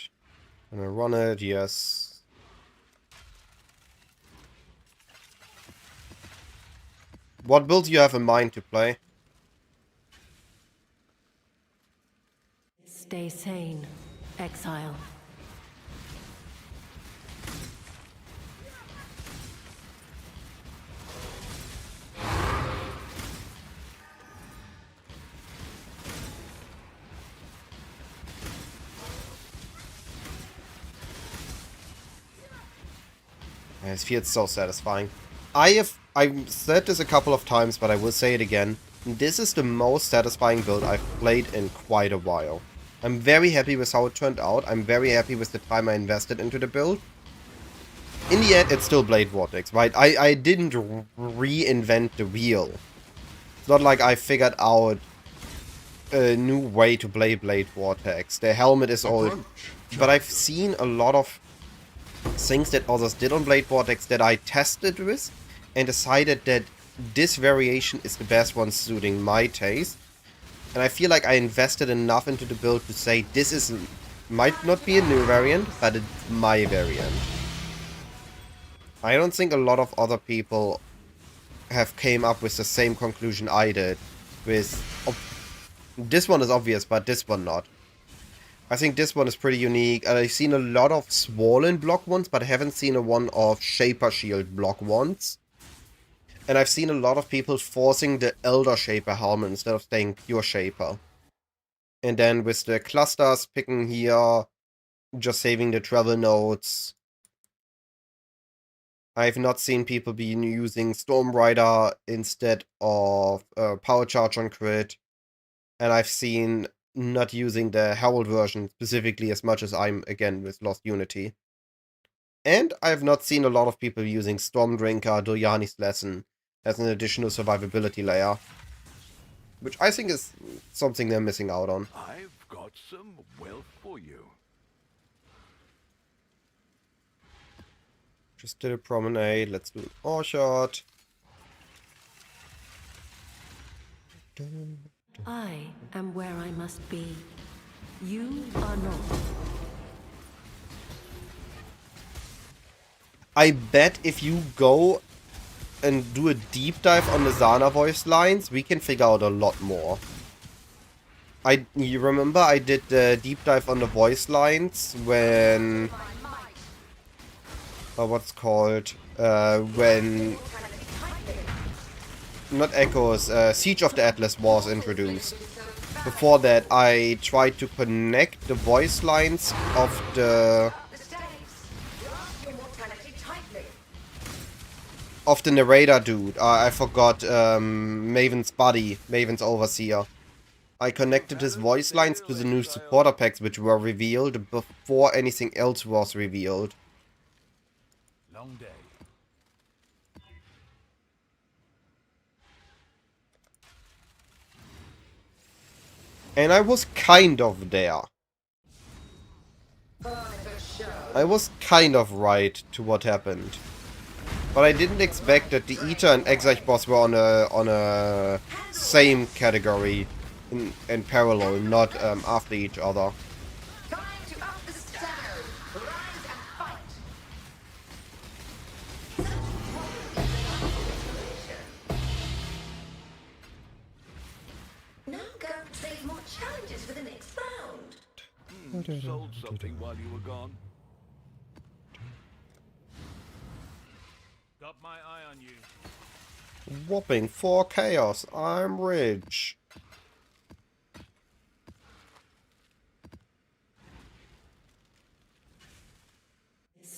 Gonna run it, yes. What build do you have in mind to play? Stay sane, exile. It feels so satisfying. I've said this a couple of times, but I will say it again. This is the most satisfying build I've played in quite a while. I'm very happy with how it turned out. I'm very happy with the time I invested into the build. In the end, it's still Blade Vortex, right? I didn't reinvent the wheel. It's not like I figured out a new way to play Blade Vortex. The helmet is old, but I've seen a lot of things that others did on Blade Vortex that I tested with and decided that this variation is the best one suiting my taste. And I feel like I invested enough into the build to say this is might not be a new variant, but it's my variant. I don't think a lot of other people have came up with the same conclusion I did with this one is obvious, but this one not. I think this one is pretty unique. I've seen a lot of swollen block ones, but I haven't seen a one of Shaper Shield block ones. And I've seen a lot of people forcing the Elder Shaper helmet instead of staying pure Shaper. And then with the clusters picking here, just saving the travel nodes. I've not seen people be using Storm Rider instead of Power Charge on crit. And I've seen not using the Herald version specifically as much as I'm, again, with Lost Unity. And I've not seen a lot of people using Stormdrinker, Doyani's Lesson as an additional survivability layer. Which I think is something they're missing out on. I've got some wealth for you. Just did a promenade, let's do an ore shot. I am where I must be. You are not. I bet if you go and do a deep dive on the Zana voice lines, we can figure out a lot more. You remember I did the deep dive on the voice lines when... what's called? When... Not Echoes, Siege of the Atlas was introduced. Before that, I tried to connect the voice lines of the narrator dude. I forgot Maven's buddy, Maven's overseer. I connected his voice lines to the new supporter packs which were revealed before anything else was revealed. Long day. And I was kind of there. I was kind of right to what happened. But I didn't expect that the Eater and Exarch boss were on a same category in parallel, not after each other. Now go save more challenges for the next round. Sold something while you were gone. Got my eye on you. Whopping 4 chaos. I'm rich.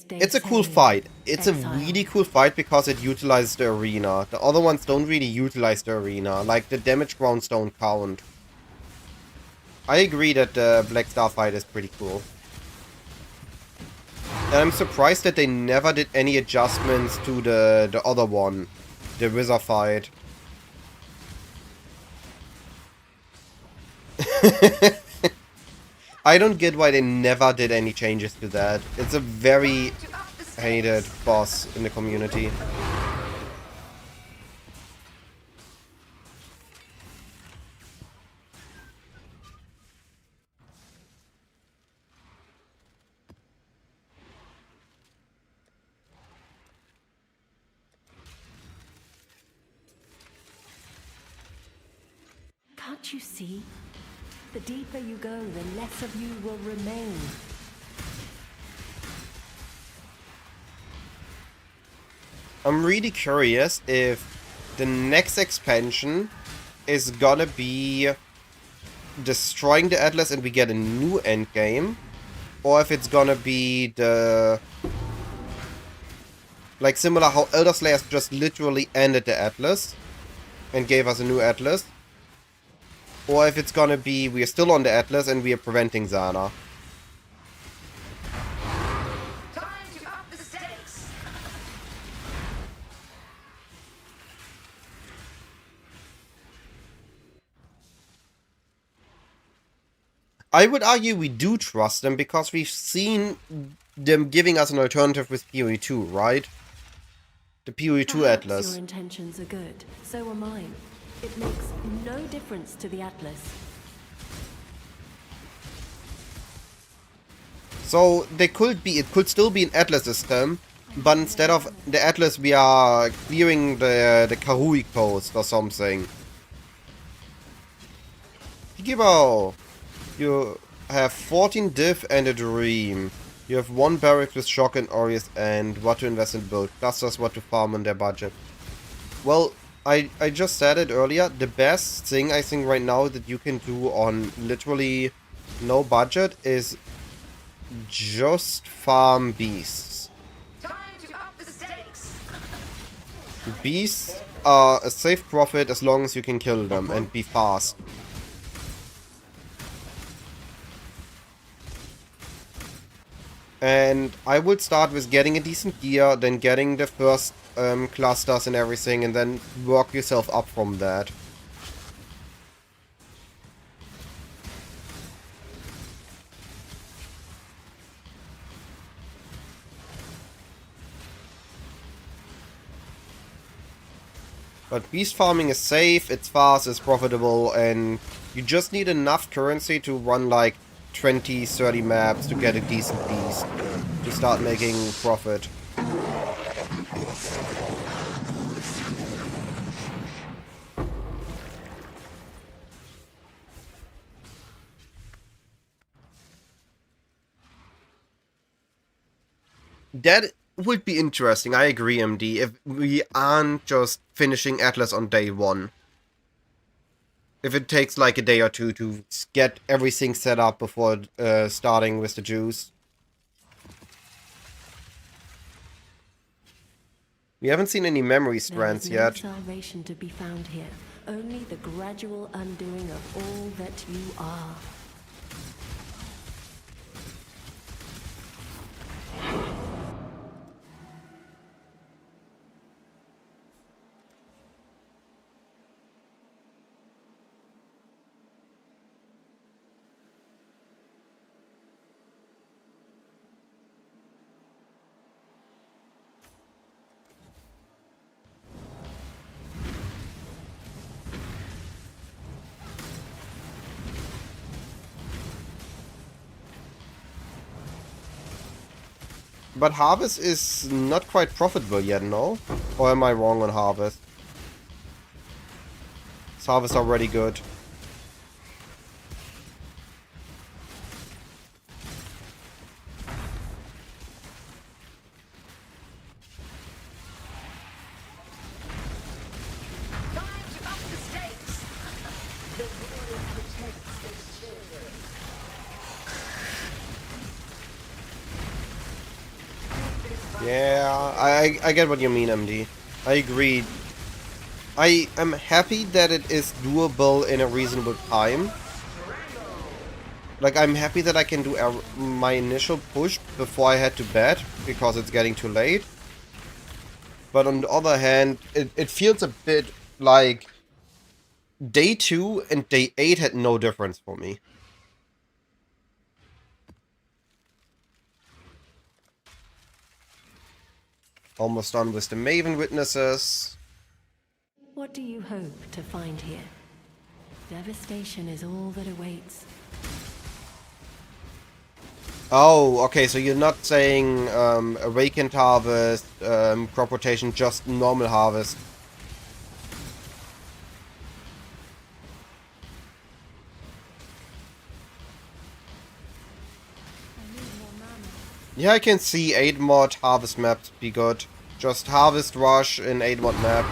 It's a cool fight. It's a really cool fight because it utilizes the arena. The other ones don't really utilize the arena. Like, the damage grounds don't count. I agree that the Black Star fight is pretty cool. And I'm surprised that they never did any adjustments to the other one. The Wizard fight. I don't get why they never did any changes to that. It's a very hated boss in the community. Can't you see? The deeper you go, the less of you will remain. I'm really curious if the next expansion is gonna be destroying the Atlas and we get a new endgame, or if it's gonna be the... like similar how Elder Slayers just literally ended the Atlas and gave us a new Atlas. Or if it's gonna be, we are still on the Atlas and we are preventing Zana. Time to up the stakes. I would argue we do trust them because we've seen them giving us an alternative with PoE 2, right? The PoE 2 Perhaps Atlas. your intentions are good. So are mine. It makes no difference to the Atlas. So it could still be an Atlas system, but instead of the Atlas we are clearing the Karui coast or something. Higibao! You have 14 diff and a dream. You have 1 barrack with shock and Aureus and what to invest in build. Clusters what to farm on their budget. Well, I just said it earlier. The best thing I think right now that you can do on literally no budget is just farm beasts. Time to up the stakes. Beasts are a safe profit as long as you can kill them and be fast. And I would start with getting a decent gear, then getting the first clusters and everything, and then work yourself up from that. But beast farming is safe, it's fast, it's profitable, and you just need enough currency to run like 20-30 maps to get a decent beast to start making profit. That would be interesting, I agree, MD, if we aren't just finishing Atlas on day 1. If it takes like a day or two to get everything set up before starting with the juice. We haven't seen any memory strands There yet. is no salvation to be found here. Only the gradual undoing of all that you are. But Harvest is not quite profitable yet, no? Or am I wrong on Harvest? Is Harvest already good? Time to up the stakes. The world protects its children. Yeah, I get what you mean, MD. I agree. I am happy that it is doable in a reasonable time. Like, I'm happy that I can do my initial push before I head to bed, because it's getting too late. But on the other hand, it feels a bit like day 2 and day 8 had no difference for me. Almost done with the Maven Witnesses. What do you hope to find here? Devastation is all that awaits. Oh, okay, so you're not saying Awakened Harvest, crop rotation, just normal harvest. Yeah, I can see 8 mod harvest maps be good. Just harvest rush in 8 mod map.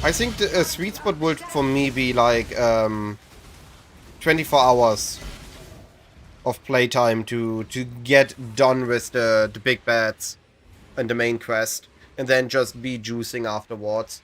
I think the sweet spot would for me be like 24 hours of playtime to get done with the big bats and the main quest, and then just be juicing afterwards.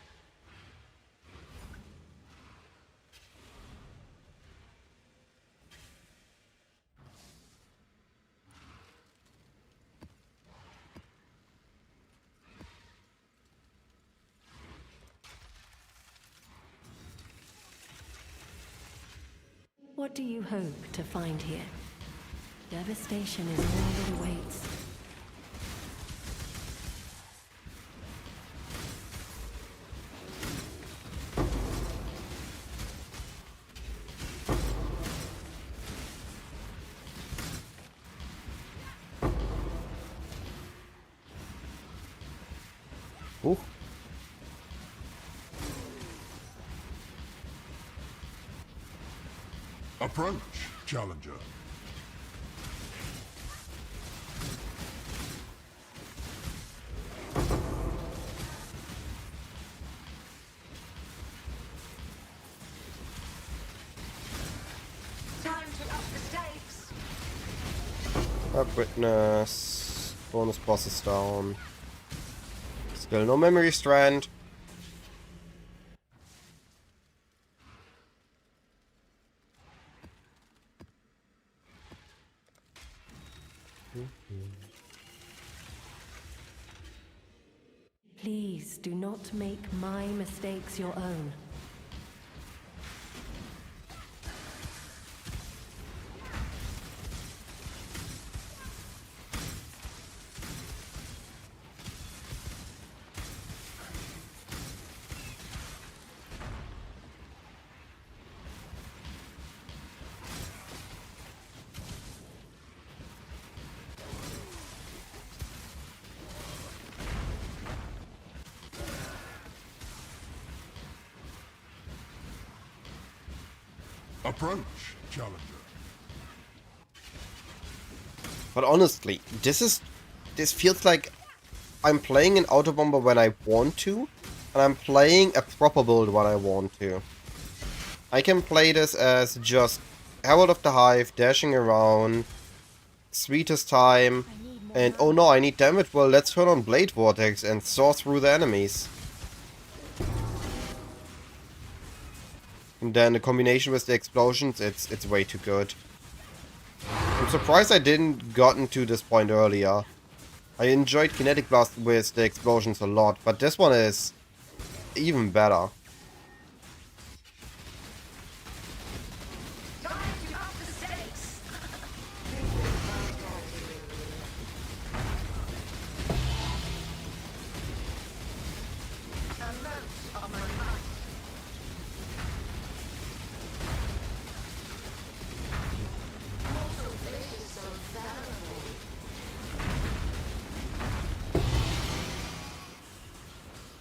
What do you hope to find here? Devastation is all that awaits. Ooh. Approach, Challenger. Time to up the stakes. Up witness. Bonus bosses down. Still no memory strand. Please do not make my mistakes your own. Approach, Challenger. But honestly, this feels like I'm playing an auto bomber when I want to, and I'm playing a proper build when I want to. I can play this as just Herald of the Hive, dashing around, sweetest time, and oh no, I need damage. Well, let's turn on Blade Vortex and saw through the enemies. And then the combination with the explosions, it's way too good. I'm surprised I didn't gotten to this point earlier. I enjoyed Kinetic Blast with the explosions a lot, but this one is even better.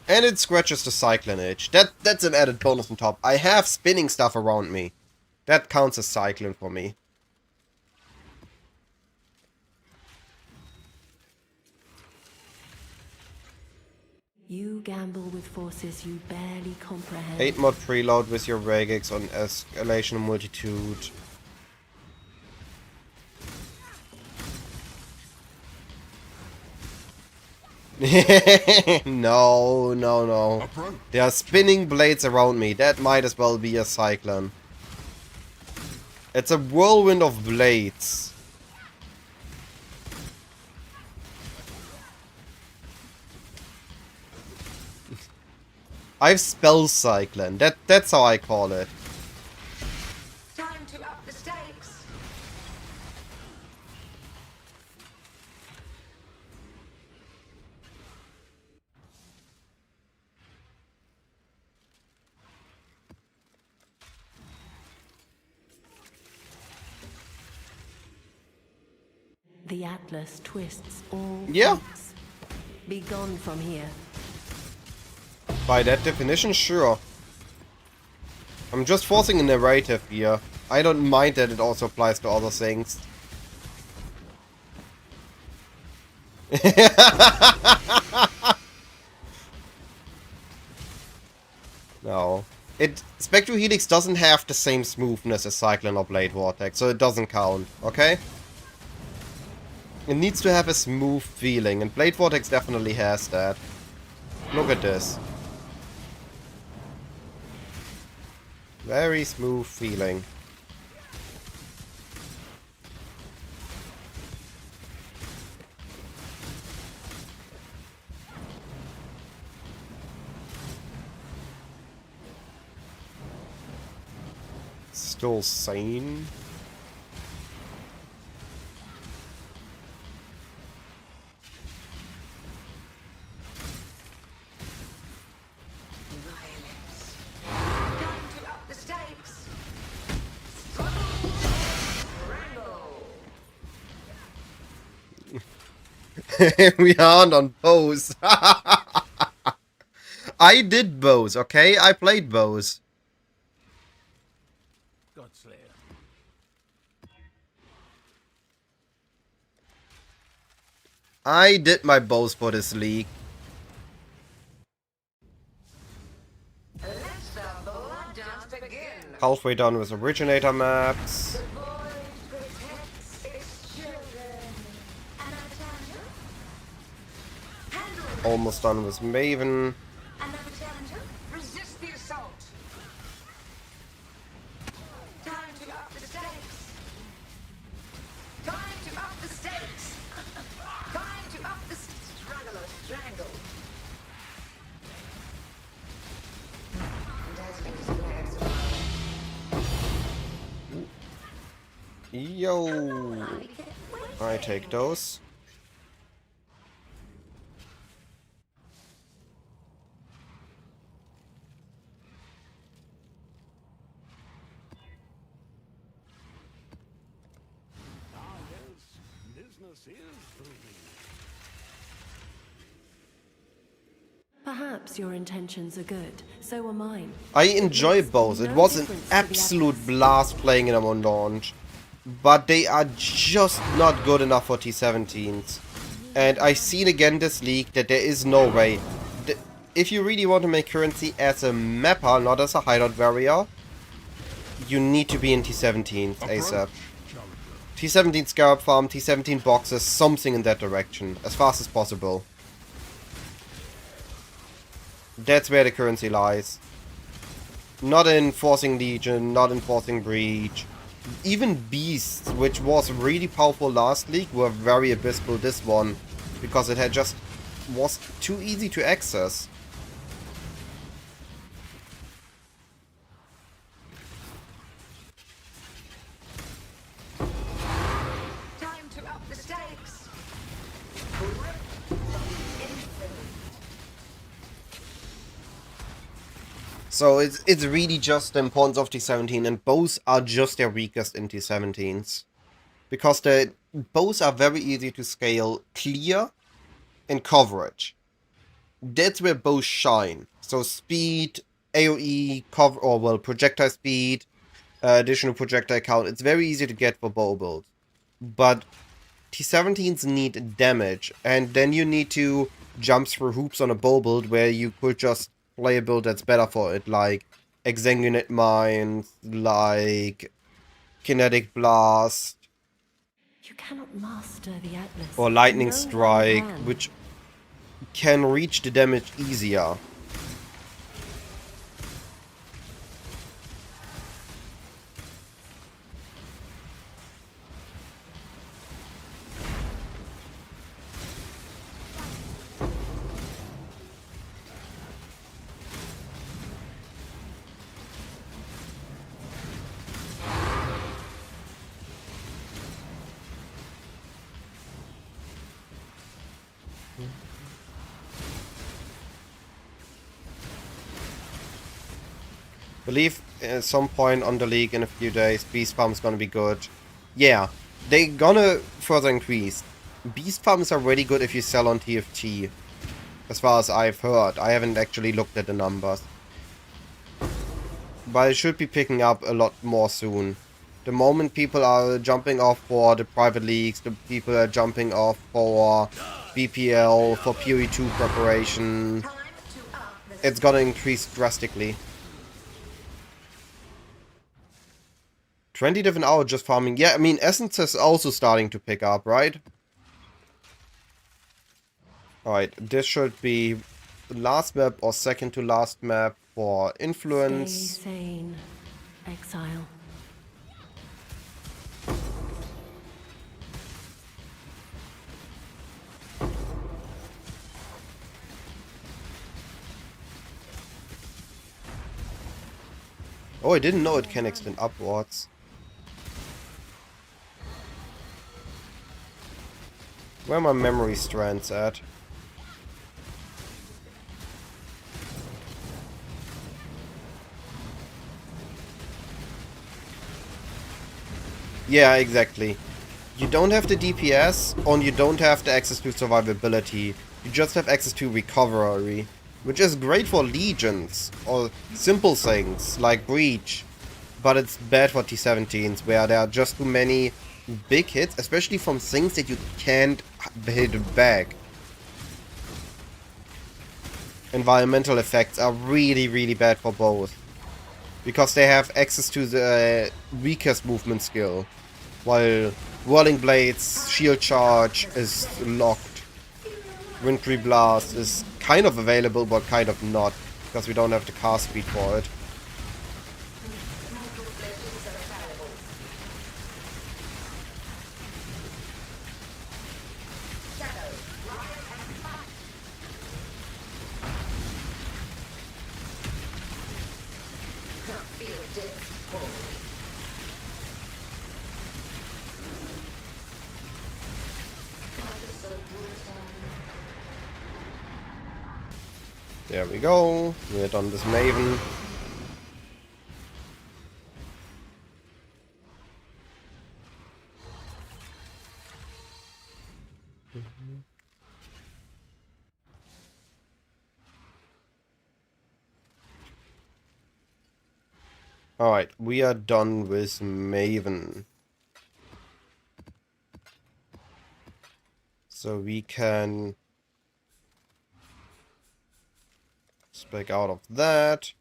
And it scratches the Cyclone itch. That's an added bonus on top. I have spinning stuff around me. That counts as Cyclone for me. You gamble with forces you barely comprehend. 8 mod preload with your Regex on Escalation Multitude. No, no, no. There are spinning blades around me. That might as well be a Cyclone. It's a whirlwind of blades. I've spell Cyclone. That's how I call it. Time to up the stakes. The Atlas twists all Yeah. fates. Be gone from here. By that definition, sure. I'm just forcing a narrative here. I don't mind that it also applies to other things. No. Spectral Helix doesn't have the same smoothness as Cyclone or Blade Vortex, so it doesn't count, okay? It needs to have a smooth feeling, and Blade Vortex definitely has that. Look at this. Very smooth feeling. Still sane. We aren't on bows. I did bows, okay? I played bows. Godslayer. I did my bows for this league. Halfway done with originator maps. Almost done with Maven. Resist the assault. Time to up the stakes. Time to up the stakes. Time to up the straggler strangle. Yo, I take those. Perhaps your intentions are good, so are mine. I enjoy both. It was an absolute blast playing them on launch. But they are just not good enough for T17s. And I've seen again this league that there is no way. If you really want to make currency as a mapper, not as a hideout warrior, you need to be in T17s ASAP. T17 Scarab Farm, T17 boxes, something in that direction, as fast as possible. That's where the currency lies. Not in Forcing Legion, not in Forcing Breach. Even Beasts, which was really powerful last league, were very abysmal this one. Because it had just was too easy to access. Time to up the stakes. So it's really just the importance of T17, and both are just their weakest in T17s. Because both are very easy to scale, clear, and coverage. That's where both shine. So speed, AoE, cover, or well, projectile speed, additional projectile count. It's very easy to get for bow build. But T17s need damage, and then you need to jump through hoops on a bow build where you could just play a build that's better for it, like Exsanguinate Mind, like Kinetic Blast, You cannot master the Atlas. or Lightning No Strike, one can. which can reach the damage easier. Believe at some point on the league in a few days, Beast Farm is gonna be good. Yeah, they're gonna further increase. Beast Farm is already good if you sell on TFT. As far as I've heard. I haven't actually looked at the numbers. But it should be picking up a lot more soon. The moment people are jumping off for the private leagues, the people are jumping off for BPL, for PoE2 preparation, it's gonna increase drastically. 20 different hours just farming. Yeah, I mean, Essence is also starting to pick up, right? Alright, this should be the last map or second to last map for influence. Stay sane, exile. Oh, I didn't know it can extend upwards. Where are my memory strands at? Yeah, exactly. You don't have the DPS, and you don't have the access to survivability. You just have access to recovery, which is great for legions, or simple things, like Breach. But it's bad for T17s, where there are just too many big hits, especially from things that you can't hit back. Environmental effects are really, really bad for both. Because they have access to the weakest movement skill. While Whirling Blades, Shield Charge is locked. Wintry Blast is kind of available, but kind of not. Because we don't have the cast speed for it. There we go. We're done this Maven. Alright, we are done with Maven. So we can spec out of that.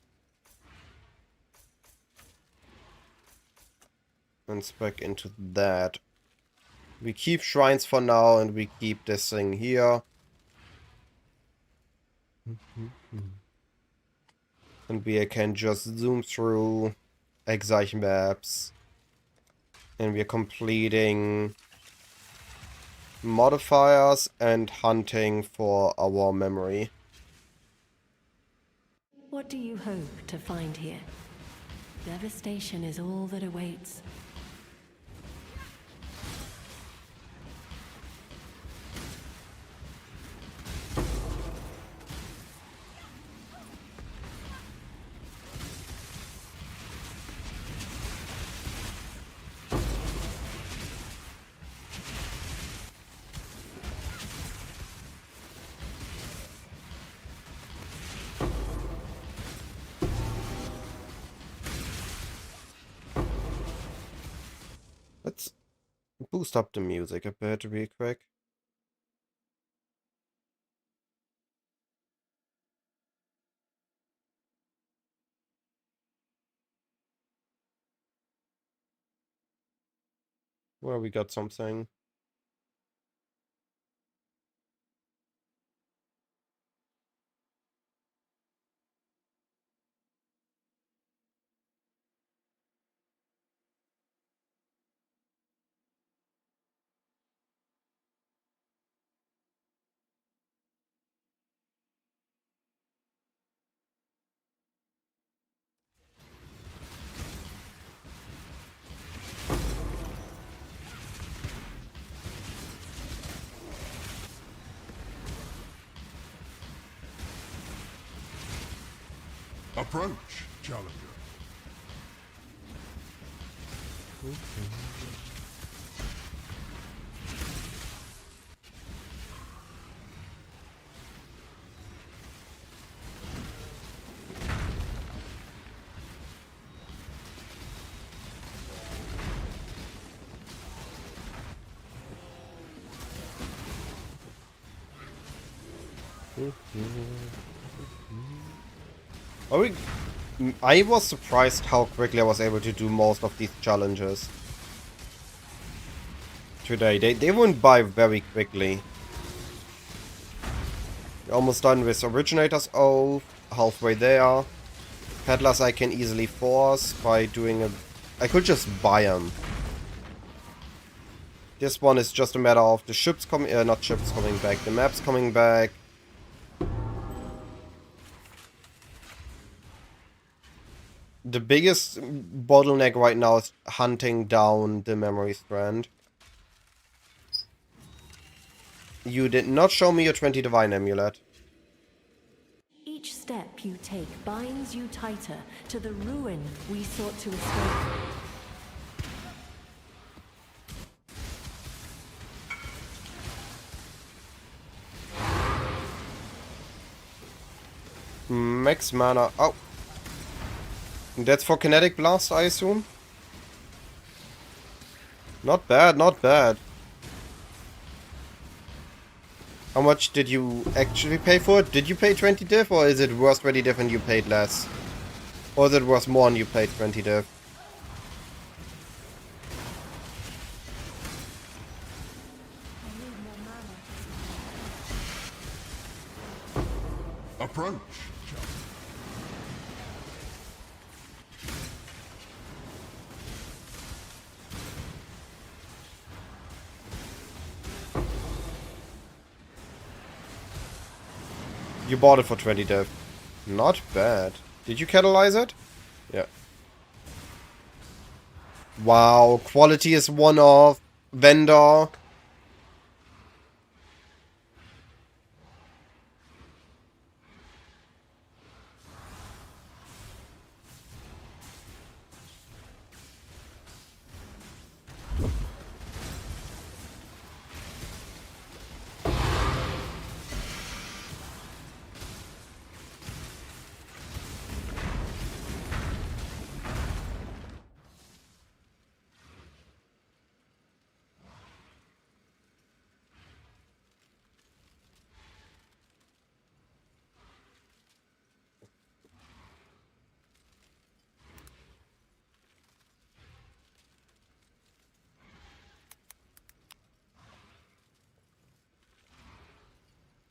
And spec into that. We keep shrines for now and we keep this thing here. And we can just zoom through Exarch maps. And we are completing modifiers and hunting for our memory. What do you hope to find here? Devastation is all that awaits. Let's boost up the music a bit real quick. Well, we got something. Approach, challenger. Are we I was surprised how quickly I was able to do most of these challenges today. They went by very quickly. Almost done with Originator's Oath, halfway there. Peddlers I can easily force by doing a... I could just buy them. This one is just a matter of the ships coming... not ships coming back, the maps coming back. The biggest bottleneck right now is hunting down the memory strand. You did not show me your 20 Divine Amulet. Each step you take binds you tighter to the ruin we sought to escape. Max mana. Oh. That's for Kinetic Blast, I assume? Not bad, not bad. How much did you actually pay for it? Did you pay 20 div, or is it worth 20 div and you paid less? Or is it worth more and you paid 20 div? Approach. You bought it for 20 div. Not bad. Did you catalyze it? Yeah. Wow, quality is one of vendor.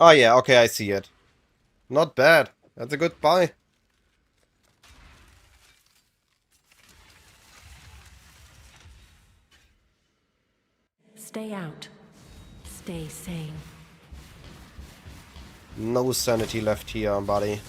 Oh yeah, okay, I see it. Not bad. That's a good buy. Stay out. Stay sane. No sanity left here, buddy.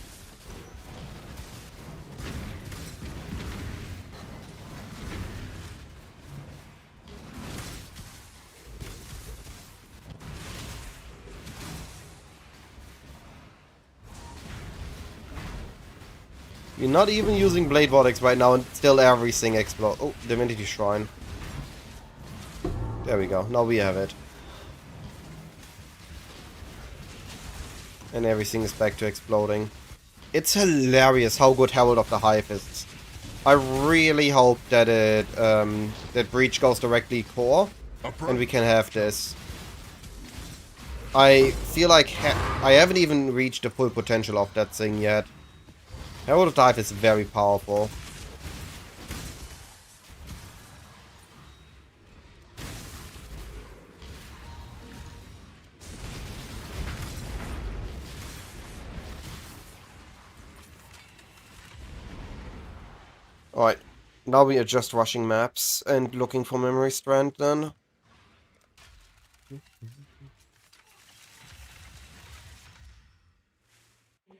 You're not even using Blade Vortex right now and still everything explodes. Oh, Divinity Shrine. There we go. Now we have it. And everything is back to exploding. It's hilarious how good Herald of the Hive is. I really hope that it that Breach goes directly core and we can have this. I feel like I haven't even reached the full potential of that thing yet. Herald of the Hive is very powerful. Alright, now we are just rushing maps and looking for Memory Strand then.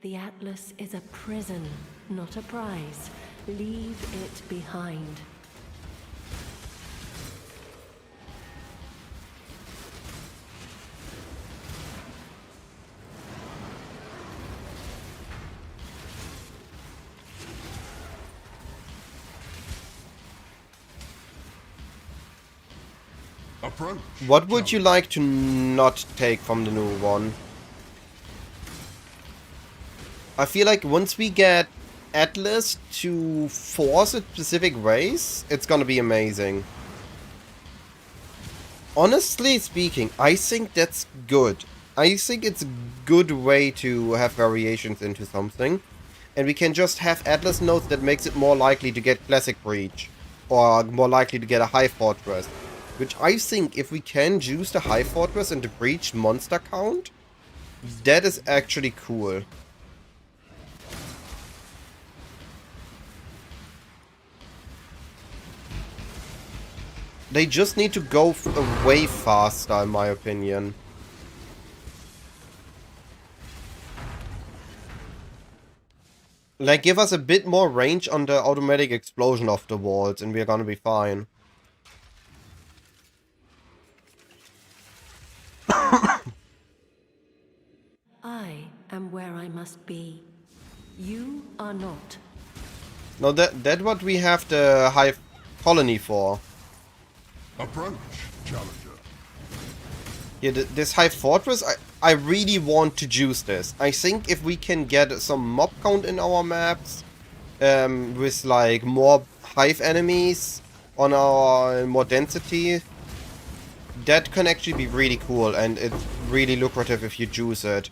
The Atlas is a prison, not a prize. Leave it behind. Approach. What would you like to not take from the new one? I feel like once we get Atlas to force a specific race, it's gonna be amazing. Honestly speaking, I think that's good. I think it's a good way to have variations into something. and we can just have Atlas nodes that makes it more likely to get Classic Breach, or more likely to get a High Fortress. Which I think if we can juice the High Fortress and the Breach monster count, that is actually cool. They just need to go way faster, in my opinion. Like, give us a bit more range on the automatic explosion of the walls, and we're gonna be fine. I am where I must be. You are not. No, that's what we have the Hive Colony for. Approach, Challenger. Yeah, this Hive Fortress, I really want to juice this. I think if we can get some mob count in our maps, with like more Hive enemies on our more density, that can actually be really cool, and it's really lucrative if you juice it.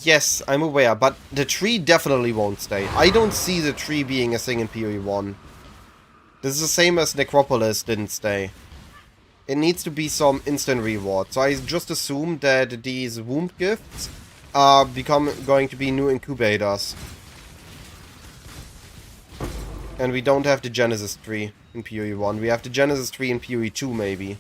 Yes, I'm aware, but the tree definitely won't stay. I don't see the tree being a thing in PoE 1. This is the same as Necropolis didn't stay. It needs to be some instant reward. So I just assume that these womb gifts are going to be new incubators. And we don't have the Genesis tree in PoE 1. We have the Genesis tree in PoE 2 maybe.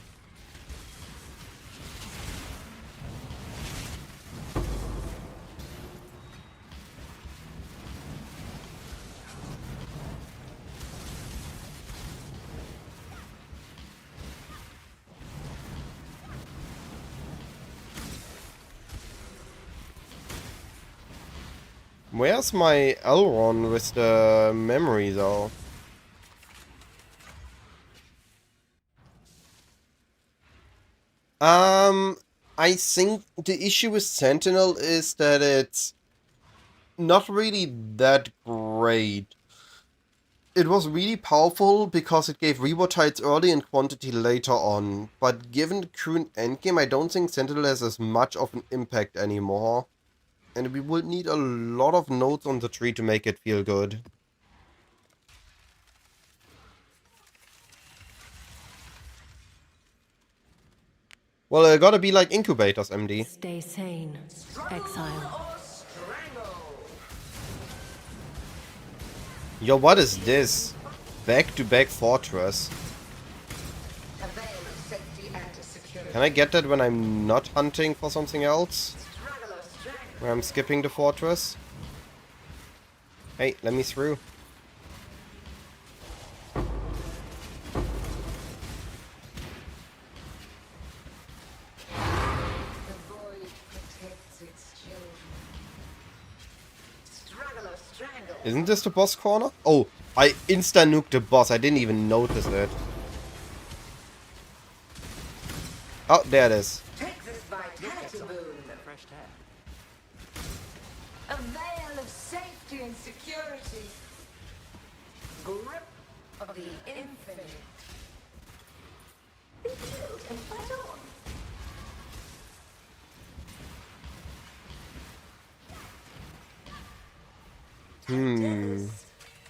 Where's my Elrond with the memory though? I think the issue with Sentinel is that it's not really that great. It was really powerful because it gave reward tides early and quantity later on, but given the current endgame, I don't think Sentinel has as much of an impact anymore. And we will need a lot of nodes on the tree to make it feel good. Well, it gotta be like incubators, MD. Stay sane, exile. Yo, what is this? Back-to-back fortress. Can I get that when I'm not hunting for something else? Where I'm skipping the fortress? Hey, let me through. Isn't this the boss corner? Oh, I insta-nuked the boss. I didn't even notice it. Oh, there it is. Take this vitality boon. A veil of safety and security. Grip of the infinite. Be healed and fight on.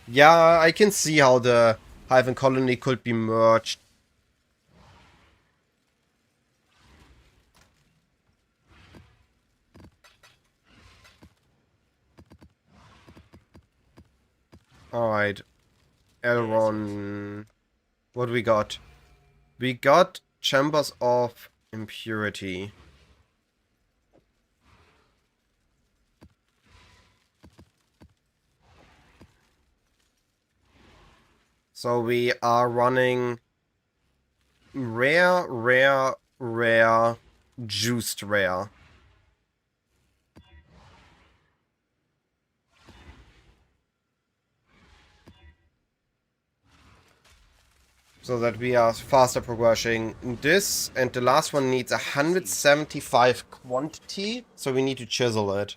Yeah, I can see how the Hive and Colony could be merged. Alright. Elrond. What do we got? We got Chambers of Impurity. So we are running rare, juiced rare. So that we are faster progressing. This and the last one needs 175 quantity, so we need to chisel it.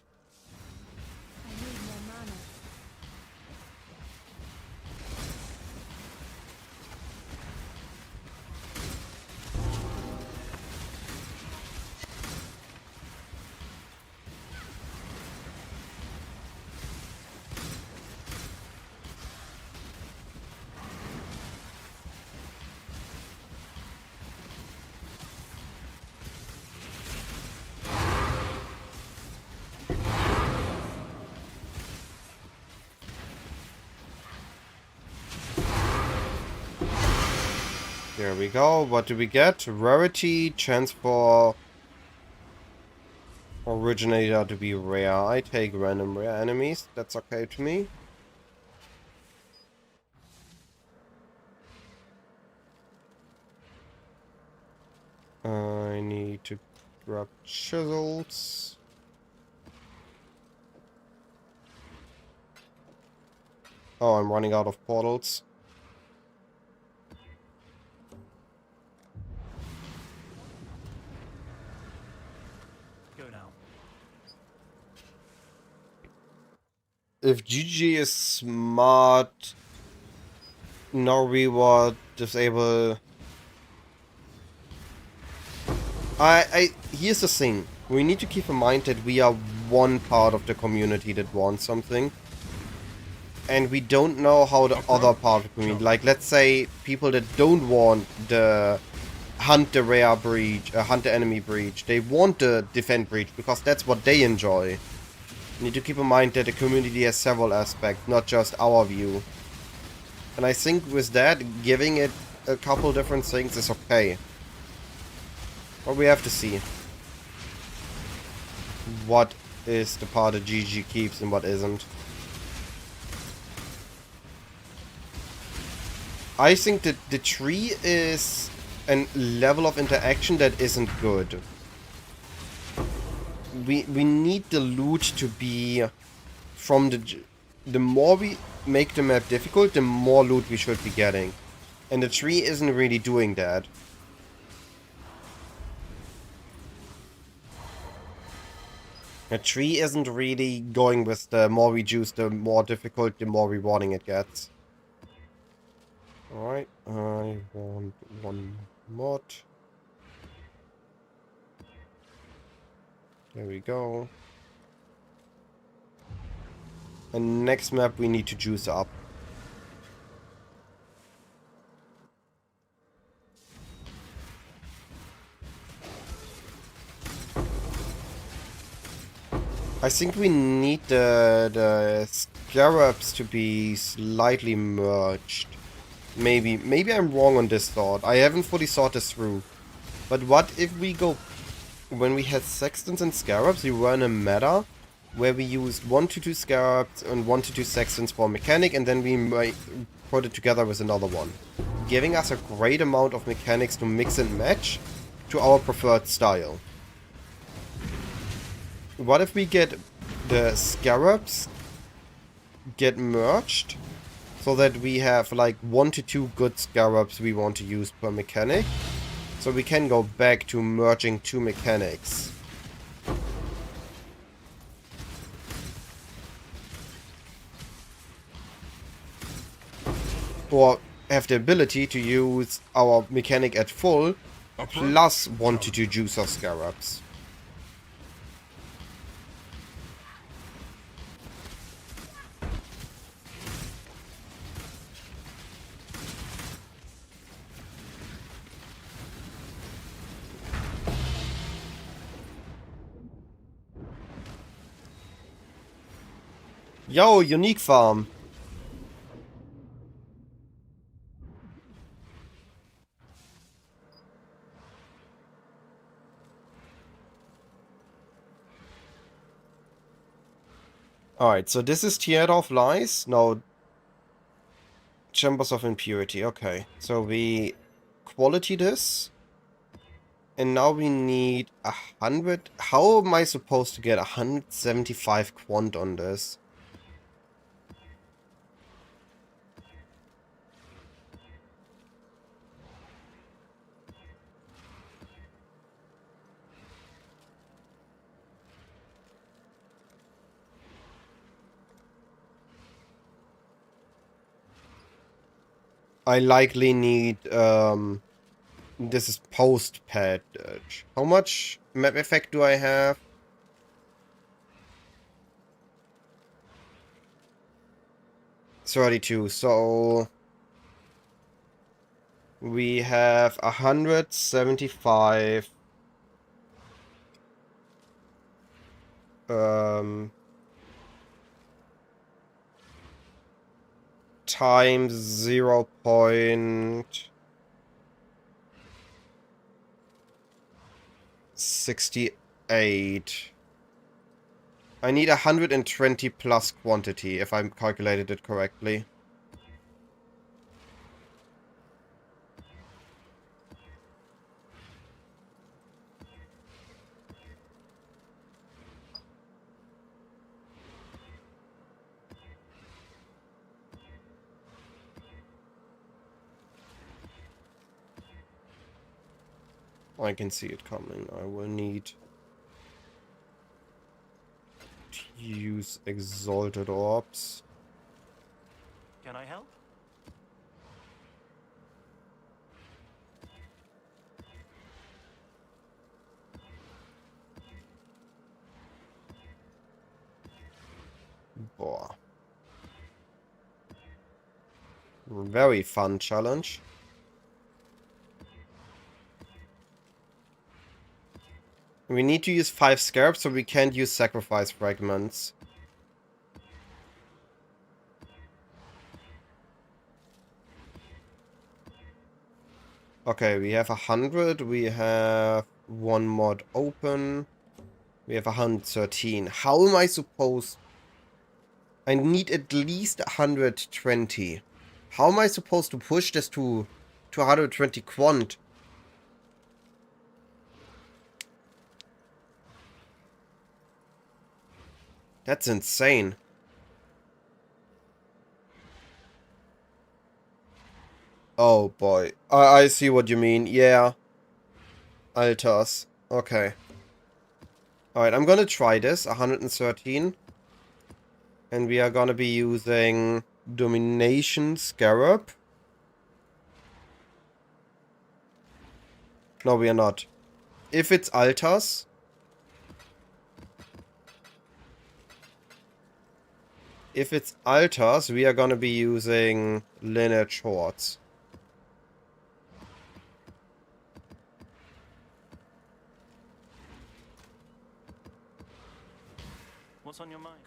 There we go. What do we get? Rarity, chance for originator to be rare. I take random rare enemies. That's okay to me. I need to grab chisels. Oh, I'm running out of portals. Go now. If GG is smart, no reward, disable. Here's the thing. We need to keep in mind that we are one part of the community that wants something. And we don't know how the other part of the community, like let's say people that don't want the hunt the rare breach, hunt the enemy breach, they want the defend breach because that's what they enjoy. You need to keep in mind that the community has several aspects, not just our view. And I think with that, giving it a couple different things is okay. But we have to see what is the part that GG keeps and what isn't. I think that the tree is a level of interaction that isn't good. We need the loot to be from the more we make the map difficult, the more loot we should be getting. And the tree isn't really doing that. The tree isn't really going with the more we juice, the more difficult, the more rewarding it gets. Alright, I want one mod. There we go. And next map we need to juice up. I think we need the scarabs to be slightly merged. Maybe I'm wrong on this thought. I haven't fully thought this through. But what if we go... When we had sextons and scarabs, we were in a meta where we used 1 to 2 scarabs and 1 to 2 sextons for mechanic, and then we put it together with another one. Giving us a great amount of mechanics to mix and match to our preferred style. What if we get the scarabs get merged so that we have like 1 to 2 good scarabs we want to use per mechanic, so we can go back to merging 2 mechanics. Or have the ability to use our mechanic at full plus 1 to 2 juicer scarabs. Yo, unique farm. Alright, so this is Theater of Lies. No. Chambers of Impurity. Okay. So we quality this. And now we need 100. How am I supposed to get 175 quant on this? I likely need, this is post-patch. How much map effect do I have? $32, so we have 175 times 0.0 68. I need 120 plus quantity, if I calculated it correctly. I can see it coming. I will need to use exalted orbs. Can I help? Boah. Very fun challenge. We need to use 5 scarabs, so we can't use sacrifice fragments. Okay, we have 100. We have 1 mod open. We have 113. How am I supposed... I need at least 120. How am I supposed to push this to 120 quant? That's insane. Oh boy. I see what you mean. Yeah. Altars. Okay. Alright, I'm gonna try this. 113. And we are gonna be using Domination Scarab. No, we are not. If it's altars... If it's altars, we are gonna be using lineage hordes. What's on your mind?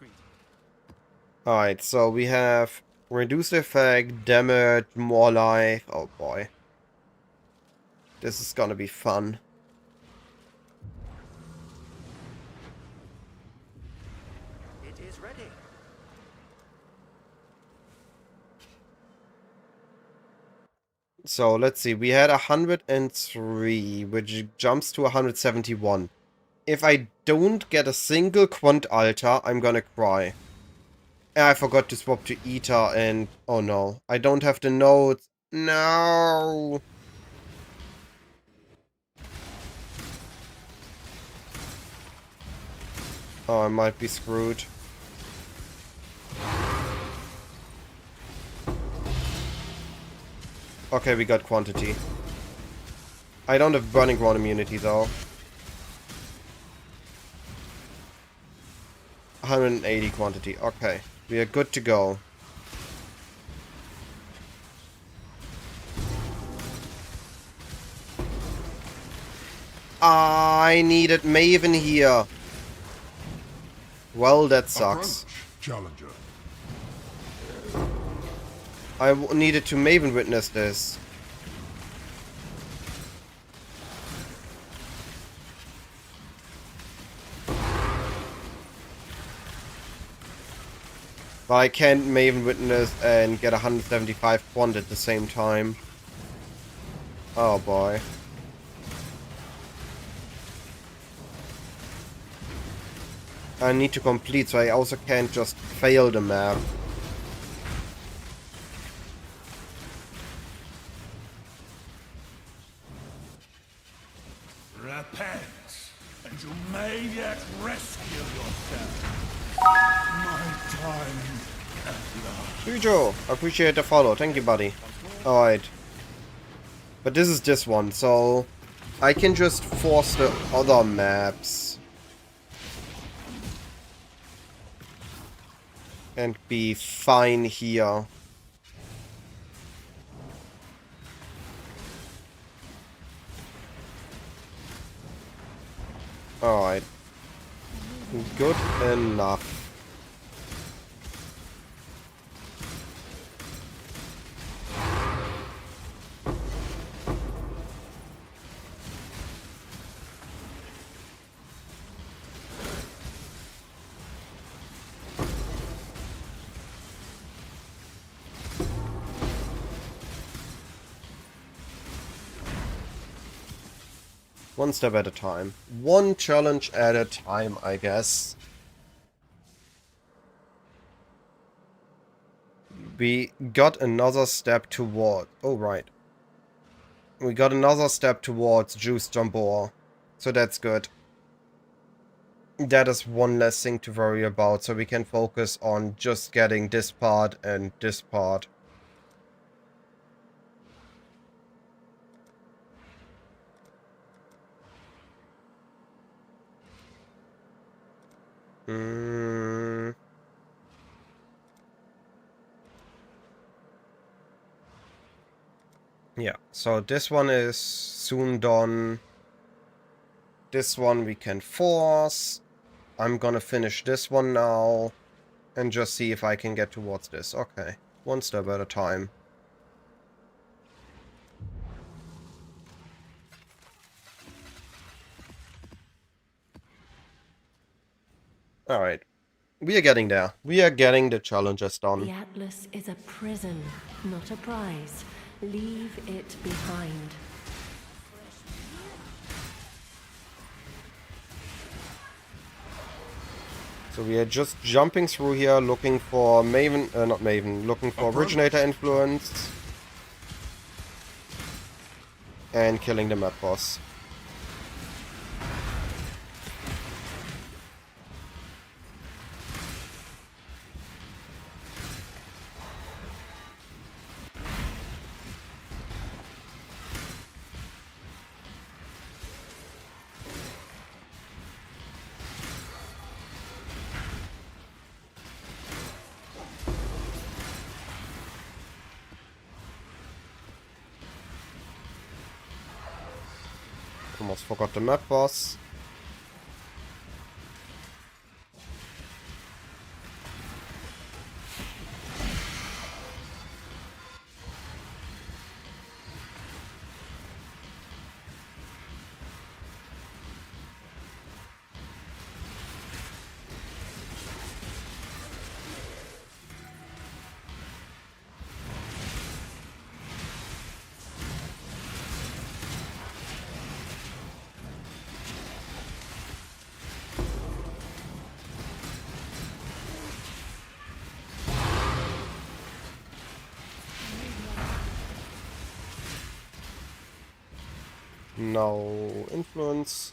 Alright, so we have reduced effect, damage, more life. Oh boy. This is gonna be fun. It is ready. So let's see, we had 103, which jumps to 171. If I don't get a single quant altar, I'm gonna cry. I forgot to swap to Ether and... oh no, I don't have the nodes. No! Oh, I might be screwed. Okay, we got quantity. I don't have burning ground immunity though. 180 quantity. Okay, we are good to go. I needed Maven here. Well, that sucks. Challenger. I needed to Maven witness this. But I can't Maven witness and get 175 quant at the same time. Oh boy. I need to complete, so I also can't just fail the map. Repent, and you may yet rescue yourself. My time at last. Hujo, appreciate the follow. Thank you, buddy. Alright. But this is this one, so I can just force the other maps. And be fine here. Alright. Good enough. One step at a time. One challenge at a time, I guess. We got another step toward... Oh, right. We got another step towards Juice Jambor. So that's good. That is one less thing to worry about, so we can focus on just getting this part and this part. Yeah, so this one is soon done. This one we can force. I'm gonna finish this one now and just see if I can get towards this. Okay, one step at a time. Alright, we are getting there. We are getting the challenges done. The Atlas is a prison, not a prize. Leave it behind. So we are just jumping through here looking for looking for Originator Influence. And killing the map boss. Almost forgot the map boss. No influence.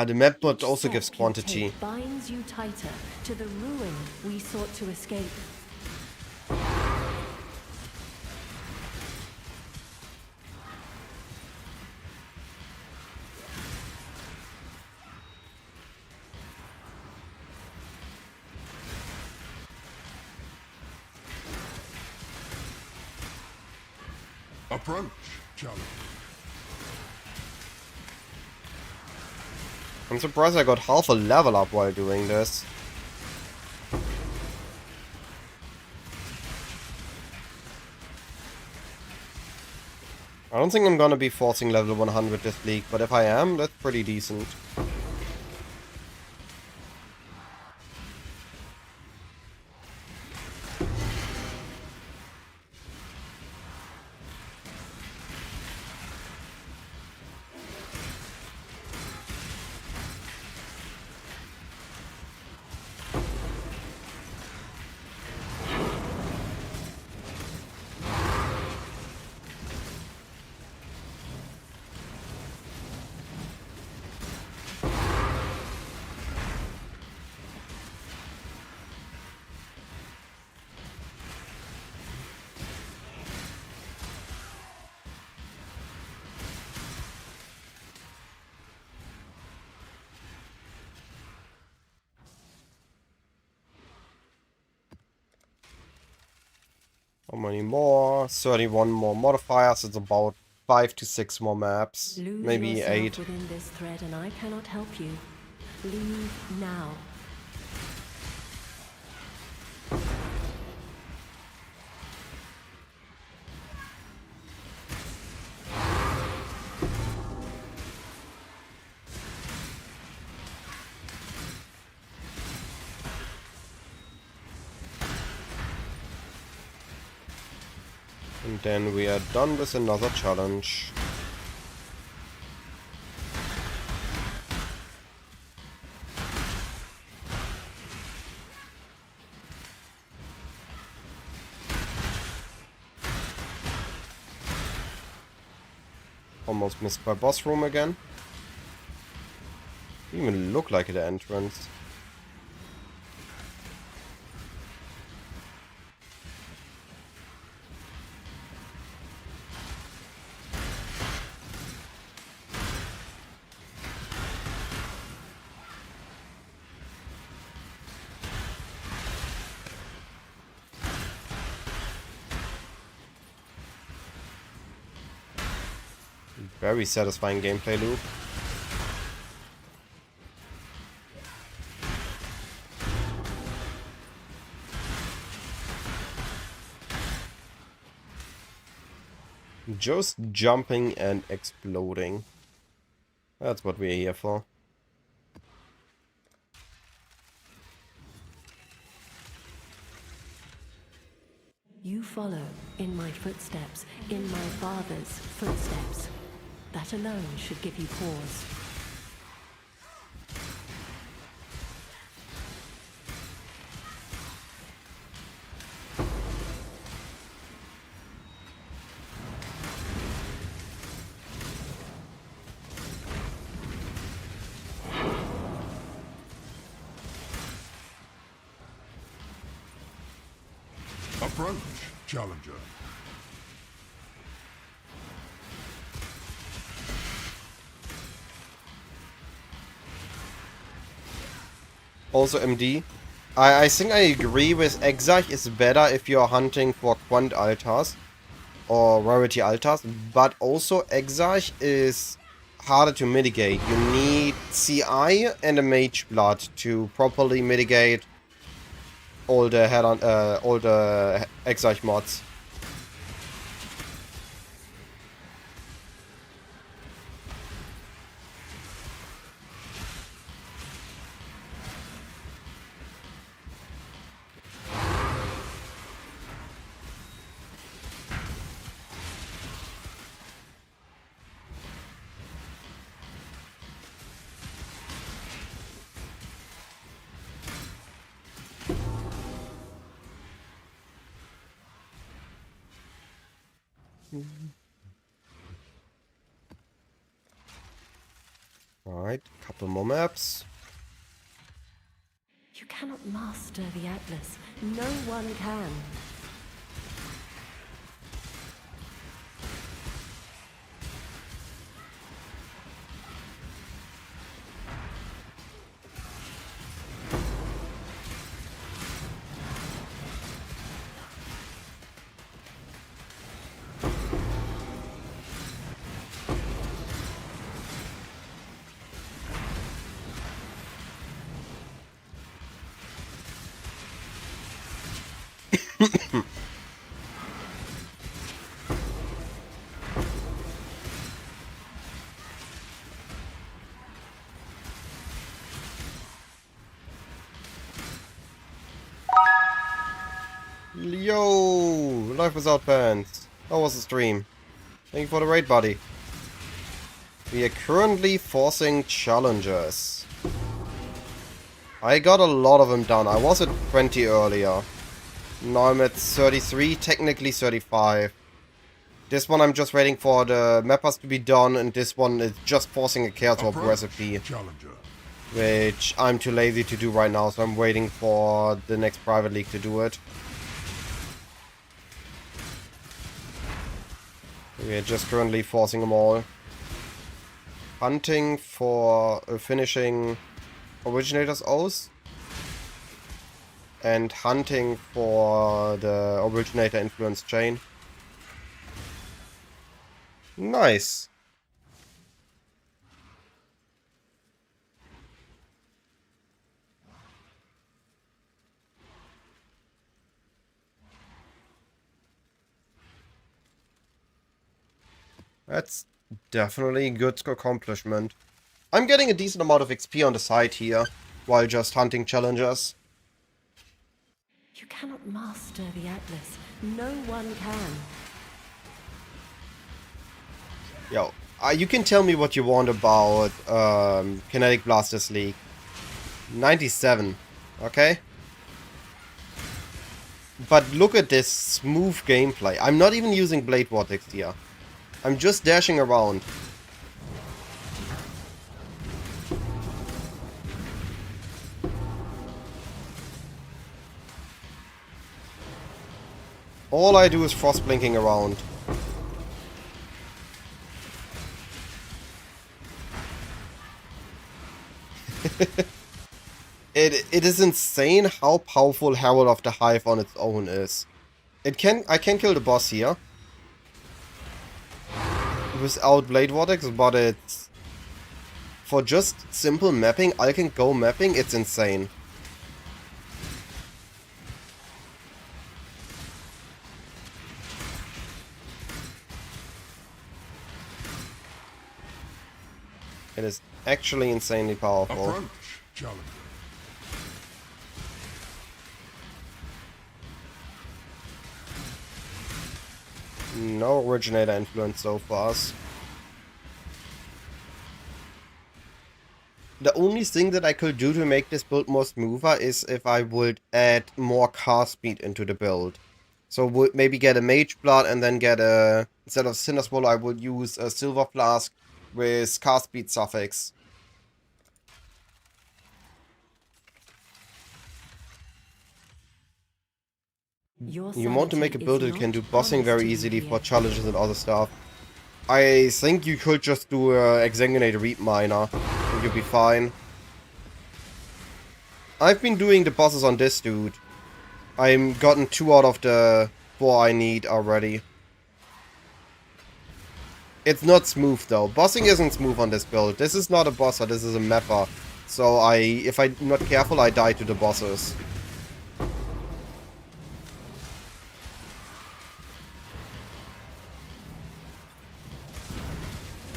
The map mod also gives quantity. Binds you tighter to the ruin we sought to escape. Approach, challenge. I'm surprised I got half a level up while doing this. I don't think I'm gonna be forcing level 100 this league, but if I am, that's pretty decent. How many more? 31 more modifiers. It's about 5 to 6 more maps. Maybe 8. Within this thread and I cannot help you. Leave now. And then we are done with another challenge. Almost missed my boss room again. Didn't even look like an entrance. Very satisfying gameplay loop. Just jumping and exploding. That's what we're here for. You follow in my footsteps, in my father's footsteps. That alone should give you pause. Approach, challenger. Also MD. I think I agree with Exarch is better if you're hunting for Quant Altars or Rarity Altars, but also Exarch is harder to mitigate. You need CI and a Mage Blood to properly mitigate all the Exarch mods. Alright, couple more maps. You cannot master the Atlas. No one can. Yo! Life without pants. How was the stream? Thank you for the raid, buddy. We are currently forcing challenges. I got a lot of them done. I was at 20 earlier. Now I'm at 33, technically 35. This one I'm just waiting for the mappers to be done, and this one is just forcing a Chaos Orb recipe. Challenger. Which I'm too lazy to do right now, so I'm waiting for the next private league to do it. We are just currently forcing them all. Hunting for finishing Originator's Oath. And hunting for the Originator Influence Chain. Nice. That's definitely a good accomplishment. I'm getting a decent amount of XP on the side here, while just hunting challenges. You cannot master the Atlas. No one can. Yo, you can tell me what you want about Kinetic Blasters League. 97, okay? But look at this smooth gameplay. I'm not even using Blade Vortex here. I'm just dashing around. All I do is frost blinking around. It is insane how powerful Herald of the Hive on its own is. I can kill the boss here without Blade Vortex, but it's for just simple mapping, I can go mapping, it's insane. It is actually insanely powerful. Approach, challenger. No originator influence so far. The only thing that I could do to make this build more smoother is if I would add more cast speed into the build. So would maybe get a Mage Blood and then get a... Instead of Cinder Swallow, I would use a Silver Flask with cast speed suffix. You want to make a build that can do bossing very easily for challenges and other stuff. I think you could just do a Exsanguinate Reap Miner and you'll be fine. I've been doing the bosses on this dude. I've gotten 2 out of the 4 I need already. It's not smooth though. Bossing isn't smooth on this build. This is not a bosser, this is a mapper. So if I'm not careful, I die to the bosses.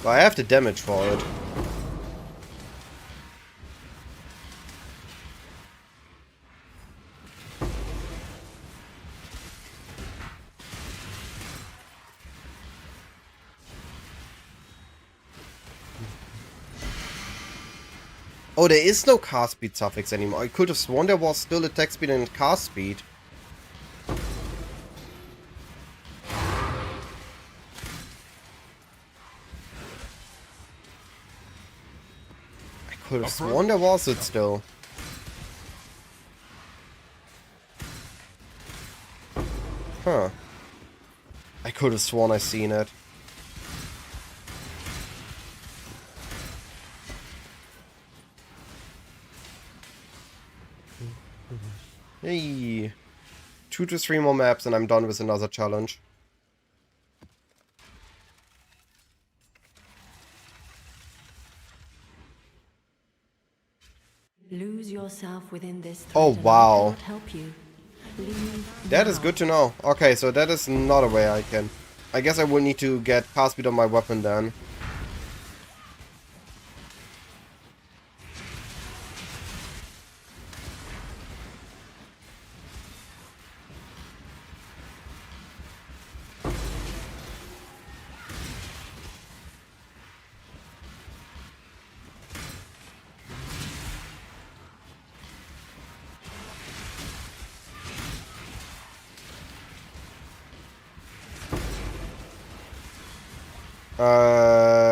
But I have the damage for it. Oh, there is no cast speed suffix anymore. I could have sworn there was still attack speed and cast speed. I could have sworn there was it still. Huh. I could have sworn I seen it. Hey. 2 to 3 more maps and I'm done with another challenge. Lose yourself within this threat Oh, and wow. I cannot help you. Leave That is now. good to know. Okay, so that is not a way I can. I guess I will need to get cast speed on my weapon then.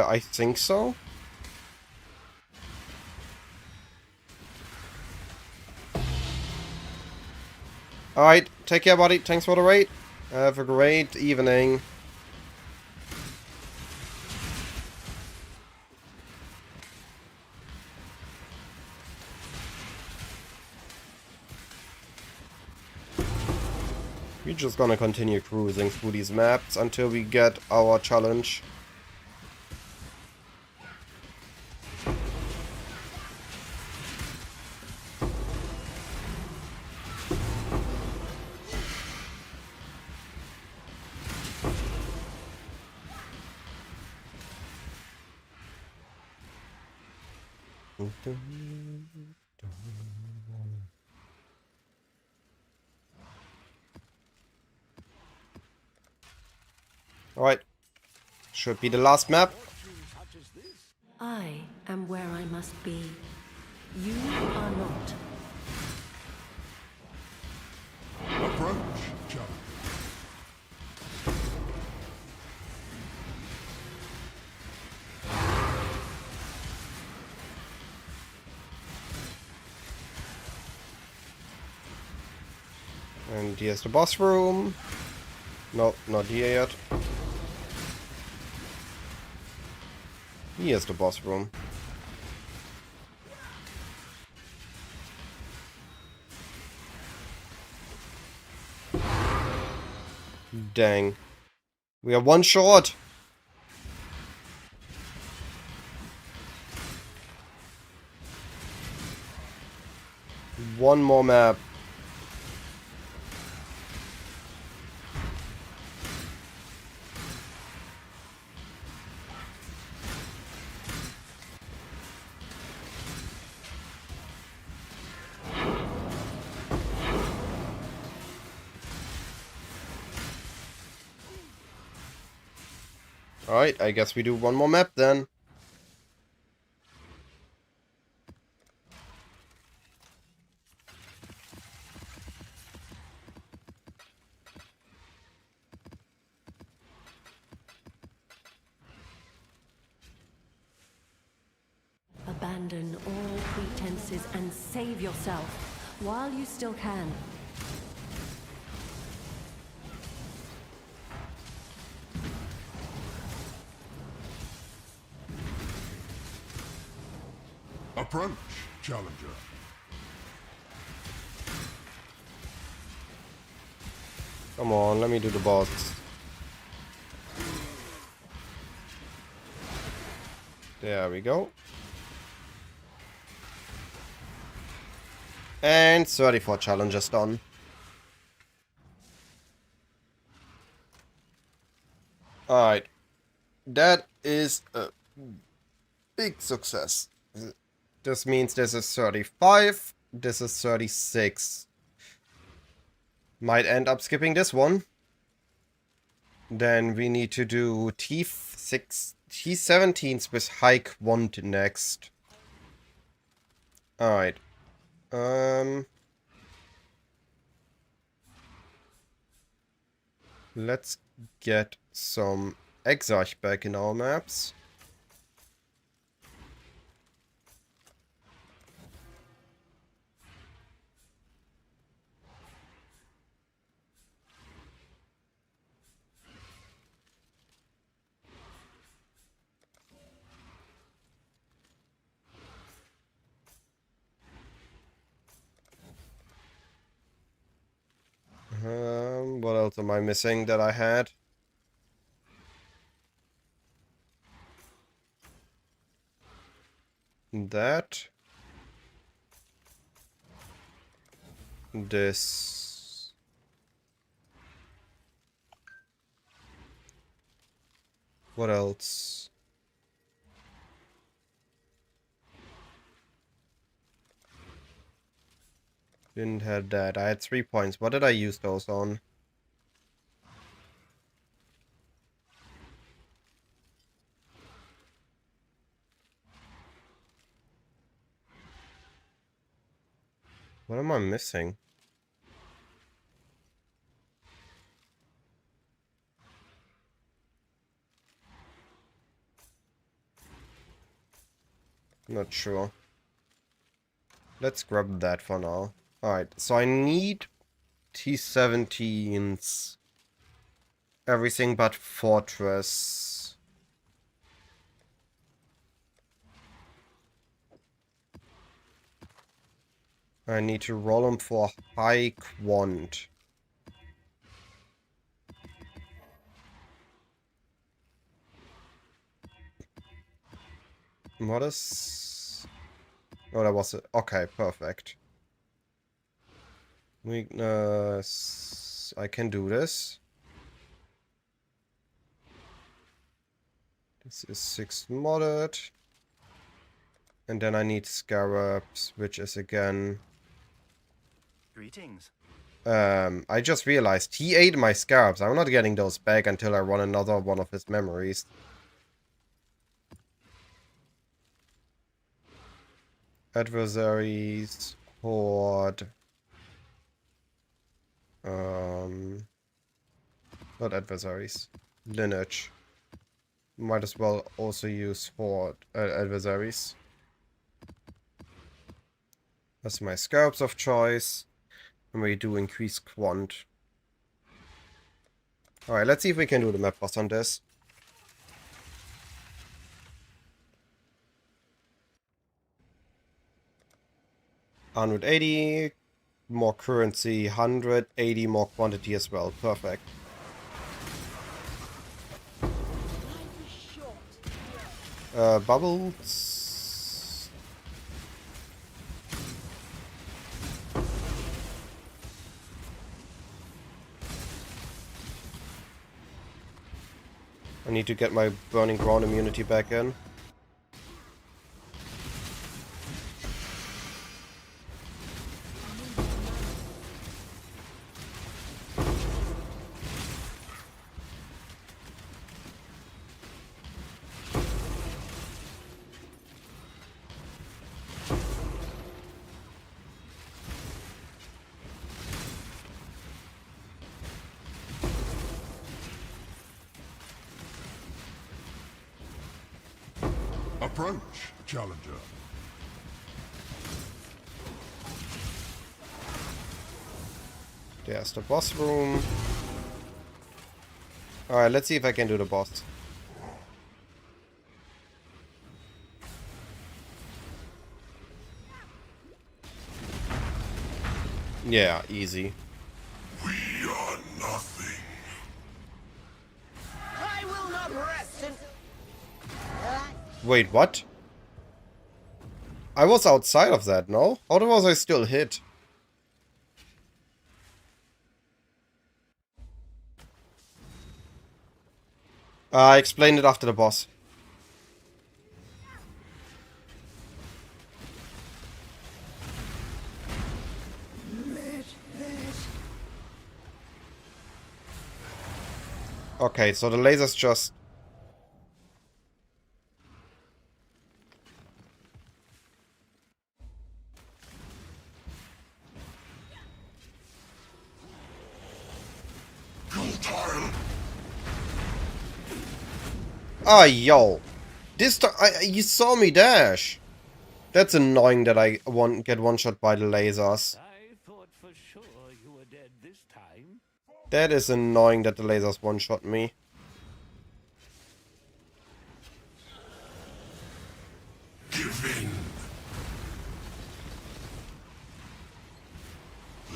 I think so. Alright, take care, buddy. Thanks for the raid. Have a great evening. We're just gonna continue cruising through these maps until we get our challenge. Alright. Should be the last map. I am where I must be. You are not. Approach, challenger. And here's the boss room. No, not here yet. Here's the boss room. Dang. We are one short. One more map. Alright, I guess we do one more map then. Abandon all pretenses and save yourself while you still can. Approach, challenger. Come on, let me do the boss. There we go. And 34 challenges done. Alright. That is a big success. This means this is 35, this is 36. Might end up skipping this one. Then we need to do T17s with high quant next. Alright. Let's get some Exarch back in our maps. What else am I missing that I had? That. This. What else? Didn't have that. I had 3 points. What did I use those on? What am I missing? Not sure. Let's grab that for now. Alright, so I need T17s. Everything but Fortress. I need to roll them for high quant. What is... Oh, that was it. Okay, perfect. Weakness... I can do this. This is 6 modded. And then I need Scarabs, which is again... Greetings. I just realized he ate my Scarabs. I'm not getting those back until I run another one of his memories. Adversaries, Horde. Not adversaries. Lineage. Might as well also use Horde adversaries. That's my scarabs of choice. And we do increase quant. Alright, let's see if we can do the map boss on this. $180, more currency, 180 more quantity as well. Perfect. Bubbles. I need to get my burning ground immunity back in. Approach, Challenger. There's the boss room. Alright, let's see if I can do the boss. Yeah, easy. We are nothing. I will not rest until... Wait, what? I was outside of that, no? How was I still hit? I explained it after the boss. Okay, so the lasers just... Ah, yo. This time, you saw me dash. That's annoying that I get one-shot by the lasers. I thought for sure you were dead this time. That is annoying that the lasers one-shot me. Give in.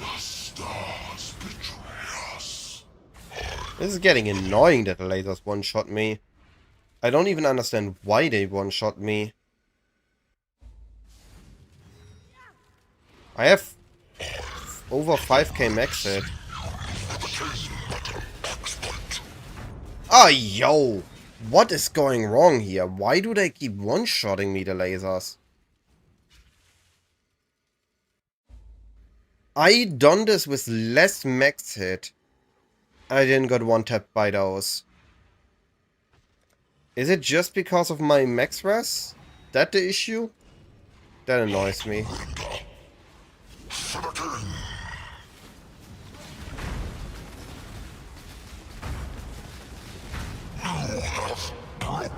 The stars betray us. This is getting annoying that the lasers one-shot me. I don't even understand why they one-shot me. I have over 5k max hit. Ah, yo! What is going wrong here? Why do they keep one-shotting me, the lasers? I done this with less max hit. I didn't got one-tapped by those. Is it just because of my max res? That the issue? That annoys me.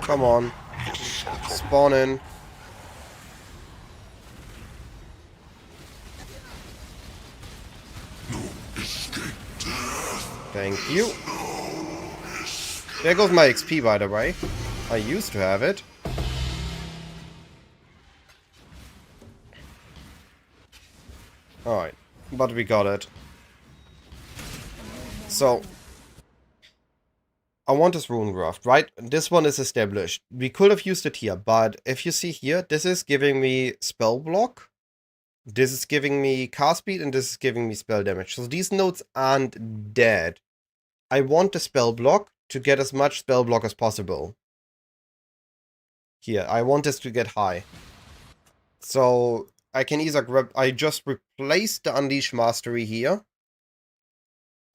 Come on. Spawn in. Thank you. There goes my XP, by the way. I used to have it. Alright, but we got it. So, I want this rune graft, right? This one is established. We could have used it here, but if you see here, this is giving me spell block. This is giving me cast speed, and this is giving me spell damage. So these nodes aren't dead. I want the spell block to get as much spell block as possible. Here, I want this to get high. So I can either grab... I just replaced the Unleash Mastery here.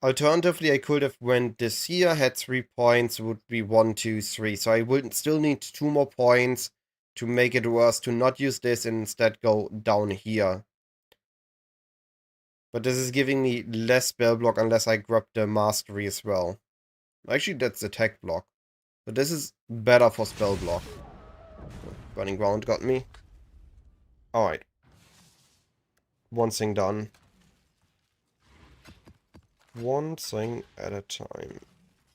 Alternatively, I could have went this here, had 3 points, would be 1, 2, 3. So I would still need 2 more points to make it worse to not use this and instead go down here. But this is giving me less spell block unless I grab the mastery as well. Actually, that's attack block. But this is better for spell block. Burning Ground got me. Alright. One thing done. One thing at a time.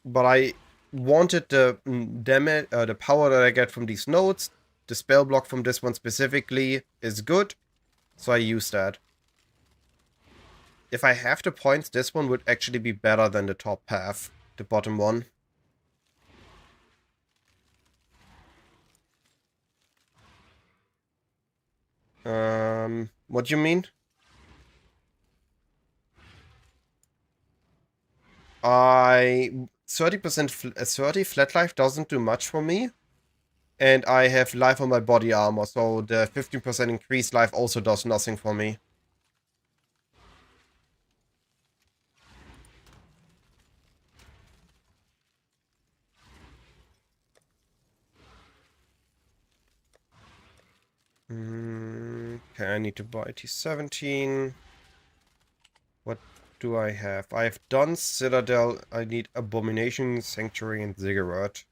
But I wanted the damage, the power that I get from these nodes. The spell block from this one specifically is good, so I use that. If I have the points, this one would actually be better than the top half, the bottom one. What do you mean? 30 flat life doesn't do much for me. And I have life on my body armor, so the 15% increased life also does nothing for me. Okay, I need to buy T17. What do I have? I have done Citadel. I need Abomination, Sanctuary, and Ziggurat.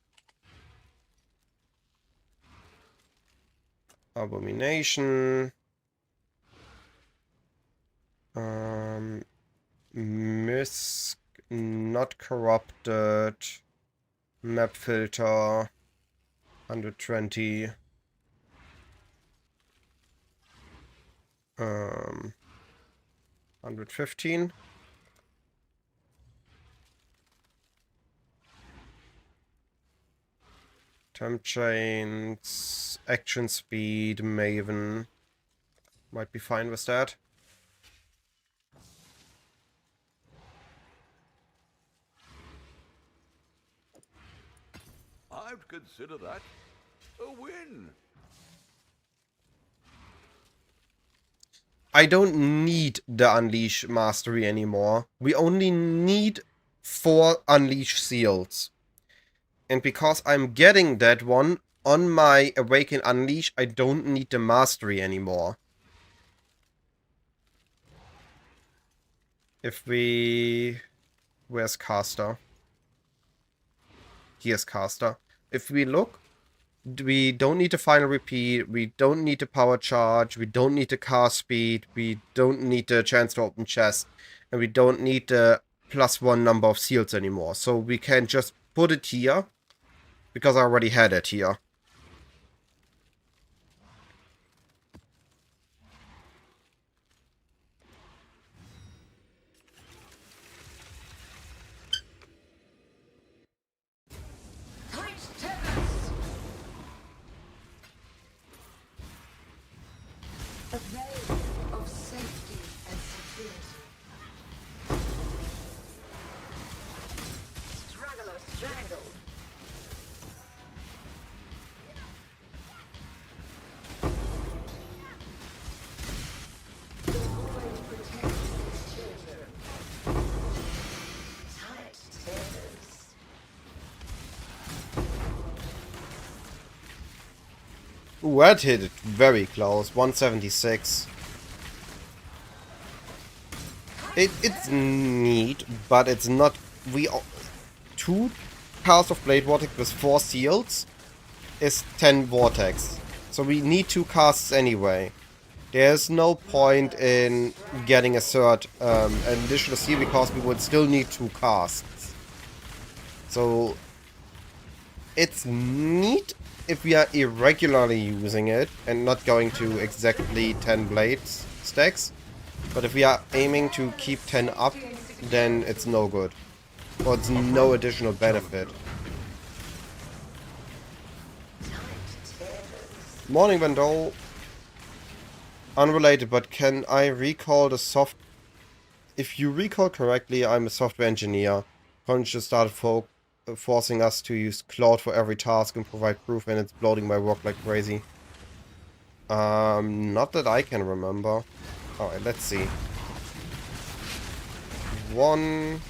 Abomination. Misk, not corrupted. Map filter. 120. 115. Temp chains, action speed, Maven. Might be fine with that. I'd consider that a win. I don't need the Unleash Mastery anymore. We only need 4 Unleash Seals. And because I'm getting that one on my Awaken Unleash, I don't need the Mastery anymore. If we... Where's Caster? Here's Caster. If we look, we don't need the final repeat, we don't need the power charge, we don't need the cast speed, we don't need the chance to open chest, and we don't need the +1 number of seals anymore. So we can just put it here, because I already had it here. A veil of safety and security. Straggler strangled. The void protects its children. Tight tears. Ooh, that hit it very close. 176. It's neat, but it's not... 2 casts of Blade Vortex with 4 seals is 10 Vortex. So we need 2 casts anyway. There's no point in getting a third an additional seal because we would still need 2 casts. So it's neat if we are irregularly using it and not going to exactly 10 blades stacks. But if we are aiming to keep 10 up, then it's no good. Or it's no additional benefit. Morning, Vandal. Unrelated, but can I recall the soft... If you recall correctly, I'm a software engineer. Conscious started forcing us to use Cloud for every task and provide proof, and it's bloating my work like crazy. Not that I can remember. Alright, let's see. 1,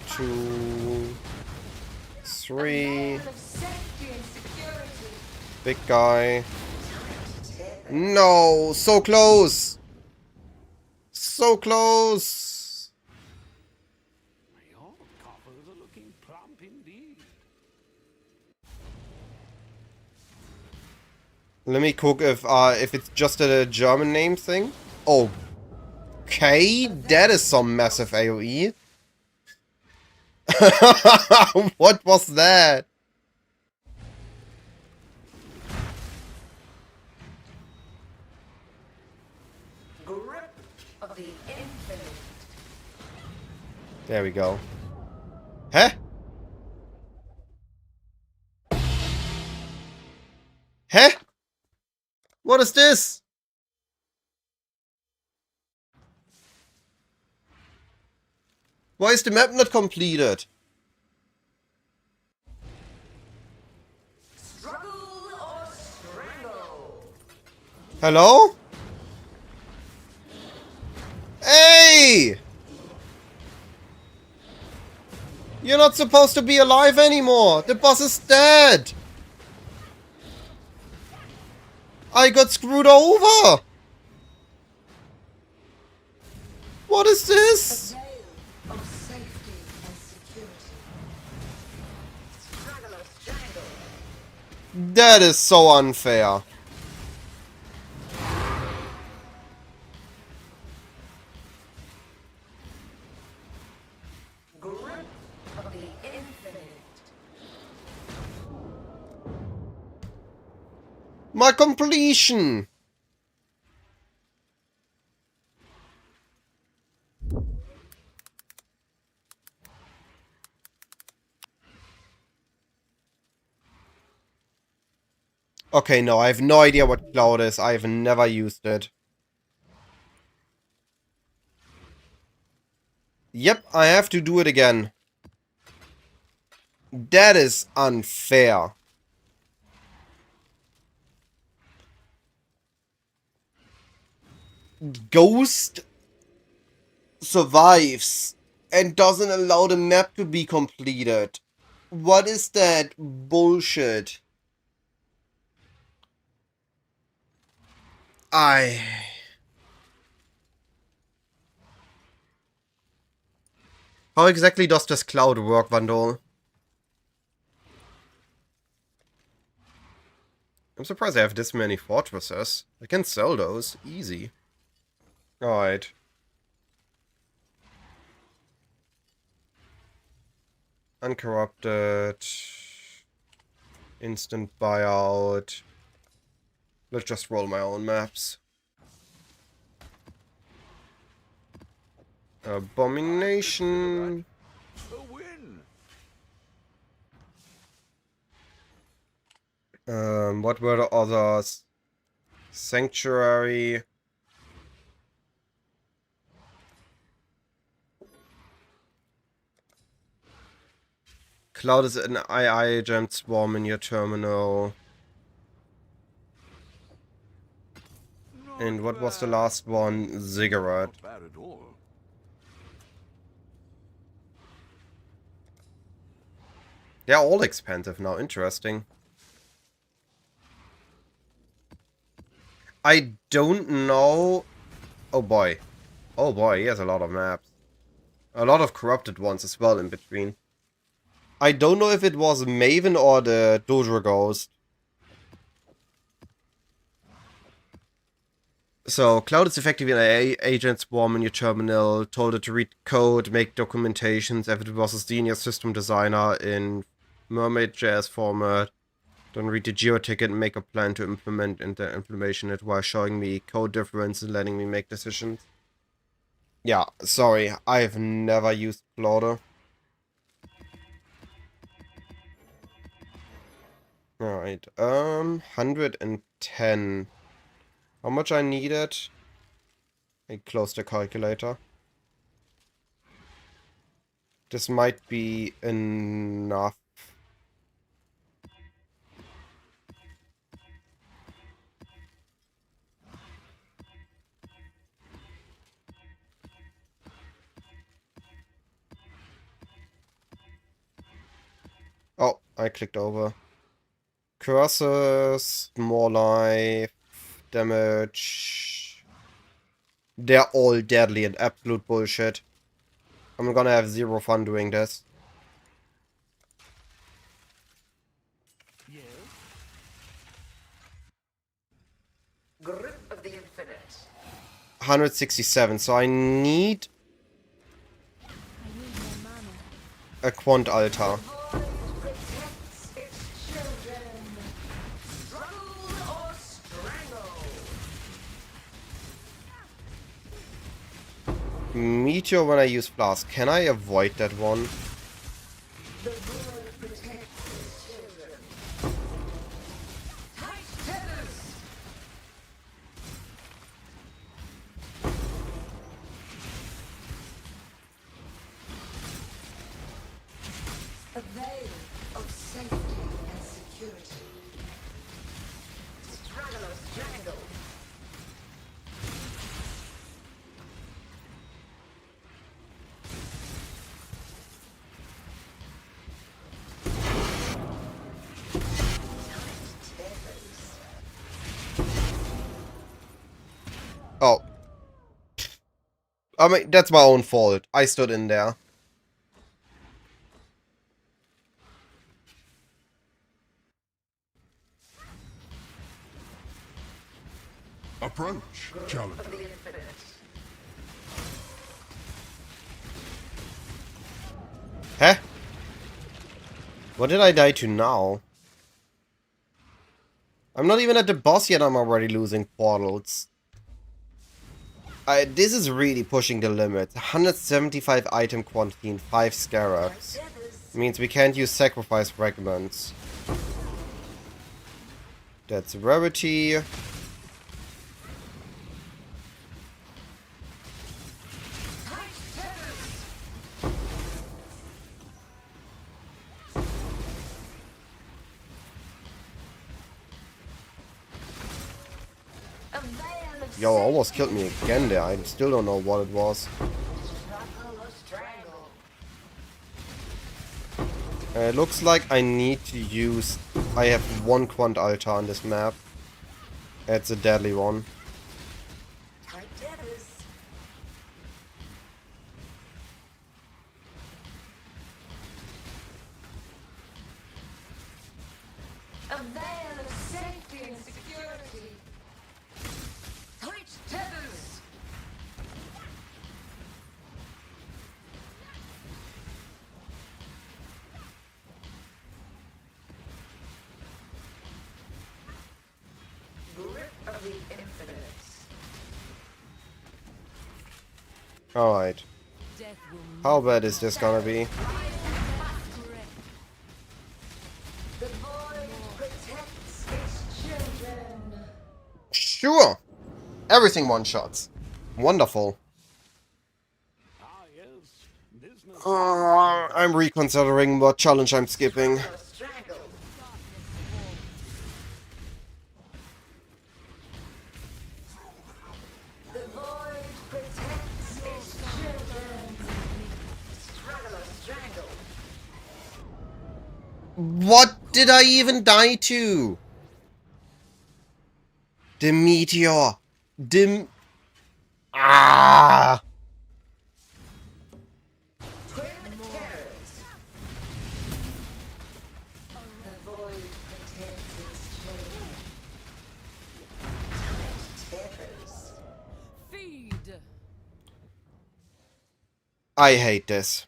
2, 3. Big guy. No! So close! So close! Your coffers are looking plump indeed. Let me cook if it's just a German name thing. Okay, that is some massive AoE. What was that? Grip of the infinite. There we go. Huh? Huh? What is this? Why is the map not completed? Struggle or strangle. Hello? Hey! You're not supposed to be alive anymore. The boss is dead. I got screwed over. What is this? Of safety and security. Struggle or strangle. That is so unfair. Grip of the infinite. My completion. Okay, no, I have no idea what cloud is. I've never used it. Yep, I have to do it again. That is unfair. Ghost survives and doesn't allow the map to be completed. What is that bullshit? How exactly does this cloud work, Vandal? I'm surprised I have this many fortresses. I can sell those. Easy. Alright. Uncorrupted. Instant buyout. Let's just roll my own maps. Abomination. A win. What were the others? Sanctuary. Cloud is an II agent swarm in your terminal. And what was the last one? Ziggurat. Not bad at all. They're all expensive now. Interesting. I don't know. Oh boy. Oh boy, he has a lot of maps. A lot of corrupted ones as well in between. I don't know if it was Maven or the Dojo Ghost. So, Cloud is effectively an agent swarm in your terminal. Told it to read code, make documentations. If it was a senior system designer in Mermaid.js format. Don't read the geo ticket and make a plan to implement it while showing me code difference and letting me make decisions. Yeah, sorry, I've never used Cloud. Alright, 110. How much I needed? I closed the calculator. This might be enough. Oh, I clicked over. Curses, more life, damage. They're all deadly and absolute bullshit. I'm gonna have zero fun doing this. Grip of the Infinite. 167, so I need a Quant Altar. Protects its children. Struggle or strangle. Meteor when I use Flask. Can I avoid that one? The void protects its children. Tight tethers. A veil of safety and security. Struggle or strangle. Oh. I mean, that's my own fault. I stood in there. Approach challenge. Of the Infinite. Huh? What did I die to now? I'm not even at the boss yet, I'm already losing portals. This is really pushing the limit. 175 item quantity and 5 scarabs. Means we can't use sacrifice fragments. That's rarity. Yo, almost killed me again there. I still don't know what it was. It looks like I need to use... I have one Quant Altar on this map. It's a deadly one. A veil of safety and security. Tight tethers. Grip of the Infinite. Alright. How bad is this gonna be? The void protects its children. Sure! Everything one-shots. Wonderful. I'm reconsidering what challenge I'm skipping. The void protects its children. Struggle or strangle. What did I even die to? The meteor. Ah! Twin terrors. The void protects its children. Tight terrors. Feed. I hate this.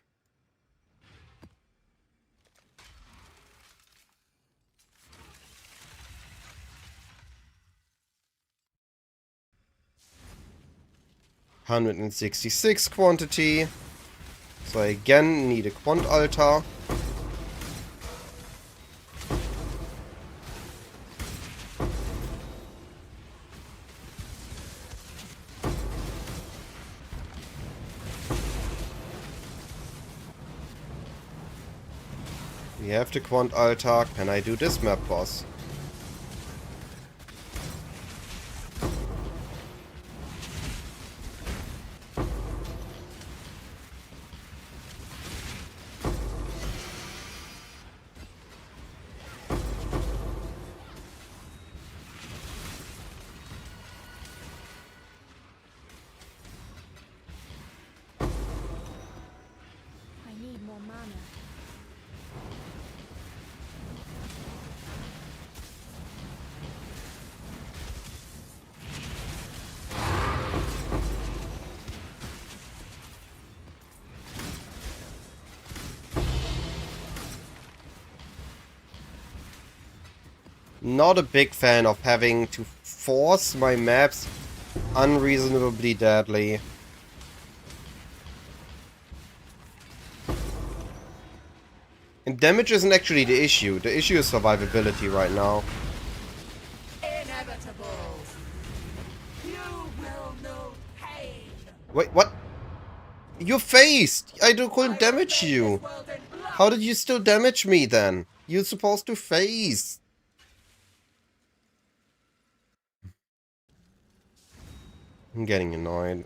$166 quantity. So I again need a Quant Altar. We have the Quant Altar. Can I do this map boss? mana. Not a big fan of having to force my maps unreasonably deadly. And damage isn't actually the issue. The issue is survivability right now. Inevitable. You will know pain. Wait, what? You phased! I couldn't damage you. How did you still damage me then? You're supposed to phase. I'm getting annoyed.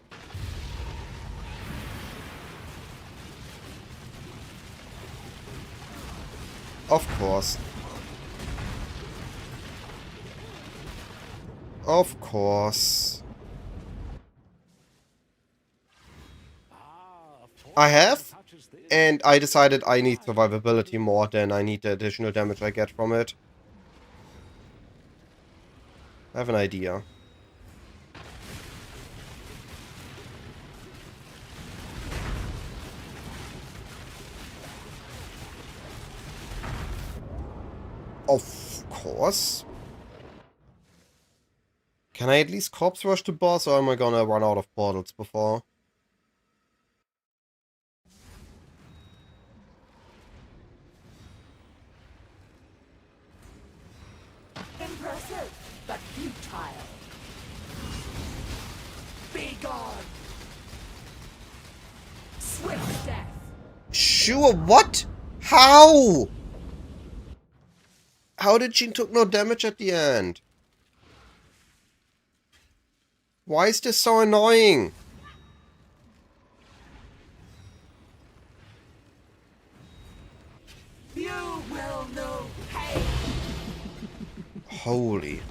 Of course. Of course. I have, and I decided I need survivability more than I need the additional damage I get from it. I have an idea. Of course. Can I at least corpse rush the boss, or am I gonna run out of portals before? Impressive, but futile. Be gone. Swift death. Sure, what? How? How did she took no damage at the end? Why is this so annoying? You will know pain. Holy.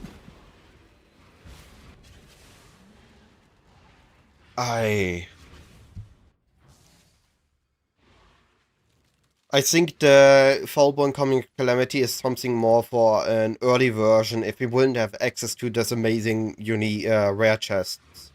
I think the Fallborn Coming Calamity is something more for an early version if we wouldn't have access to this amazing rare chests.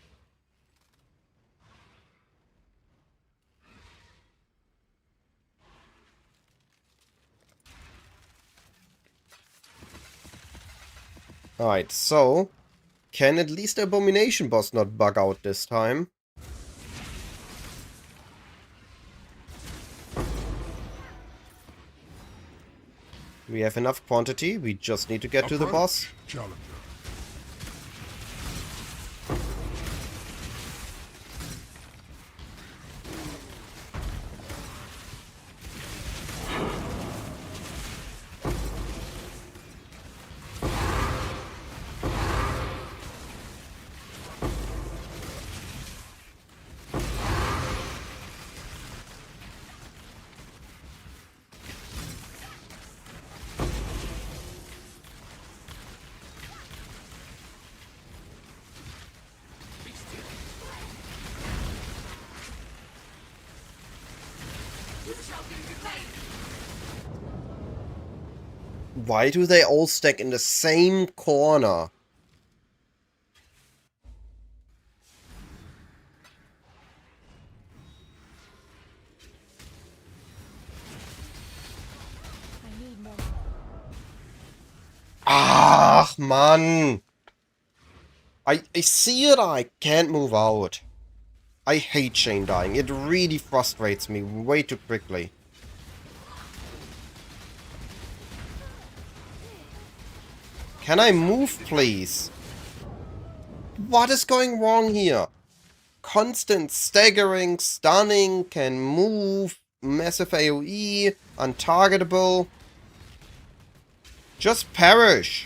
Alright, so can at least the Abomination boss not bug out this time? We have enough quantity, we just need to get to the boss. Challenger. Why do they all stack in the same corner? I need more. Ach, man! I see it, I can't move out. I hate chain dying. It really frustrates me way too quickly. Can I move, please? What is going wrong here? Constant staggering, stunning, can move, massive AoE, untargetable. Just perish.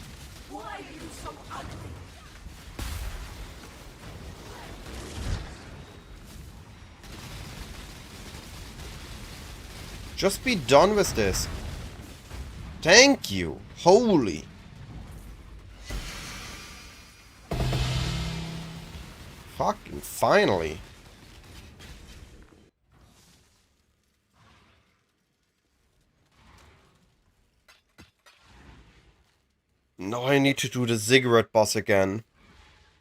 Why are you so ugly? Just be done with this. Thank you. Holy. Fucking finally. Now I need to do the cigarette boss again.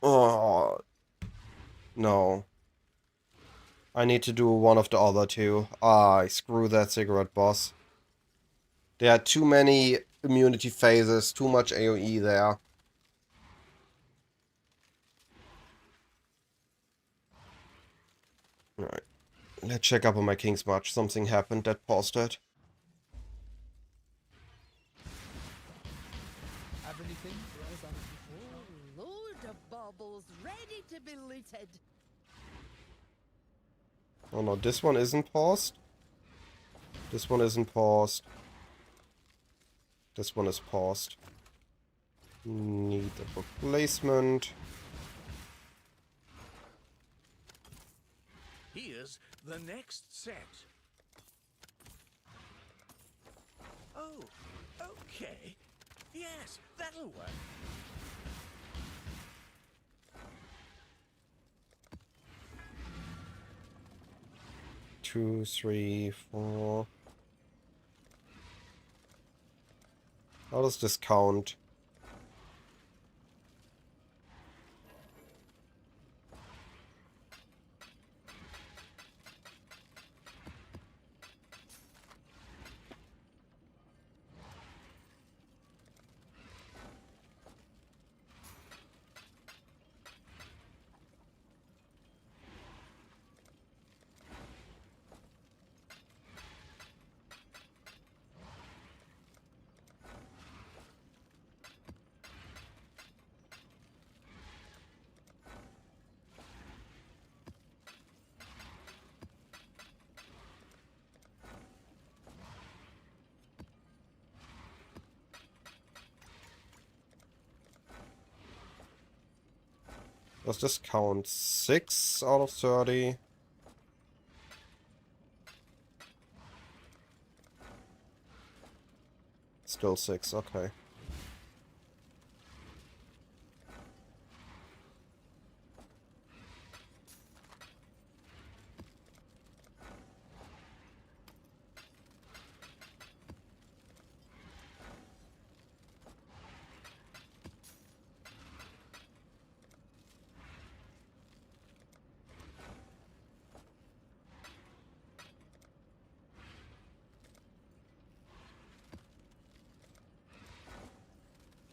Oh, no. I need to do one of the other two. Screw that cigarette boss. There are too many immunity phases, too much AoE there. Alright. Let's check up on my King's March. Something happened that paused it. Have anything? Oh, load of baubles ready to be looted. Oh no, this one isn't paused. This one isn't paused. This one is paused. Need a replacement. Here's the next set. Oh, okay. Yes, that'll work. 2, 3, 4. How does this count? Does this count 6 out of 30? Still 6, okay.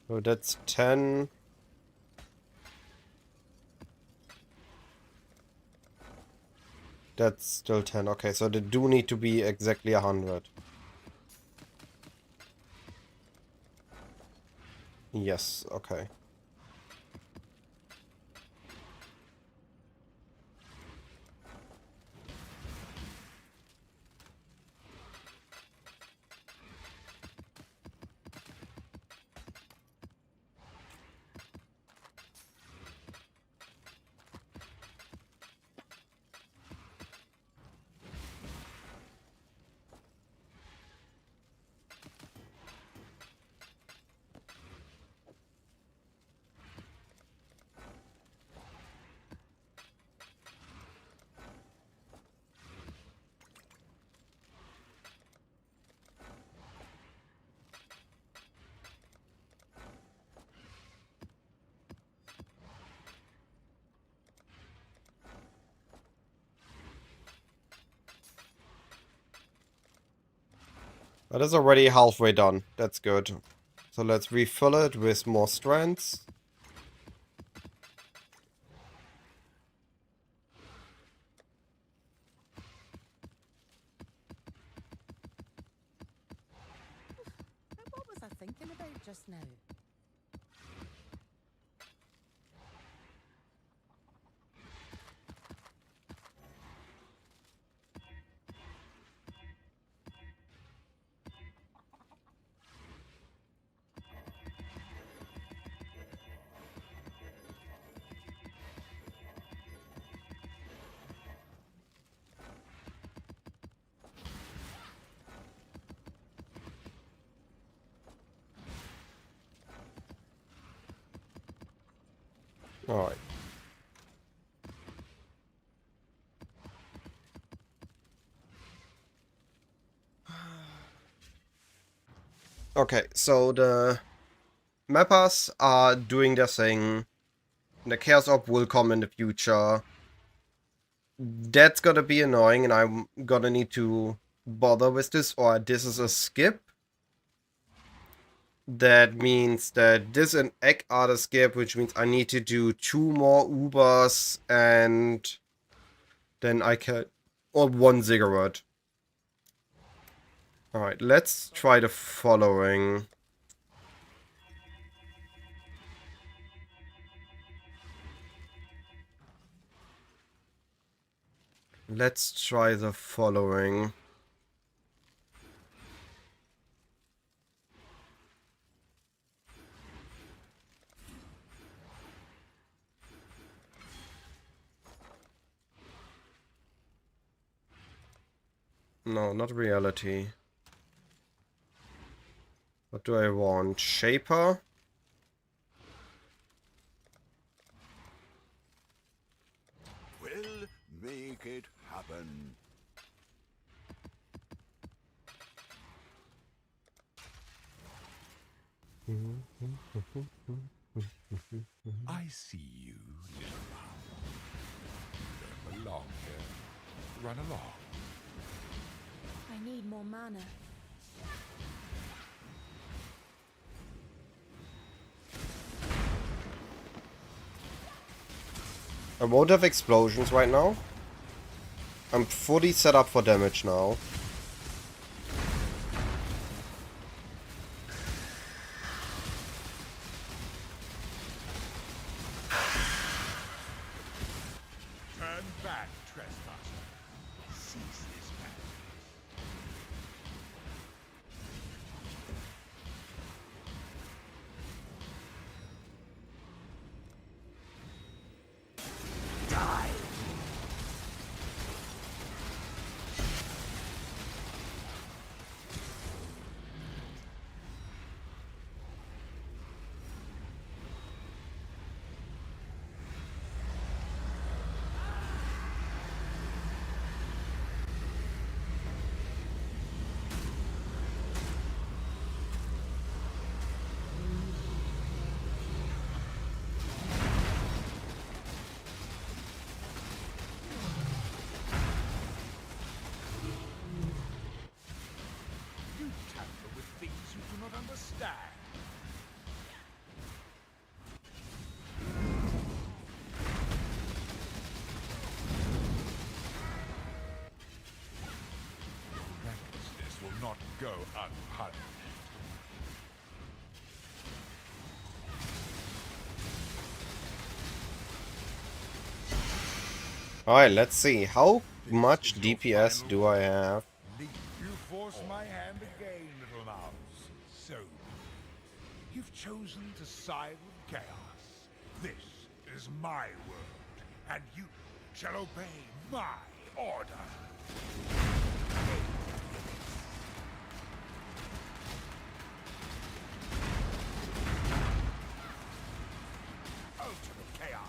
So that's 10. That's still 10. Okay, so they do need to be exactly 100. Yes, okay. That is already halfway done. That's good. So let's refill it with more strands. What was I thinking about just now? Alright. Okay, so the Mappers are doing their thing. The Chaos Orb will come in the future. That's gonna be annoying, and I'm gonna need to bother with this, or this is a skip. That means that this and egg are the skip, which means I need to do 2 more Ubers, and then I can... or 1 ziggurat. Alright, let's try the following. Let's try the following. No, not reality. What do I want? Shaper? We'll make it happen. I see you, little one. You don't belong here. Run along. I need more mana. I won't have explosions right now. I'm fully set up for damage now. Turn back, trespasser. Cease this madness. Die! You tamper with things you do not understand. Recklessness will not go unpunished. Alright, let's see. How much DPS do I have? You force my hand again, little mouse. So, you've chosen to side with chaos. This is my world, and you shall obey my order. Ultimate chaos.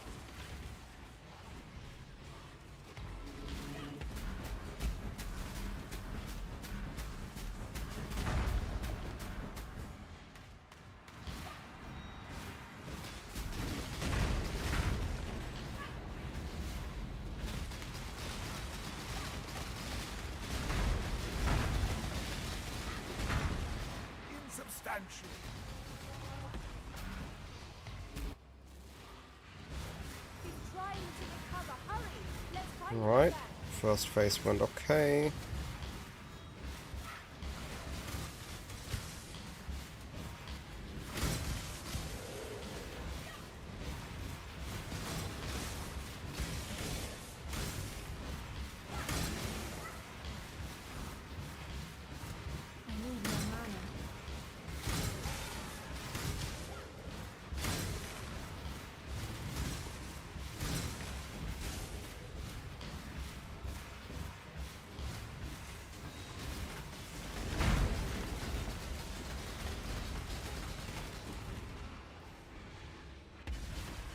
Insubstantial. He's trying to recover. Hurry! Let's find Alright, him. first phase went okay. I need more mana.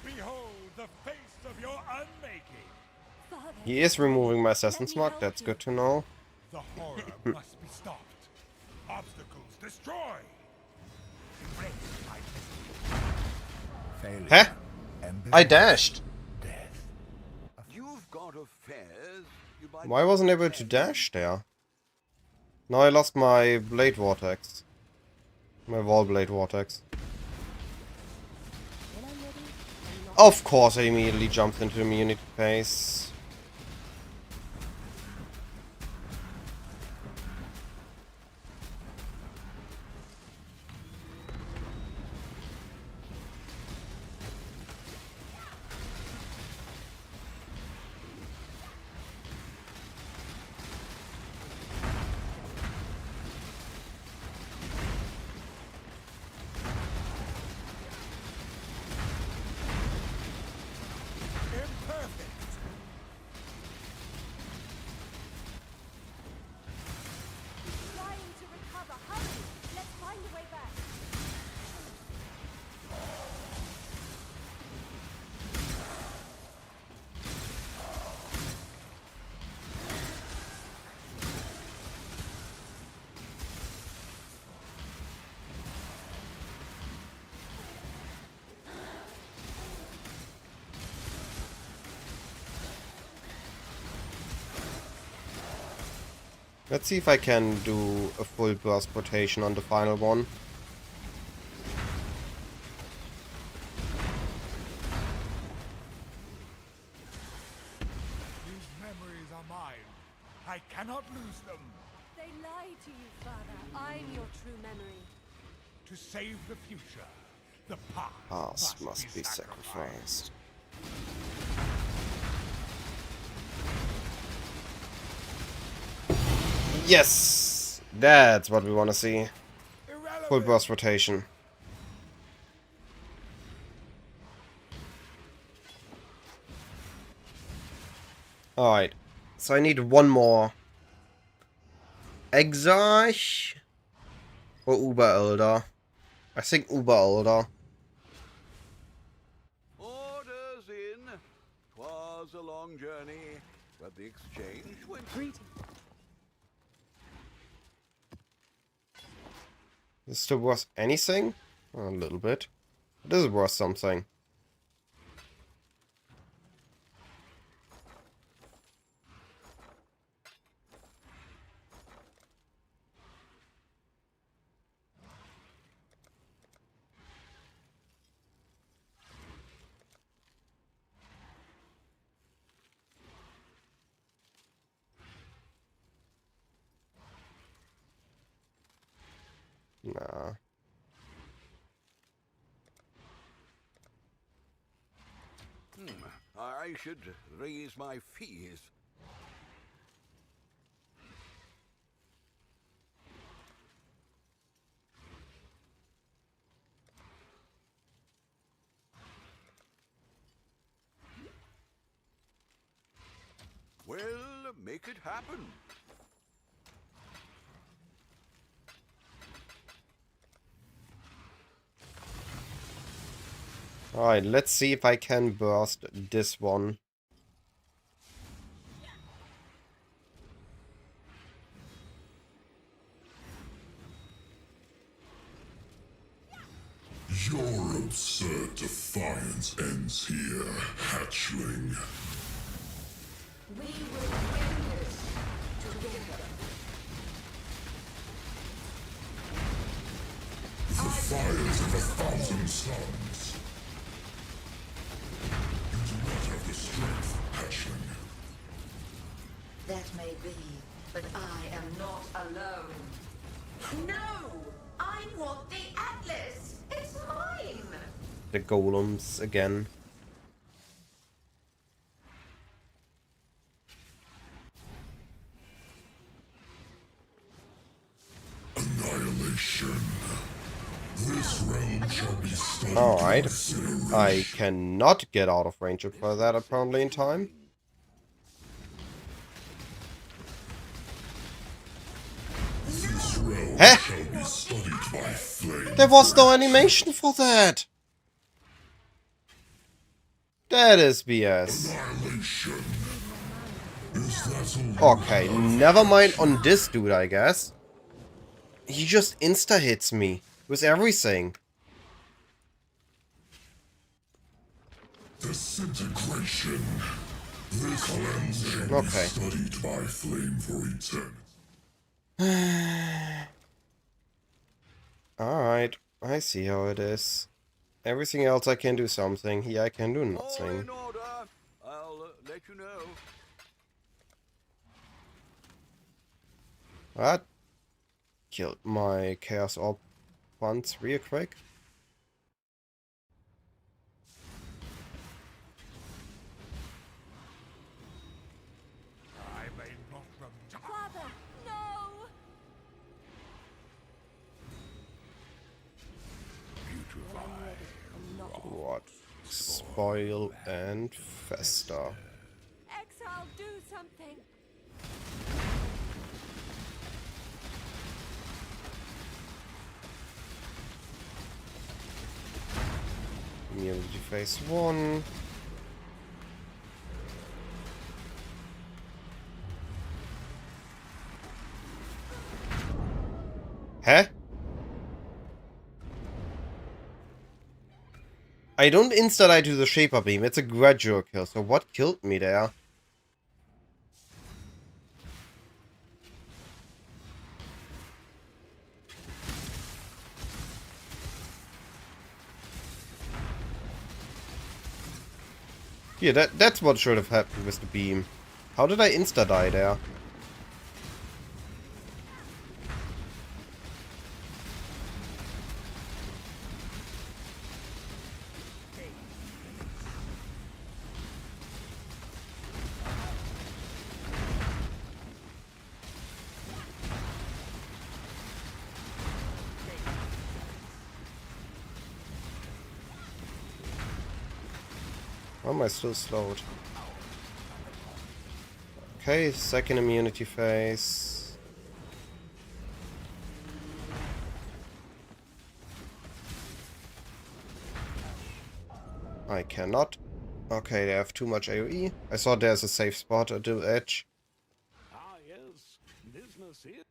Behold the face of your unmaking. Father, He is removing my Assassin's Mark, that's good to know. The horror must be stopped. Obstacles destroyed. Huh? I dashed. You've got affairs. You might Why wasn't I able to dash there? Now I lost my blade vortex. My wall blade vortex. Of course I immediately jumped into immunity phase. Trying to recover. Hurry! Let's find a way back. Let's see if I can do a full burst rotation on the final one. These memories are mine. I cannot lose them. They lie to you, Father. I'm your true memory. To save the future, the past Past must be sacrificed. Yes! That's what we want to see. Full burst rotation. Alright. So I need one more. Exarch or Uber Elder? I think Uber Elder. Orders in. 'Twas a long journey, but the exchange went. Is it still worth anything? A little bit. It is worth something. Nah. I should raise my fees. Well, make it happen. Alright, let's see if I can burst this one. Your absurd defiance ends here, hatchling. We will win this together. The fires of 1,000 suns. You do not have the strength, hatchling. That may be, but I am not alone. No! I want the Atlas! It's mine! The golems again. Annihilation. This realm shall be studied. Alright. I cannot get out of range for that apparently in time. This realm Huh? shall be studied by flame. There was no animation for that! That is BS. Annihilation. Is that all? Okay, never mind on this dude, I guess. He just insta-hits me. with everything. Disintegration. This cleansing Okay. is studied by flame for eternity. Alright, I see how it is. Everything else I can do something. Here I can do All nothing. in order. I'll let you know. That killed my Chaos Orb once real quick. I may not remember. Father, no! What? Spoil and fester. Exile, do something! Immunity phase 1. Huh? I don't insta-die to the Shaper Beam, it's a gradual kill, so what killed me there? Yeah, that's what should have happened with the beam. How did I insta-die there? Why am I still slowed? Okay, second immunity phase. I cannot. Okay, they have too much AoE. I thought there's a safe spot at the edge. Ah, yes. Business here.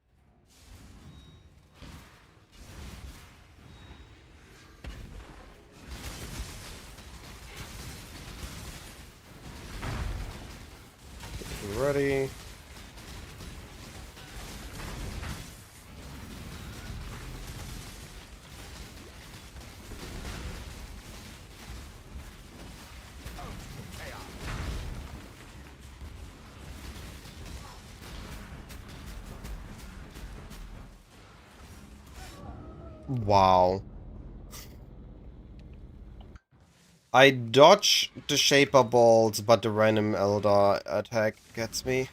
Ready. Wow. I dodge the Shaper Balls, but the random Elder attack gets me.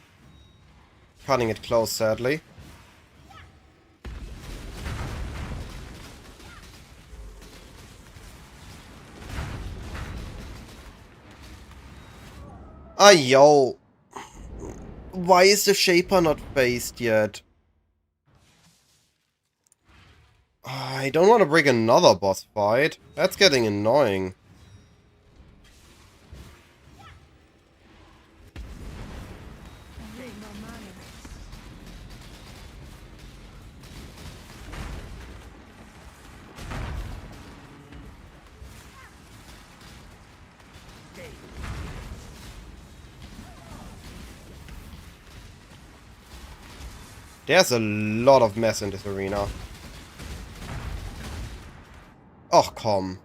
Cutting it close, sadly. Ah, yo. Why is the Shaper not phased yet? I don't want to bring another boss fight. That's getting annoying. There's a lot of mess in this arena. Oh, come.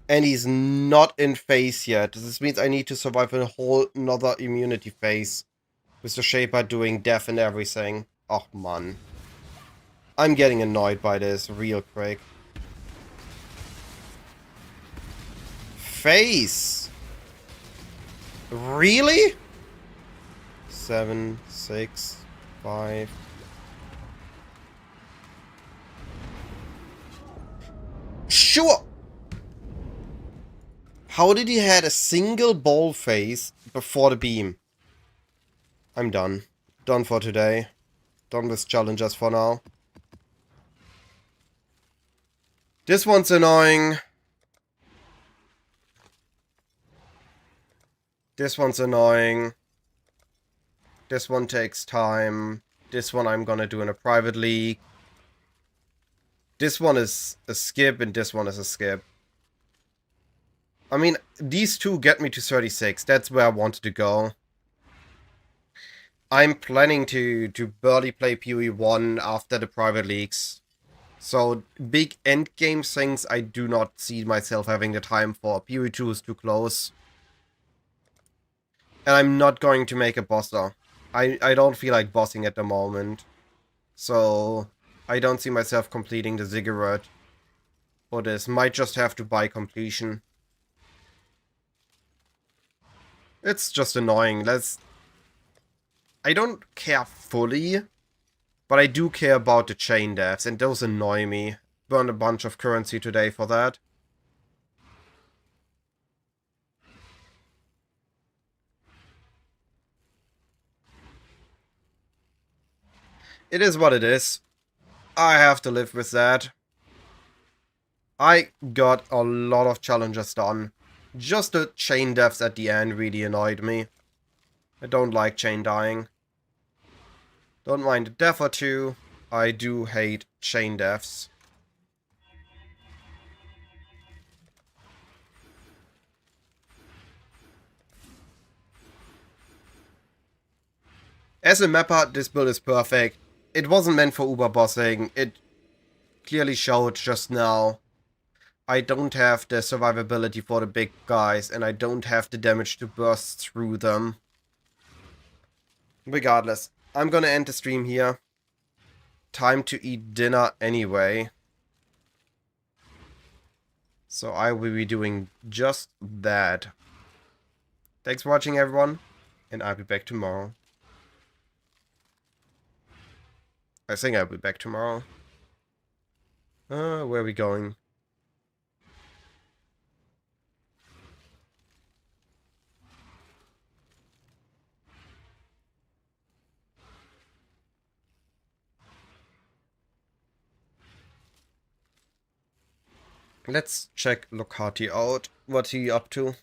And he's not in phase yet. This means I need to survive a whole another immunity phase. With the Shaper doing death and everything. Oh, man. I'm getting annoyed by this real quick. Phase? Really? 7, 6, 5... Sure! How did he had a single ball phase before the beam? I'm done. Done for today. Done with challenges for now. This one's annoying. This one's annoying. This one takes time. This one I'm gonna do in a private league. This one is a skip and this one is a skip. I mean, these two get me to 36. That's where I wanted to go. I'm planning to barely play PoE 1 after the private leagues. So, big endgame things I do not see myself having the time for. PoE 2 is too close. And I'm not going to make a bosser. I don't feel like bossing at the moment. So, I don't see myself completing the ziggurat for this. Might just have to buy completion. It's just annoying. I don't care fully, but I do care about the chain deaths, and those annoy me. Burned a bunch of currency today for that. It is what it is. I have to live with that. I got a lot of challenges done. Just the chain deaths at the end really annoyed me. I don't like chain dying. Don't mind a death or two. I do hate chain deaths. As a mapper, this build is perfect. It wasn't meant for uber bossing. It clearly showed just now. I don't have the survivability for the big guys, and I don't have the damage to burst through them. Regardless, I'm gonna end the stream here. Time to eat dinner anyway. So I will be doing just that. Thanks for watching, everyone, and I'll be back tomorrow. I think I'll be back tomorrow. Where are we going? Let's check Locati out, what he up to.